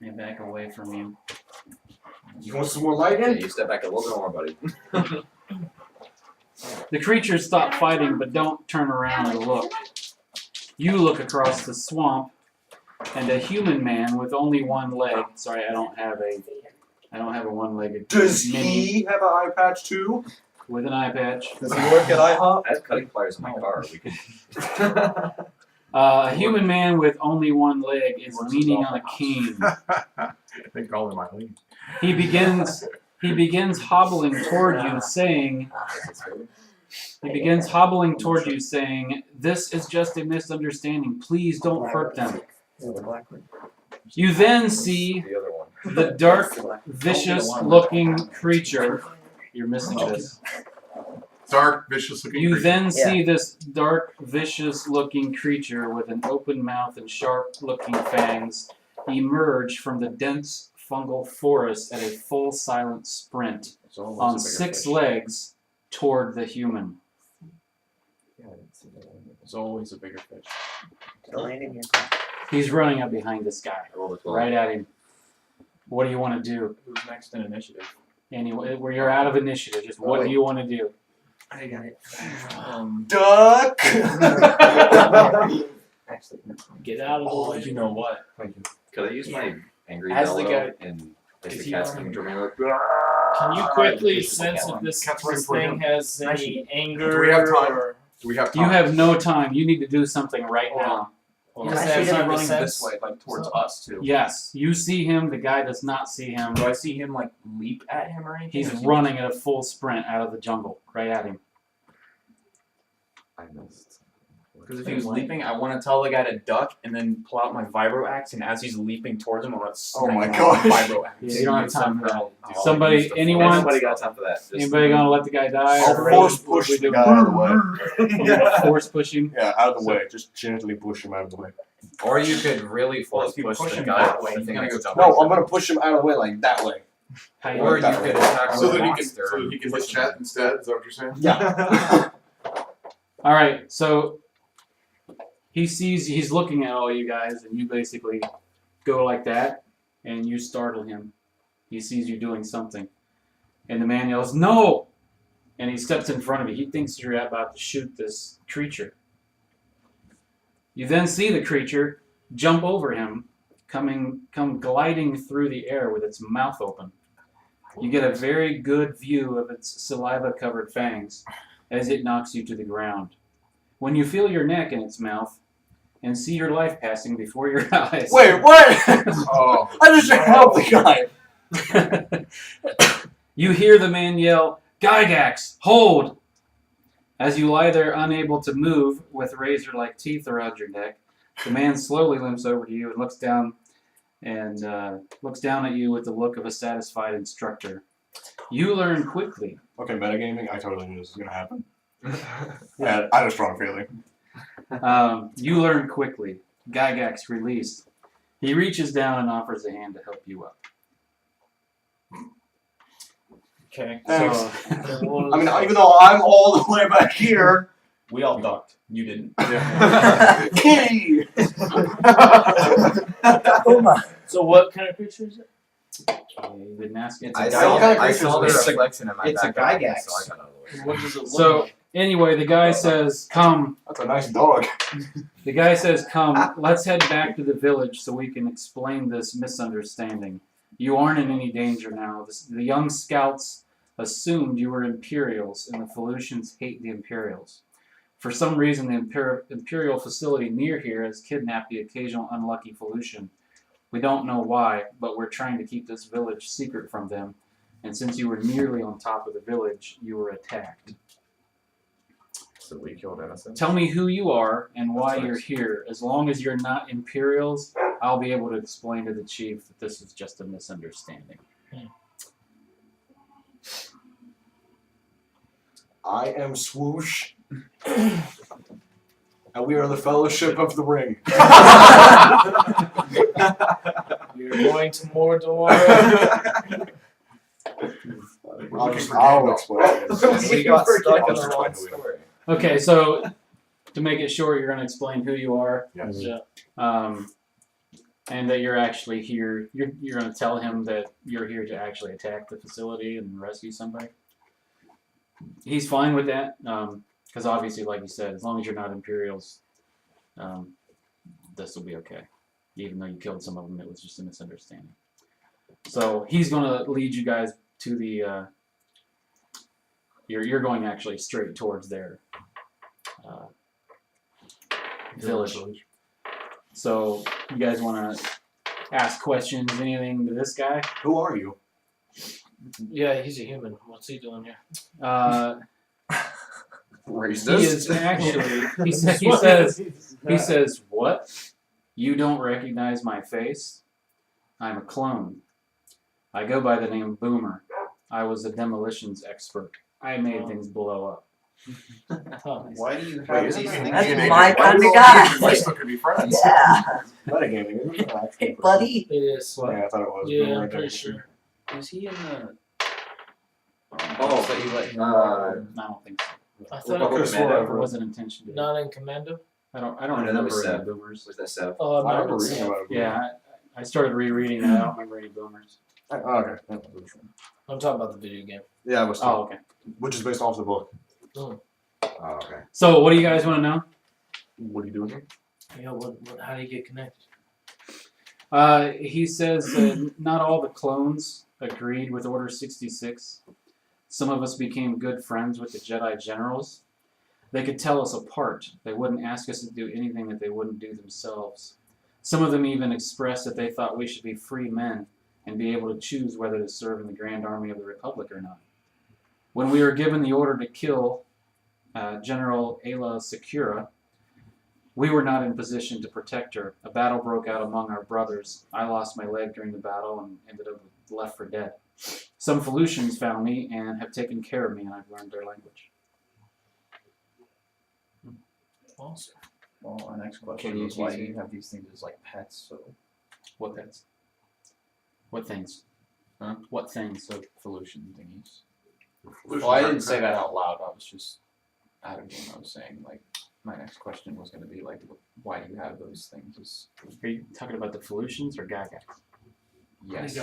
They back away from you. You want some more light Yeah, in? you step back a little bit more, buddy. The creatures stop fighting, but don't turn around and look. You look across the swamp, and a human man with only one leg. Sorry, I don't have a one-legged. Does mini he have an eye patch too? with an eye patch? Does he work at IHOP? I have cutting pliers in my car. We could. A human man with only one leg is leaning on a cane. I think all in my league. He begins hobbling toward you, saying, "This is just a misunderstanding. Please don't hurt them." Is it the black one? You then see The other one. the dark, vicious-looking creature. You're missing this. Dark, vicious looking You creature. then see this dark, vicious-looking creature with an open mouth and sharp-looking fangs emerge from the dense fungal forest at a full silent sprint on 6 legs toward the human. There's always a bigger fish. Don't land in here. He's running up behind this guy, I rolled a 12. right at him. What do you want to do? Who's next in initiative? Anyway, where you're out of initiative, just what do you want to do? I got it. Duck! Actually, no. Get out of the Oh, way. you know what? Could I use my angry As the bellow guy- and Is basically he cast on- him to me like, Can you quickly Just sense look if at this, Cat's right this for thing him. has any anger? Do we have time? Or, Do we have time? You have no time. You need to do something right now. or Yeah, does I it have should have time to running sense? this way, like towards us too. Yes, you see him. The guy does not see him. Do I see him like leap at him or anything? He's Or is he running at a full sprint out of the jungle, right at him. I missed. Because if he was leaping, I want to tell the guy to duck and then pull out my vibro axe, and as he's leaping towards him, I want to Oh my smack him gosh. with my vibro axe. Yeah, you don't have time for that. Oh, Somebody- use the anyone- force. Nobody got time for that. Just- Anybody gonna let the guy die? I'll or force what push we the doing? guy out of the way. You gonna force push him? Yeah, out of the way. Just gently push him out of the way. Or you could really force if you push push the him guy that way, the he's thing gonna that's go jumping. No, I'm gonna push him out of the way like that way. How you Or want you that? could attack So the that he can, monster so that and he can push hit him. Chet instead. Is that what you're saying? Yeah. All right, so he sees he's looking at all you guys, and you basically go like that, and you startle him. He sees you doing something, and the man yells, "No!" And he steps in front of you. He thinks you're about to shoot this creature. You then see the creature jump over him, come gliding through the air with its mouth open. You get a very good view of its saliva-covered fangs as it knocks you to the ground. When you feel your neck in its mouth and see your life passing before your eyes. Wait, what? Oh. I just helped the guy. You hear the man yell, "Gygax, hold!" As you lie there unable to move with razor-like teeth around your neck, the man slowly limps over to you and looks down at you with the look of a satisfied instructor. You learn quickly. Okay, metagaming. I totally knew this was gonna happen. Yeah, I had a strong feeling. You learn quickly. Gygax released. He reaches down and offers a hand to help you up. Okay. Thanks. So, I mean, even though I'm all the way back here. We all ducked. You didn't. Kitty! So what kind of creature is it? you didn't ask it. I What saw, kind of I creature saw the is it? reflection in my It's a back. Gygax. So I got out of the way. What does it look So like? anyway, the guy says, "Come." That's a nice dog. The guy says, "Come, let's head back to the village so we can explain this misunderstanding. You aren't in any danger now. The young scouts assumed you were Imperials, and the Felucians hate the Imperials. For some reason, the Imperial facility near here has kidnapped the occasional unlucky Felucian. We don't know why, but we're trying to keep this village secret from them, and since you were nearly on top of the village, you were attacked. So we killed innocents. Tell me who you are and why you're here. As long as you're not Imperials, I'll be able to explain to the chief that this is just a misunderstanding." I am Swoosh. And we are the Fellowship of the Ring. You're going to Mordor. I'll explain it. We got stuck in I'll the just wrong explain to him. story. Okay, so to make it short, you're going to explain who you are, Yes. Yeah. and that you're actually here. You're going to tell him that you're here to actually attack the facility and rescue somebody. He's fine with that, because obviously, like you said, as long as you're not Imperials, this will be okay. Even though you killed some of them, it was just a misunderstanding. So he's going to lead you guys to the. You're going actually straight towards their village. So you guys want to ask questions, anything to this guy? Who are you? Yeah, he's a human. What's he doing here? Racist. He is actually. He says, "What? You don't recognize my face? I'm a clone. I go by the name Boomer. I was a demolitions expert. I made things blow up." Why do you Wait, have isn't these that things? That's DNA? my Why kind do of we guy. all still could be friends? Yeah. Metagaming. Isn't it an actual Hey, person? buddy. It is. Yeah, I thought it was. Yeah, I'm pretty sure. Is he in the? Oh, so you let him. I don't think so. I I thought could've it was sworn I It wasn't intention to. not in Commando. I don't Oh, no, that remember was any Seb. boomers. Was that Seth? Oh, I I remember reading about it. Yeah, I started rereading that. I don't remember any boomers. Oh, okay. I'm talking about the video game. Yeah, it was. Oh, okay. Which is based off the book. Oh. Oh, okay. So, what do you guys want to know? What are you doing here? Yeah, how do you get connected? He says that not all the clones agreed with Order 66. Some of us became good friends with the Jedi generals. They could tell us apart. They wouldn't ask us to do anything that they wouldn't do themselves. Some of them even expressed that they thought we should be free men and be able to choose whether to serve in the Grand Army of the Republic or not. When we were given the order to kill General Ayla Secura, We were not in position to protect her. A battle broke out among our brothers. I lost my leg during the battle and ended up left for dead. Some Felucians found me and have taken care of me, and I've learned their language. Awesome. Well, our next question Can you is why teach do me? you have these things as like pets? So What things? What things? Huh? What things? so pollution thingies. Pollution Well, I are- didn't say that out loud. I was just out of game. I was saying like my next question was going to be like why do you have those things? Is Are you talking about the Felucians or Gygax? yes.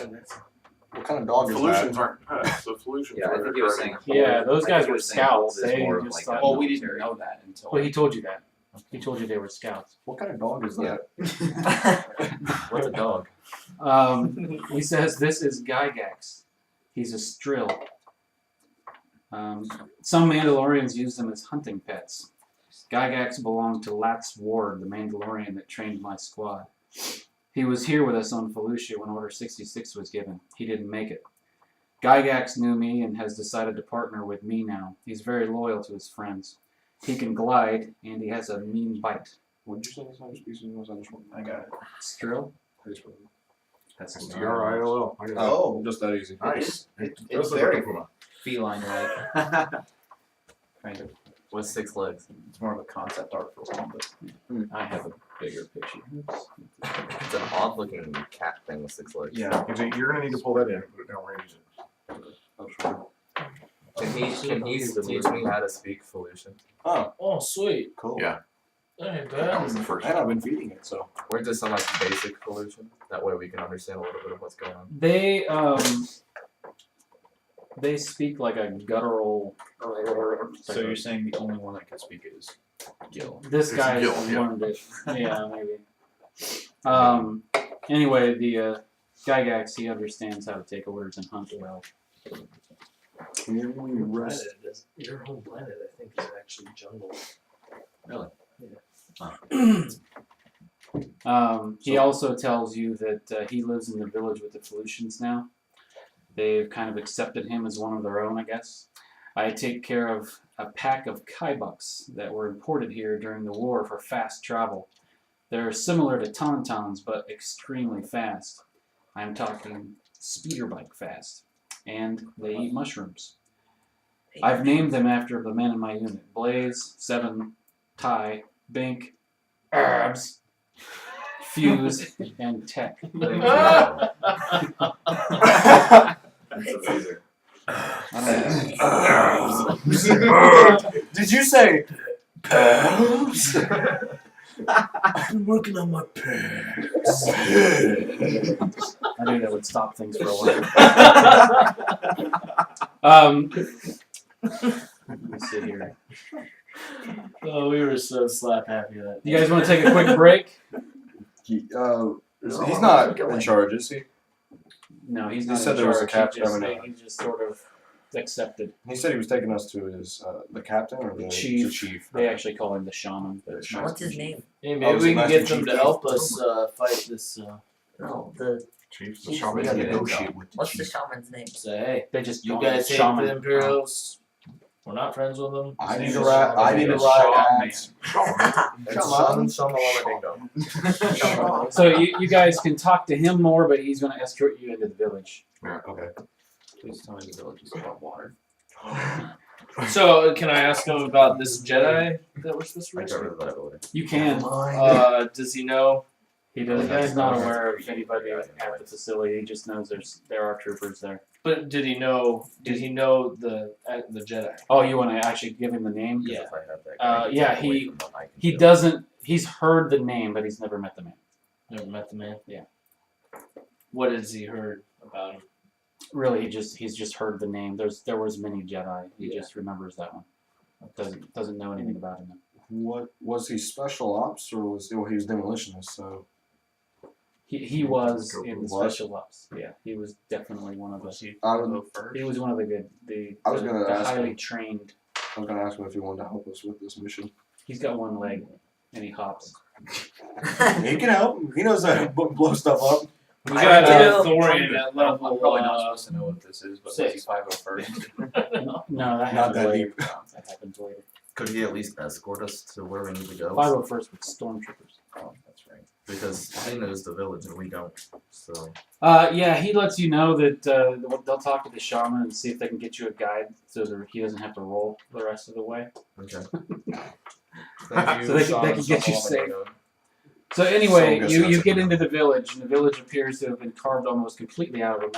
What kind of dog is that? Solutions aren't pets, the solutions Yeah, I are think he was saying. Yeah, those I guys think he were was saying scouts. Hold is They more of just like thought- a Well, we didn't know that until. Well, he told you that. He told you they were scouts. What kind of dog is that? What's a dog? He says this is Gygax. He's a strill. Some Mandalorians use them as hunting pets. Gygax belonged to Latz Ward, the Mandalorian that trained my squad. He was here with us on Felucia when Order 66 was given. He didn't make it. Gygax knew me and has decided to partner with me now. He's very loyal to his friends. He can glide, and he has a mean bite. What did you say this other species was? I just want. I got it. Strill? I just want. That's D-R-I-L-L. I got it. Oh, just that easy. Nice. It's Those are very the Puma. feline-like. Kind of. What's 6 legs? It's more of a concept art for one, but I have a bigger picture. Oops. It's an odd looking cat thing with 6 legs. yeah. You're gonna need to pull that in and put it down where you use it. Oh, sure. Can he teach me how to speak Felucian? Oh, Oh, sweet. cool. Yeah. That ain't That was bad. the first. And I've been feeding it, so. Or just some like basic Felucian? That way we can understand a little bit of what's going on. They speak like a guttural. So you're saying the only one that can speak it is Gil. This It's guy Gil, yeah. learned it. Yeah, maybe. Anyway, the Gygax, he understands how to take orders and hunt well. Can you rest? Your whole planet, I think, is actually jungle. He also tells you that he lives in the village with the Felucians now. They've kind of accepted him as one of their own, I guess. I take care of a pack of Kaibuks that were imported here during the war for fast travel. They're similar to Tauntauns, but extremely fast. I'm talking speeder bike fast. And they eat mushrooms. I've named them after the men in my unit. Blaze, Seven, Ty, Bink, Arabs, Fuse, and Tech. That's amazing. I Did you say peps? I've been working on my peps. I knew that would stop things for a while. Let me see here. Oh, we were so slap happy that. You guys want to take a quick break? He's not in charge, is he? No, he's He not said in there was a charge. captain coming in. He just sort of accepted. He said he was taking us to his the captain or the Chief. The chief. They actually call him the shaman. What's his name? Hey, Oh, maybe is we it can Master get them Chief? to help us fight this. No, the Chief, the Chief, shaman. We gotta Yeah. negotiate with the what's the chief. shaman's name? Say, hey, They just you call him guys hate shaman. the Imperials. We're not friends with them. I need He's to a ride. I shaman. need to He's a ride shaman. ads. It's Shamalama Dingo. So you guys can talk to him more, but he's going to escort you into the village. Okay. Please tell me the village is about water. So, can I ask him about this Jedi that we're supposed to I rescue? got rid of that ability. You can. Does he know? He does. He's not aware of anybody at the facility. He just knows there are troopers there. But did he know? Did he know the Jedi? Oh, you want to actually give him the name? Yeah. If I have that, Uh, I can yeah, take away he- from what I can He do. doesn't. He's heard the name, but he's never met the man. Never met the man. Yeah. What has he heard about him? Really, he's just heard the name. There was many Jedi. He Yeah. just remembers that one. Doesn't know anything about him. What was he? Special ops or was he was demolitionist? So He was in the Was? special ops. Yeah, he was definitely one of the. I would. He was one of the good. I was gonna the ask highly him. trained. I was gonna ask him if he wanted to help us with this mission. He's got one leg, and he hops. He can help. He knows how to blow stuff up. We I got do. Thorian at I'm level. probably not supposed to know what this is, but was he six. 501st? No, that Not happens that later. deep. That happens later. Could he at least escort us to where we need to go? 501st with stormtroopers. Oh, that's right. Because he knows the village and we don't. So Yeah, he lets you know that they'll talk to the shaman and see if they can get you a guide so that he doesn't have to roll the rest of the way. okay. Thank you, So they Sean, can get you Solomon, safe. Diego. So anyway, So you good. get into the village, and the village appears to have been carved almost completely out of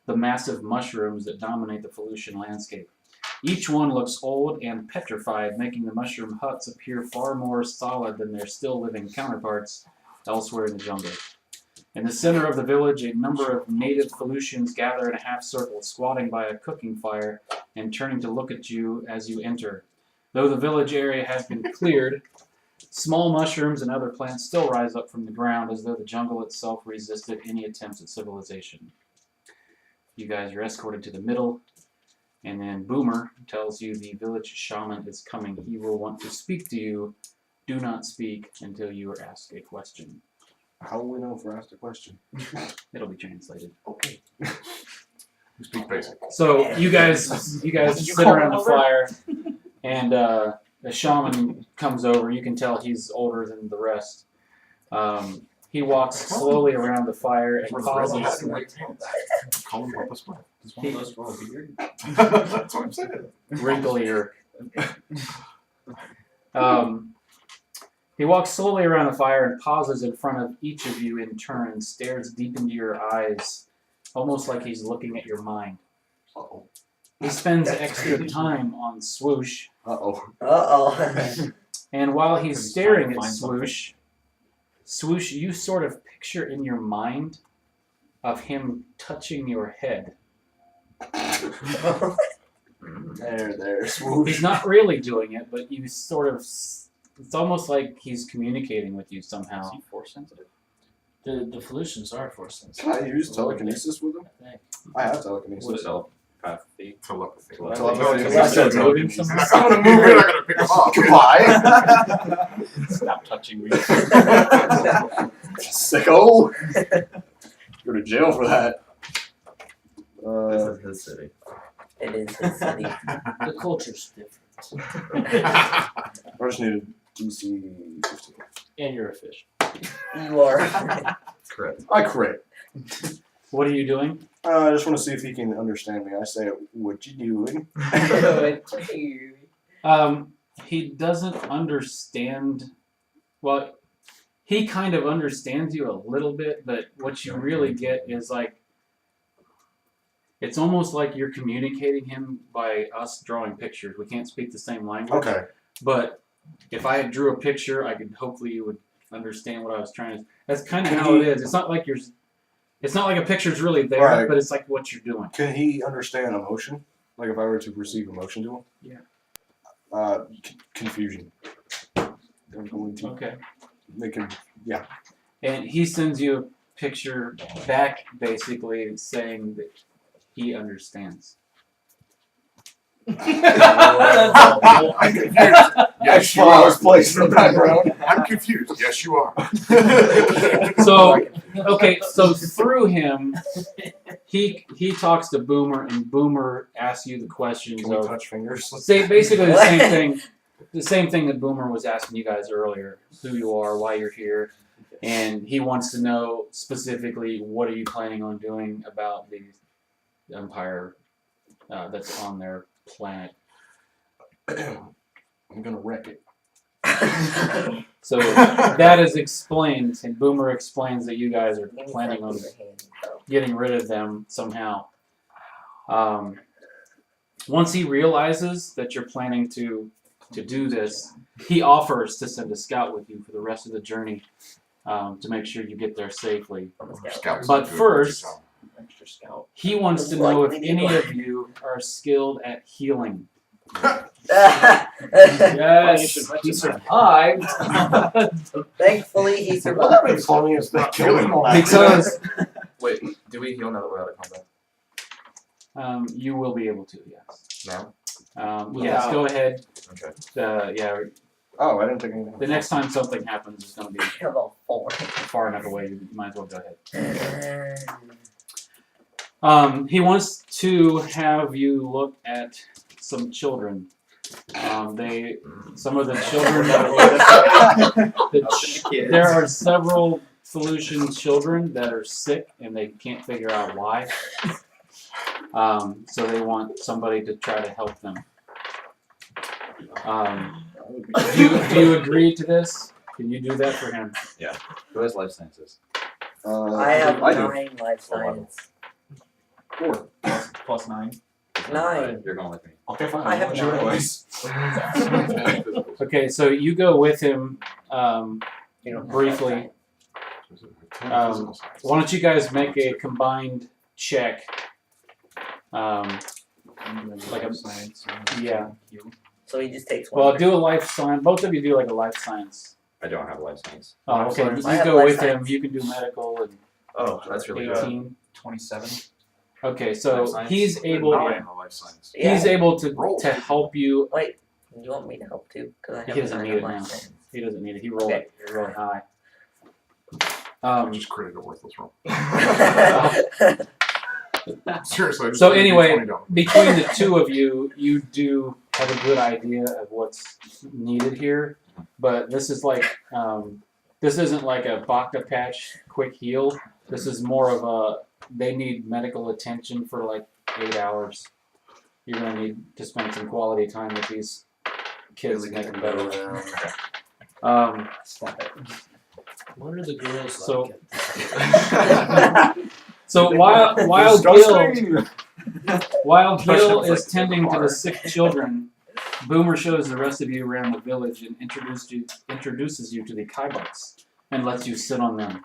the massive mushrooms that dominate the Felucian landscape. Each one looks old and petrified, making the mushroom huts appear far more solid than their still living counterparts elsewhere in the jungle. In the center of the village, a number of native Felucians gather in a half circle, squatting by a cooking fire and turning to look at you as you enter. Though the village area has been cleared, small mushrooms and other plants still rise up from the ground as though the jungle itself resisted any attempts at civilization. You guys are escorted to the middle, and then Boomer tells you the village shaman is coming. He will want to speak to you. Do not speak until you are asked a question. How will we know if we're asked a question? It'll be translated. Okay. We speak basic. So you guys sit around the fire, and the shaman comes over. You can tell he's older than the rest. He walks slowly around the fire and pauses. Call him Papa Smurf. Does one of us grow a beard? That's what I'm saying. Wrinklier. He walks slowly around the fire and pauses in front of each of you in turn and stares deep into your eyes, almost like he's looking at your mind. Uh-oh. He spends extra time on Swoosh, Uh-oh. and while he's He's staring trying to at find something. Swoosh, you sort of picture in your mind of him touching your head. There, swoosh. He's not really doing it, but you sort of, it's almost like he's communicating with you somehow. Is he force sensitive? The Felucians are force sensitive. Can I use telekinesis with him? I think. I have telekinesis. What is telepathy? Telepathy. Telepathy. I said Moving telekinesis. somewhere? I'm gonna move it. I'm gonna pick him up. Goodbye. Stop touching me. Sicko. Go to jail for that. This is his city. It is his city. The culture's different. I just need a DC 15. And you're a fish. You are. Correct. I crit. What are you doing? I just want to see if he can understand me. I say, "What you doing?" He doesn't understand. Well, he kind of understands you a little bit, but what you really get is like, it's almost like you're communicating him by us drawing pictures. We can't speak the same language. Okay. But if I drew a picture, I could hopefully you would understand what I was trying to. That's kind of how it is. It's not like it's not like a picture's really there, Right. but it's like what you're doing. Can he understand emotion? Like if I were to perceive emotion to him? Yeah. Confusion. I'm going to Okay. make him. Yeah. And he sends you a picture back, basically saying that he understands. I'm confused. Yes, you I was are. placed in the background. I'm confused. Yes, you are. So, okay, so through him, he talks to Boomer, and Boomer asks you the questions Can we of touch fingers? basically the same thing. The same thing that Boomer was asking you guys earlier: who you are, why you're here, and he wants to know specifically what are you planning on doing about the empire that's on their planet. I'm gonna wreck it. So that is explained, and Boomer explains that you guys are planning on getting rid of them somehow. Once he realizes that you're planning to do this, he offers to send a scout with you for the rest of the journey to make sure you get there safely. Scouts But do a good first, job. Extra scout. he wants to know if any of you are skilled at healing. Yes, he survived. Thankfully, he Well, survived. that makes funny as that killing all that. Because Wait, do we heal now that we're out of combat? you will be able to, yes. Now? Yes, go ahead. Okay. Yeah, Oh, I didn't think anything. the next time something happens, it's going to be Level 4. far enough away. You might as well go ahead. He wants to have you look at some children. Some of the children there are several Felucian children that are sick and they can't figure out why. So they want somebody to try to help them. Do you agree to this? Can you do that for him? Who has life sciences? I have I do. 9 life science. 4 plus 9. 9. You're going with me. Okay, fine. I have Your 9. choice. Okay, so you go with him You don't have briefly. Why don't you guys make a combined check? Like a yeah. So he just takes 1. Well, do a life science. Both of you do like a life science. I don't have life science. Oh, okay. I You have go life with him. science. You can do medical and Oh, that's really good. 18. 27. Okay, so Life science? he's able. Nine on life science. Yeah. He's able to Roll. help you. Wait, you want me to help too? Because I have He doesn't 9 need on it life now. science. He doesn't need it. He rolled it really high. Just created a worthless roll. Okay. Seriously. I just So created anyway, $20. between the two of you, you do have a good idea of what's needed here. But this is like, this isn't like a Bacta patch quick heal. This is more of a, they need medical attention for like 8 hours. You're gonna need to spend some quality time with these kids and make them better. Stop it. What are the girls So- like? So while Gil is tending to the sick children, Boomer shows the rest of you around the village and introduces you to the Kaibuks and lets you sit on them.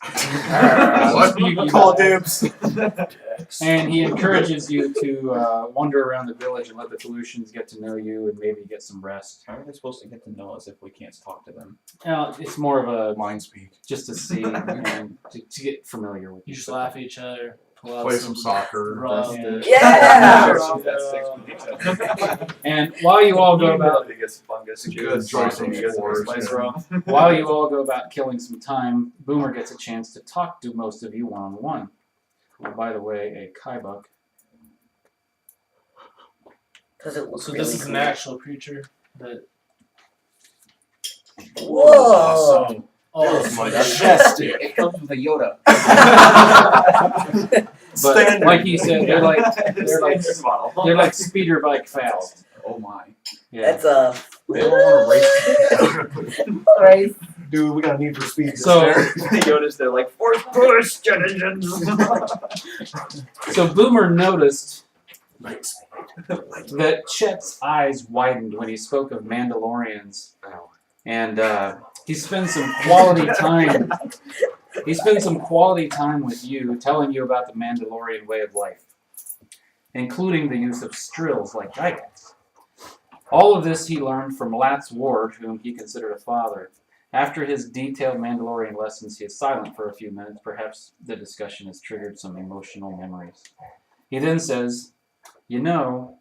What? You- Call dibs. And he encourages you to wander around the village and let the Felucians get to know you and maybe get some rest. How are they supposed to get to know us if we can't talk to them? It's more of a Mind speak. just to see and to get familiar with You you. just laugh at each other. Pull out Play some soccer. Rub. Yeah! And while you all go about Enjoy some sports. While you all go about killing some time, Boomer gets a chance to talk to most of you one-on-one. Oh, by the way, a Kaibuk. Does it look So really this is an cool? actual creature that. Whoa! Oh, Majestic. It comes with a Yoda. But like he said, they're like speeder bike fast. Oh my. Yeah. That's a They don't want to race. race. Dude, we got a need for speed. So Yoda's there like force push. so Boomer noticed that Chet's eyes widened when he spoke of Mandalorians, and he spends some quality time. He spends some quality time with you, telling you about the Mandalorian way of life, including the use of strills like Gigants. All of this he learned from Lat's ward, whom he considered a father. After his detailed Mandalorian lessons, he is silent for a few minutes. Perhaps the discussion has triggered some emotional memories. He then says, "You know,"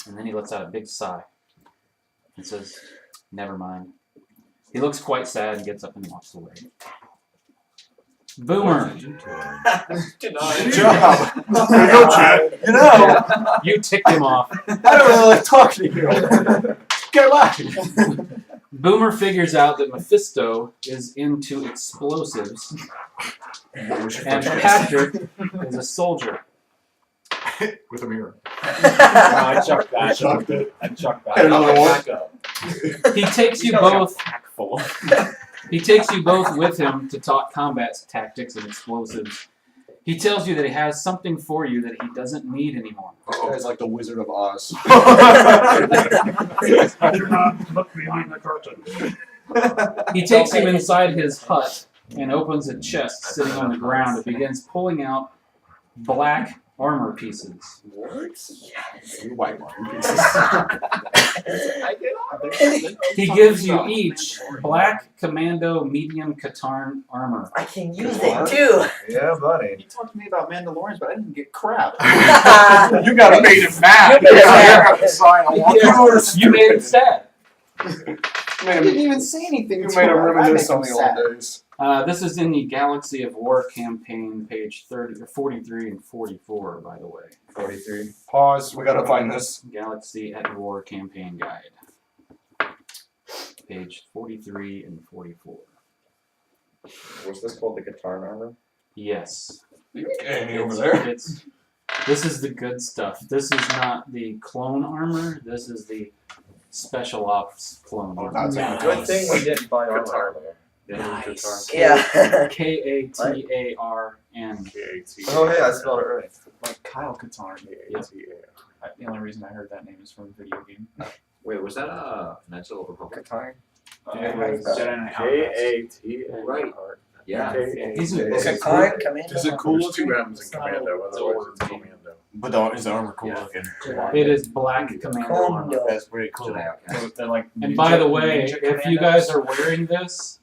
and then he lets out a big sigh and says, "Never mind." He looks quite sad and gets up and walks away. Boomer, Good job. There you go, Chad. You know, you ticked him off. I don't really like talking to you. Get alive. Boomer figures out that Mephisto is into explosives, and Patrick is a soldier. With a mirror. I chucked that. I chucked it. I chucked that. Hey, another one. Back up. He takes you He's got like a both. pack full. He takes you both with him to talk combat tactics and explosives. He tells you that he has something for you that he doesn't need anymore. This guy's like the Wizard of Oz. Look behind the curtain. He takes you inside his hut and opens a chest sitting on the ground and begins pulling out black armor pieces. What? You white one. He gives you each black commando medium Katarn armor. I can use it too. Yeah, buddy. You talked to me about Mandalorians, but I didn't get crap. You gotta made him mad. You made him mad. got to sign a one. You made it sad. I didn't even say anything. You to made him him. I reminisce make on him the sad. old days. This is in the Galaxy of War campaign, page 43 and 44, by the way. 43. Pause. We gotta find this. Galaxy at War campaign guide. Page 43 and 44. Was this called the Guitar Armor? Yes. Hey, over there. This is the good stuff. This is not the clone armor. This is the special ops clone armor. That's Good thing we didn't buy armor. Guitar. Nice. Yeah. Katarn. Oh hey, I spelled it right. Like Kyle Katarn. The only reason I heard that name is from a video game. Wait, was that Knights of the Old Republic? Katarn. It was Jedi Knight Outcast. Right. Yeah. He's a Katarn, Commando. Is it cool There's two looking? M's in Commando, otherwise it's Commando. But is the armor cool Yeah. looking? It is black commando armor. Commando. That's pretty cool. Jedi Outcast. So they're like And by the way, ninja if you commandos. guys are wearing this,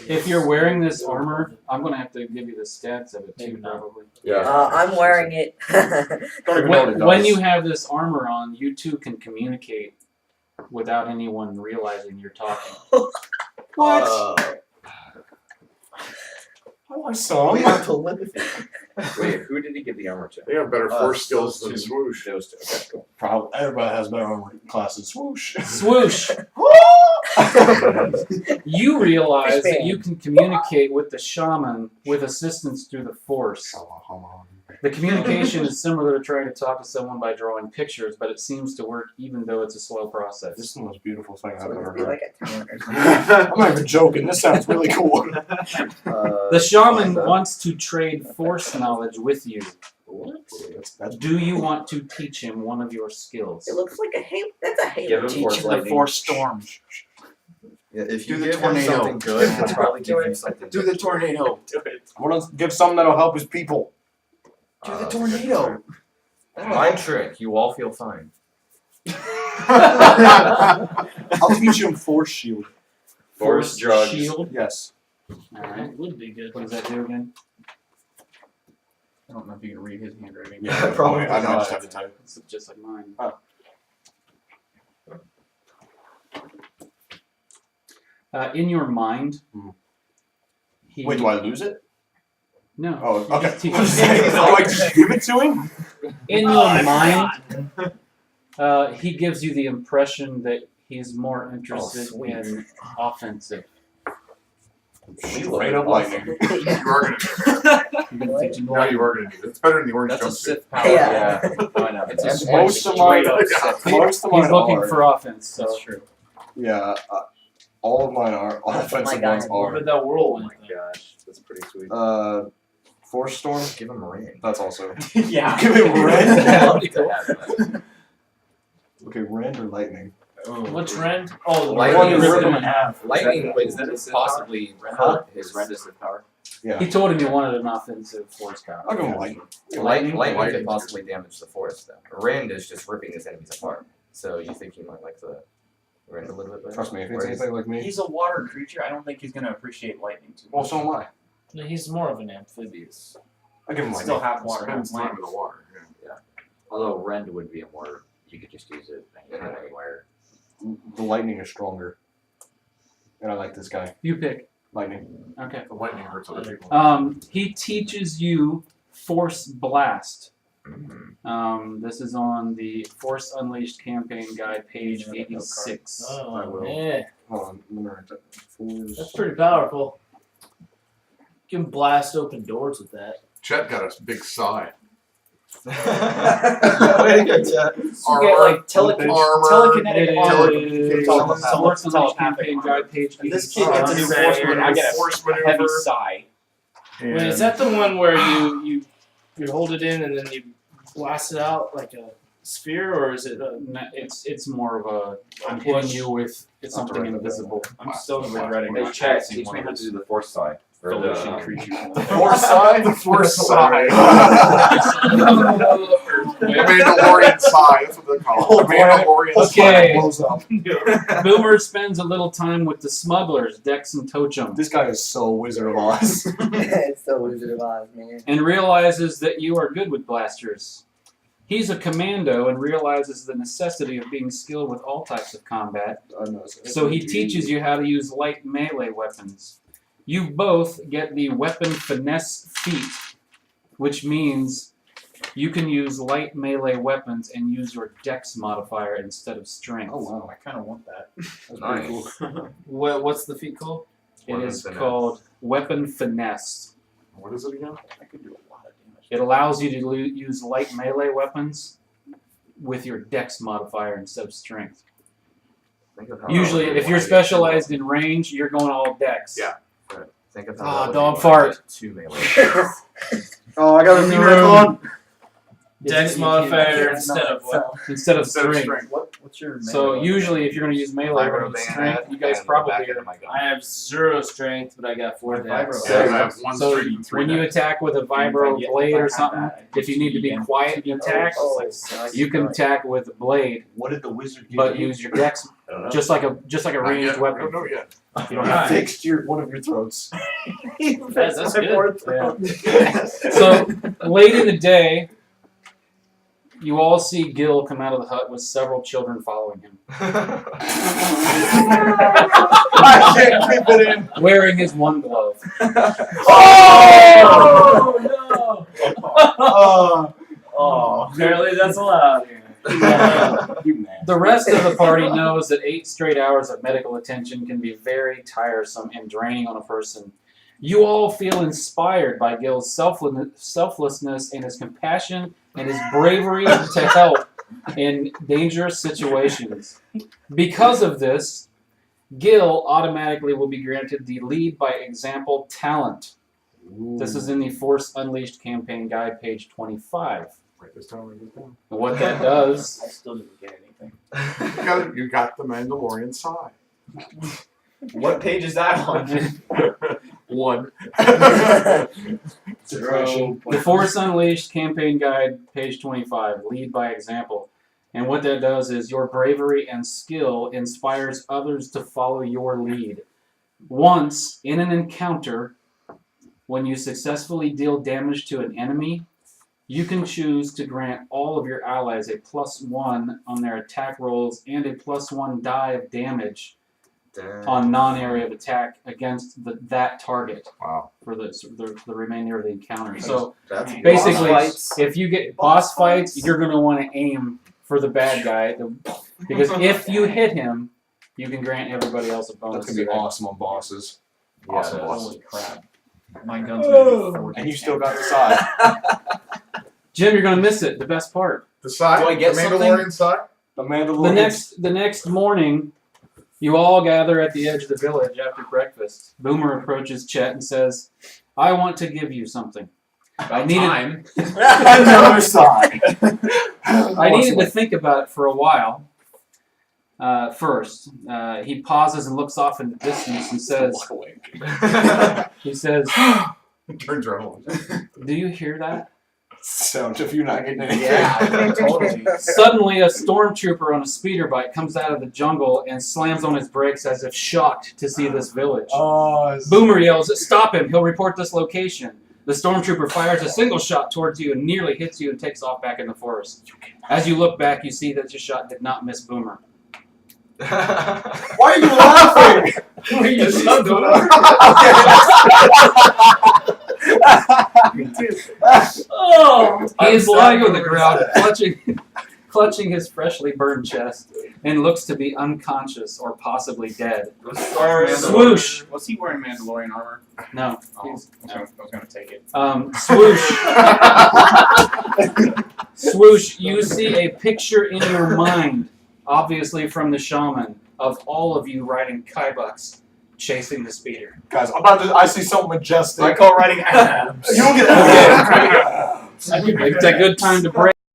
if you're wearing this armor, I'm gonna have to give you the stats of it too, probably. Yeah. I'm wearing it. Don't even know what it When does. you have this armor on, you two can communicate without anyone realizing you're talking. What? Oh, I saw We him. have telepathy. Wait, who did he give the armor to? They have better force skills those than two. Swoosh. Those two. Okay, cool. Probably everybody has better armor classes. Swoosh. Swoosh! You realize that you can communicate with the shaman with assistance through the force. The communication is similar to trying to talk to someone by drawing pictures, but it seems to work even though it's a slow This process. is the most beautiful thing I've ever Be heard. like a town or something. I'm not even joking. This sounds really cool. The shaman wants to trade force knowledge with you. That's Do you want to teach him one of your skills? It looks like a Halo. That's a Halo. Give him force teaching the lightning. force storm. Yeah, if you Do the give him tornado. something good, he'll probably give you something. Do the tornado. I want to give something that'll help his people. Do the tornado. Mind trick. You all feel fine. I'll teach him force shield. Force drugs. shield. Yes. Alright. It would be good. What does that do again? I don't know if you can read his handwriting. Yeah, probably. I know. I just have to type. It's just like mine. Oh. In your mind, he, Wait, do I lose it? no. Oh, he okay. just teaches- Do I just give it to him? In your mind, he gives you the impression that he's more interested sweet. in offensive. Straight up lightning. You are gonna do it. You're gonna teach him Now you are gonna do it. It's better than the orange That's a jumpsuit. Sith power. Yeah. Why not? It's a And Sith most of straight mine- up Sith. Most of mine He's looking are. for offense, so That's true. Yeah. All of mine are. Offensive guy. ones What are. about that Oh whirlwind my thing? gosh, that's pretty sweet. Force storm. Give him a ring. That's also. Yeah. Give it red. I'd love to have that. Okay, rend or lightning. What's Rend? Oh, the Lightning one you is rip the- them in half. Lightning Wait, is that a Sith possibly Huh? hurt his resistant power. Yeah. he told him he wanted an offensive force power. I'll go with lightning. Lightning Lightning. could possibly damage the forest though. Rend is just ripping his enemies apart. So you think he might like the Rend a little bit better? Trust me, if it's Or is- anything like me. He's a water creature. I don't think he's gonna appreciate lightning too much. Well, so am I. No, he's more of an amphibious. I give him Still lightning. half water, half Spends time land. in the water. Yeah. Although Rend would be a more, you could just use it anywhere. The lightning is stronger. And I like this guy. You pick. Lightning. Okay. The lightning hurts other people. He teaches you Force Blast. This is on the Force Unleashed campaign guide, page 86. I Oh, will. yeah. Hold on. Let me write that. Force. That's pretty powerful. You can blast open doors with that. Chet got a big sigh. Way to go, Chad. You get like telekinetic It armor. is Telepathic. Force Unleashed Telepathic campaign armor. guide, page And this 86. kid gets a new Say, force maneuver. I get force a heavy maneuver. sigh. Wait, is that the one where you hold it in and then you blast it out like a sphere, or is it a No, it's more of a I'm hitting you with it's something invisible. I'm still regretting Hey, not Chad, passing teach one me of how to those do the force sigh. Or Felicia the, creatures. Force side? The force sigh. Okay. Mandalorian sigh. That's what they call it. Mandalorian Okay. Blows up. Boomer spends a little time with the smugglers, Dex and Tochum, This guy is so Wizard of Oz. It's the Wizard of Oz, man. and realizes that you are good with blasters. He's a commando and realizes the necessity of being skilled with all types of combat, so he teaches you how to use light melee weapons. You both get the weapon finesse feat, which means you can use light melee weapons and use your dex modifier instead of strength. Oh wow, I kind of want that. That's Nice. pretty cool. What's the feat called? It Weapon is finesse. called weapon finesse. What is it again? I could do a lot of damage. It allows you to use light melee weapons with your dex modifier instead of strength. Think of how Usually, you if you're wanna get specialized in range, you're going all dex. Yeah. two- Think of Ah, how that dog would be fart. when I get 2 melee. Oh, I got In a the new red room. one. Dex modifier instead of what? Instead of strength. What's your So usually, if you're going to use melee Vibro with bayonet strength, you guys and the probably back are. end of my gun. I have 0 strength, but I got 4 dex. Yeah, I have 1 So strength and 3 when you dex. attack with a vibro blade or something, if you need to be quiet in attack, you can attack with a blade, What did the wizard give but you? use your dex I don't know. just like a Not ranged yet. I weapon. don't know yet. You don't I have to. fixed one of your throats. That's good. Yeah. So late in the day, you all see Gil come out of the hut with several children following him, I can't keep it in. wearing his one glove. Oh no! Oh, Apparently that's allowed here. you man. The rest of the party knows that 8 straight hours of medical attention can be very tiresome and draining on a person. You all feel inspired by Gil's selflessness and his compassion and his bravery to help in dangerous situations. Because of this, Gil automatically will be granted the Lead by Example talent. This is in the Force Unleashed campaign guide, page 25. Write this down, write this down. And what that does, I still didn't get anything. You got the Mandalorian side. What page is that on? 1. the Force Unleashed campaign guide, page 25, Lead by Example. And what that does is your bravery and skill inspires others to follow your lead. Once, in an encounter, when you successfully deal damage to an enemy, you can choose to grant all of your allies a +1 on their attack rolls and a +1 die of damage Damn. on non-area of attack against that target Wow. for the remainder of the encounter. So That's basically, boss fights. if you get boss fights, you're going to want to aim for the bad guy, because if you hit him, you can grant everybody else a bonus. That's gonna be awesome on bosses. Yeah, Awesome it is. boss. Holy crap. My gun's gonna be 40. And you still got the side. Jim, you're going to miss it. The best part. The side? Do I get the Mandalorian side? The Mandalorian. The next morning, you all gather at the edge of the village after breakfast. Boomer approaches Chet and says, "I want to give you something. I needed Time. Another side. I needed to think about it for a while. First, he pauses and looks off in the distance and says, he says, Turns around. do you hear that? Sound if you're not getting any. Yeah, totally. Suddenly, a stormtrooper on a speeder bike comes out of the jungle and slams on his brakes as if shocked to see this village. Oh, Boomer yells, "Stop him! He'll report this location." The stormtrooper fires a single shot towards you and nearly hits you and takes off back in the forest. As you look back, you see that your shot did not miss Boomer. why are you laughing? You son of Oh! He is lying on the ground, clutching his freshly burned chest, and looks to be unconscious or possibly dead. Swoosh! Was he wearing Mandalorian armor? No. Oh, he's- I was gonna take it. Swoosh! Swoosh, you see a picture in your mind, obviously from the shaman, of all of you riding Kybucks chasing the speeder. Guys, I see something majestic. I call riding abs. You don't get It's a good time to break.